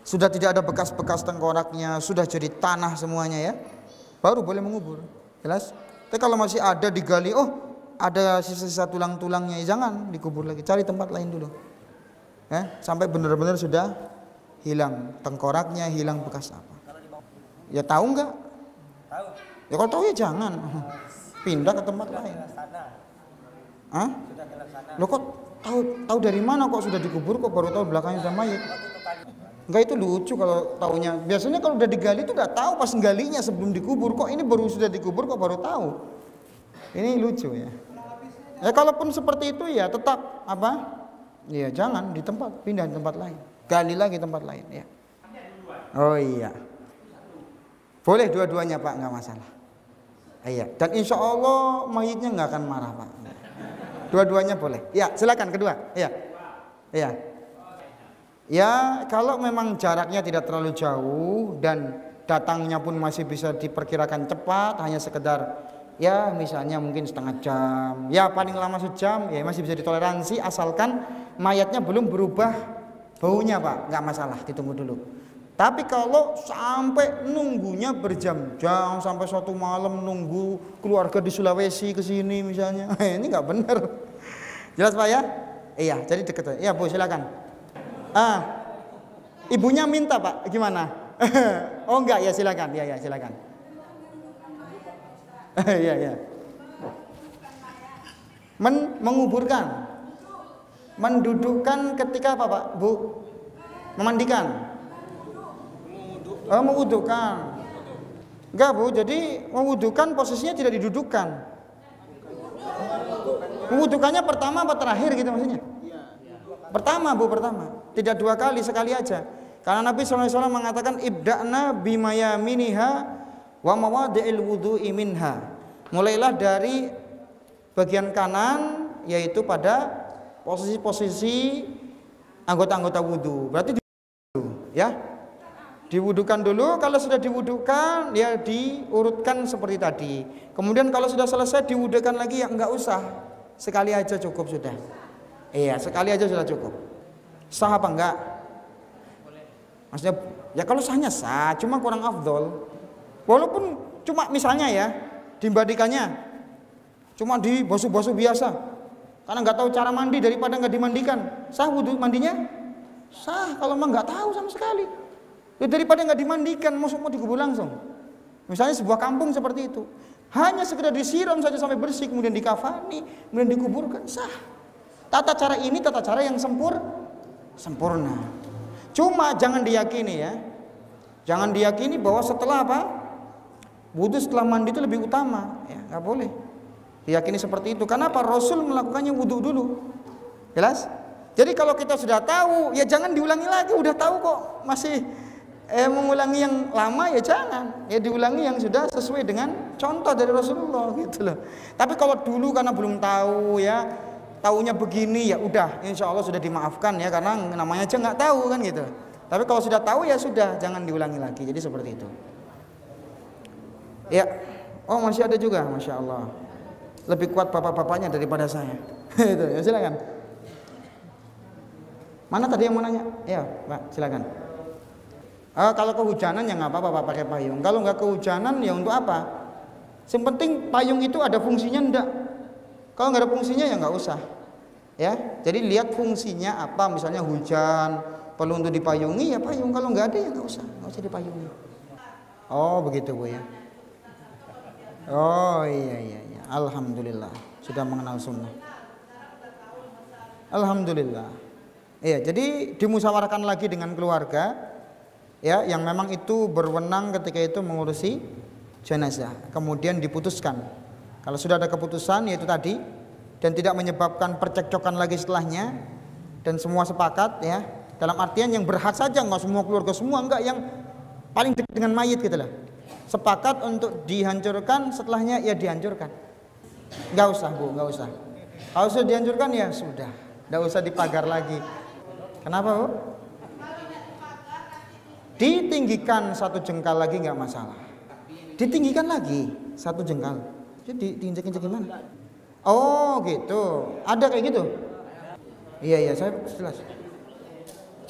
sudah tidak ada bekas-bekas tengkoraknya, sudah jadi tanah semuanya ya, baru boleh mengubur. Jelas? Tapi kalau masih ada digali, ada sisa-sisa tulang-tulangnya, ya jangan dikubur lagi, cari tempat lain dulu ya, sampai benar-benar sudah hilang tengkoraknya, hilang bekas apa. Ya tahu enggak? Tahu. Ya kalau tahu ya jangan pindah ke tempat lain. Hah? Lo kok tahu dari mana kok sudah dikubur, kok baru tahu belakangnya ada mayat? Enggak, itu lucu kalau taunya. Biasanya kalau udah digali itu udah tahu pas galinya sebelum dikubur, kok ini baru sudah dikubur kok baru tahu. Ini lucu ya. Ya kalaupun seperti itu ya tetap apa? Ya jangan di tempat, pindah di tempat lain. Gali lagi tempat lain ya. Oh iya. Boleh dua-duanya Pak, nggak masalah. Iya. Dan insya Allah mayitnya nggak akan marah Pak. Dua-duanya boleh. Ya silakan kedua. Iya. Iya. Ya kalau memang jaraknya tidak terlalu jauh dan datangnya pun masih bisa diperkirakan cepat, hanya sekedar ya misalnya mungkin setengah jam, ya paling lama sejam, ya masih bisa ditoleransi asalkan mayatnya belum berubah baunya Pak, nggak masalah, ditunggu dulu. Tapi kalau sampai nunggunya berjam-jam, sampai suatu malam nunggu keluarga di Sulawesi ke sini misalnya, ini nggak benar. Jelas Pak ya? Iya, jadi deket. Ya Bu, silakan. Ibunya minta Pak, gimana? Oh enggak, ya silakan. Ya silakan. Iya. Menguburkan, mendudukkan ketika apa Pak, Bu? Memandikan. Mewudukan. Enggak Bu, jadi mewudukan posisinya tidak didudukkan. Mewudukannya pertama apa terakhir gitu maksudnya? Pertama Bu, pertama. Tidak 2 kali, sekali aja. Karena Nabi SAW mengatakan ibda'na bimayaminiha wa mawadi'il wudu'i minha. Mulailah dari bagian kanan, yaitu pada posisi-posisi anggota-anggota wudu. Berarti ya, diwudukan dulu. Kalau sudah diwudukan, ya diurutkan seperti tadi. Kemudian kalau sudah selesai diwudukan lagi, ya enggak usah, sekali aja cukup sudah. Iya, sekali aja sudah cukup. Sah apa enggak? Maksudnya ya kalau sahnya sah, cuma kurang afdol. Walaupun cuma misalnya ya dibandingkannya cuma di basuh-basuh biasa, karena nggak tahu cara mandi daripada nggak dimandikan. Sah wudhu mandinya? Sah kalau memang nggak tahu sama sekali. Ya, daripada nggak dimandikan, mau dikubur langsung. Misalnya sebuah kampung seperti itu, hanya sekedar disiram saja sampai bersih, kemudian dikafani, kemudian dikuburkan, sah. Tata cara ini tata cara yang sempurna. Cuma jangan diyakini ya, jangan diyakini bahwa setelah apa, wudhu setelah mandi itu lebih utama, ya nggak boleh diyakini seperti itu. Karena apa? Rasul melakukannya wudhu dulu. Jelas? Jadi kalau kita sudah tahu, ya jangan diulangi lagi. Udah tahu kok masih mengulangi yang lama, ya jangan. Ya diulangi yang sudah sesuai dengan contoh dari Rasulullah gitu loh. Tapi kalau dulu karena belum tahu ya, taunya begini, ya udah, insya Allah sudah dimaafkan ya, karena namanya aja nggak tahu kan gitu. Tapi kalau sudah tahu ya sudah, jangan diulangi lagi. Jadi seperti itu. Ya, oh masih ada juga, masya Allah. Lebih kuat bapak-bapaknya daripada saya. Itu ya, silakan. Mana tadi yang mau nanya? Ya, Pak, silakan. Kalau kehujanan ya nggak apa-apa Pak, pakai payung. Kalau nggak kehujanan ya untuk apa? Yang penting payung itu ada fungsinya enggak. Kalau nggak ada fungsinya ya nggak usah. Ya, jadi lihat fungsinya apa. Misalnya hujan perlu untuk dipayungi, ya payung. Kalau nggak ada ya nggak usah dipayungi. Oh begitu Bu ya. Oh iya. Alhamdulillah sudah mengenal sunnah. Alhamdulillah. Iya, jadi dimusyawarahkan lagi dengan keluarga ya, yang memang itu berwenang ketika itu mengurusi jenazah. Kemudian diputuskan. Kalau sudah ada keputusan yaitu tadi, dan tidak menyebabkan percekcokan lagi setelahnya, dan semua sepakat ya, dalam artian yang berhak saja, nggak semua keluarga semua, enggak, yang paling dekat dengan mayit gitu lah. Sepakat untuk dihancurkan, setelahnya ya dihancurkan. Nggak usah Bu, nggak usah. Kalau sudah dihancurkan ya sudah, nggak usah dipagar lagi. Kenapa Bu? Ditinggikan 1 jengkal lagi nggak masalah. Ditinggikan lagi 1 jengkal. Jadi diinjak-injak gimana? Oh gitu. Ada kayak gitu? Iya saya jelas.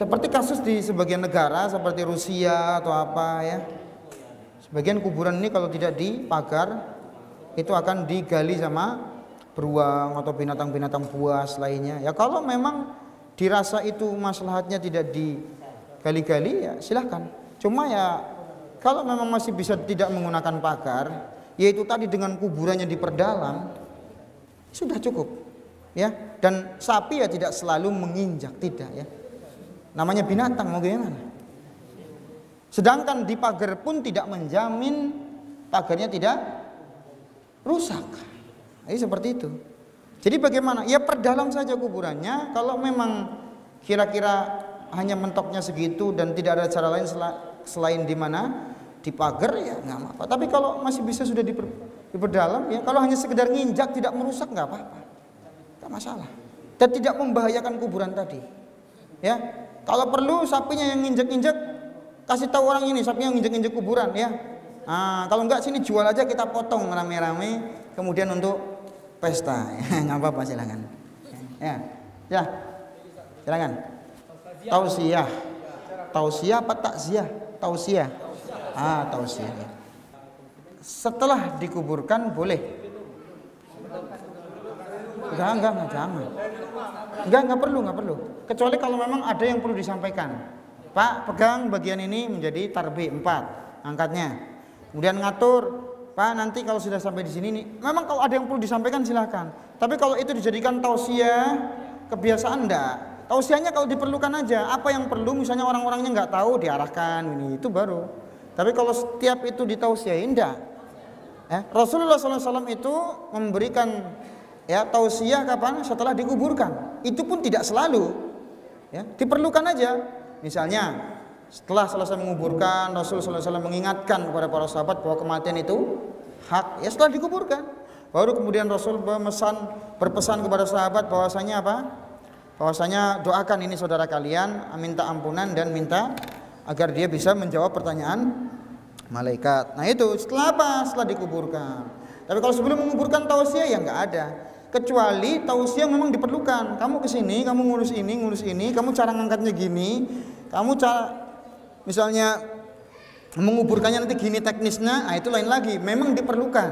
Seperti kasus di sebagian negara seperti Rusia atau apa ya. Sebagian kuburan ini kalau tidak dipagar itu akan digali sama beruang atau binatang-binatang buas lainnya. Ya kalau memang dirasa itu maslahatnya tidak digali-gali ya silahkan. Cuma ya kalau memang masih bisa tidak menggunakan pagar, yaitu tadi dengan kuburannya diperdalam, sudah cukup ya. Dan sapi ya tidak selalu menginjak, tidak ya, namanya binatang mau gimana. Sedangkan di pagar pun tidak menjamin pagarnya tidak rusak. Jadi seperti itu. Jadi bagaimana? Ya perdalam saja kuburannya. Kalau memang kira-kira hanya mentoknya segitu dan tidak ada cara lain selain di mana? Di pagar ya nggak apa-apa. Tapi kalau masih bisa sudah diperdalam ya, kalau hanya sekedar nginjak tidak merusak nggak apa-apa, nggak masalah. Dan tidak membahayakan kuburan tadi. Ya, kalau perlu sapinya yang nginjak-injak kasih tahu orang ini sapinya nginjek-injek kuburan ya. Nah, kalau enggak sini jual aja, kita potong rame-rame kemudian untuk pesta. Enggak apa-apa, silakan. Ya. Ya. Silakan. Tausiah. Tausiah apa takziah? Tausiah. Tausiah. Setelah dikuburkan boleh. Enggak, jangan. Enggak perlu. Kecuali kalau memang ada yang perlu disampaikan. Pak, pegang bagian ini menjadi tarbi 4, angkatnya. Kemudian ngatur, Pak, nanti kalau sudah sampai di sini nih, memang kalau ada yang perlu disampaikan silahkan. Tapi kalau itu dijadikan tausiah, kebiasaan enggak. Tausiahnya kalau diperlukan aja, apa yang perlu misalnya orang-orangnya nggak tahu diarahkan ini itu baru. Tapi kalau setiap itu ditausiahin enggak. Rasulullah SAW itu memberikan tausiah kapan? Setelah dikuburkan. Itu pun tidak selalu. Ya, diperlukan aja. Misalnya setelah selesai menguburkan, Rasulullah SAW mengingatkan kepada para sahabat bahwa kematian itu hak. Ya setelah dikuburkan, baru kemudian Rasul berpesan kepada sahabat bahwasanya apa? Bahwasanya doakan ini saudara kalian, minta ampunan dan minta agar dia bisa menjawab pertanyaan malaikat. Nah itu setelah apa? Setelah dikuburkan. Tapi kalau sebelum menguburkan tausiah ya nggak ada. Kecuali tausiah memang diperlukan. Kamu kesini, kamu ngurus ini, kamu cara ngangkatnya gini, kamu cara misalnya menguburkannya nanti gini teknisnya, itu lain lagi. Memang diperlukan,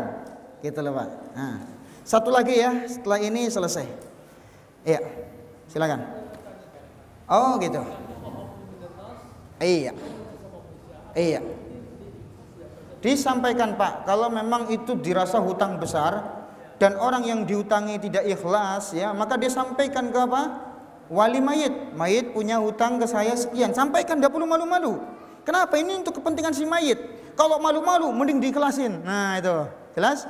gitu loh Pak. Nah, satu lagi ya, setelah ini selesai. Iya, silakan. Oh gitu. Iya. Disampaikan Pak, kalau memang itu dirasa hutang besar dan orang yang dihutangi tidak ikhlas, ya maka dia sampaikan ke apa? Wali mayit punya hutang ke saya sekian, sampaikan, tidak perlu malu-malu. Kenapa? Ini untuk kepentingan si mayit. Kalau malu-malu mending diikhlasin. Nah itu jelas.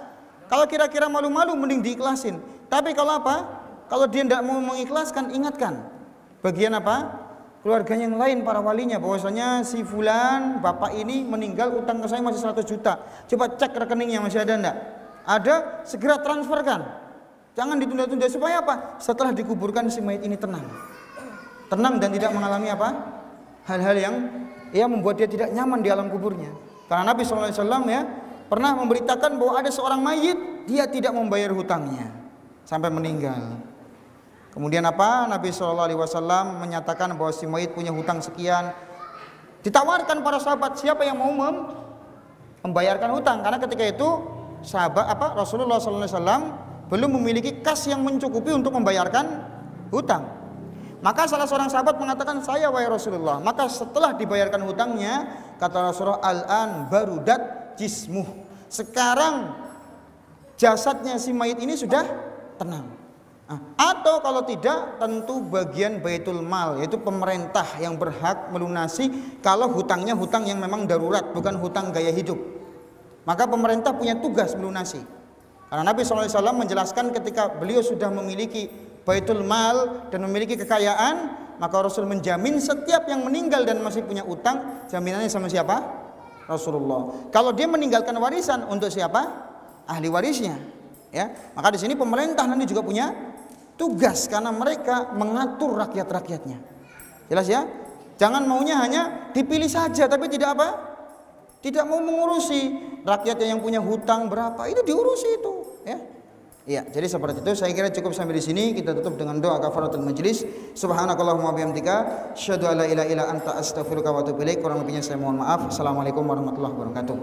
Kalau kira-kira malu-malu mending diikhlasin. Tapi kalau apa? Kalau dia tidak mau mengikhlaskan, ingatkan bagian apa? Keluarganya yang lain, para walinya, bahwasanya si fulan bapak ini meninggal, utang ke saya masih 100 juta. Coba cek rekeningnya masih ada enggak? Ada, segera transferkan. Jangan ditunda-tunda. Supaya apa? Setelah dikuburkan si mayit ini tenang dan tidak mengalami apa? Hal-hal yang membuat dia tidak nyaman di alam kuburnya. Karena Nabi SAW ya pernah memberitakan bahwa ada seorang mayit, dia tidak membayar hutangnya sampai meninggal. Kemudian apa? Nabi SAW menyatakan bahwa si mayit punya hutang sekian. Ditawarkan para sahabat, siapa yang mau membayarkan hutang? Karena ketika itu Rasulullah SAW belum memiliki kas yang mencukupi untuk membayarkan hutang. Maka salah seorang sahabat mengatakan, saya wahai Rasulullah. Maka setelah dibayarkan hutangnya, kata Rasulullah, al-an barudat jismuh. Sekarang jasadnya si mayit ini sudah tenang. Atau kalau tidak, tentu bagian baitul mal, yaitu pemerintah yang berhak melunasi kalau hutangnya hutang yang memang darurat, bukan hutang gaya hidup. Maka pemerintah punya tugas melunasi. Karena Nabi SAW menjelaskan ketika beliau sudah memiliki baitul mal dan memiliki kekayaan, maka Rasul menjamin setiap yang meninggal dan masih punya utang, jaminannya sama siapa? Rasulullah. Kalau dia meninggalkan warisan, untuk siapa? Ahli warisnya. Ya, maka di sini pemerintah nanti juga punya tugas karena mereka mengatur rakyat-rakyatnya. Jelas ya? Jangan maunya hanya dipilih saja tapi tidak apa? Tidak mau mengurusi rakyatnya yang punya hutang berapa, itu diurusi itu, ya. Iya, jadi seperti itu. Saya kira cukup sampai di sini. Kita tutup dengan doa kafaratul majlis. Subhanakallahumma bihamdika, asyhadu an la ilaha illa anta, astaghfiruka wa atubu ilaik. Kurang lebihnya saya mohon maaf. Assalamualaikum warahmatullahi wabarakatuh.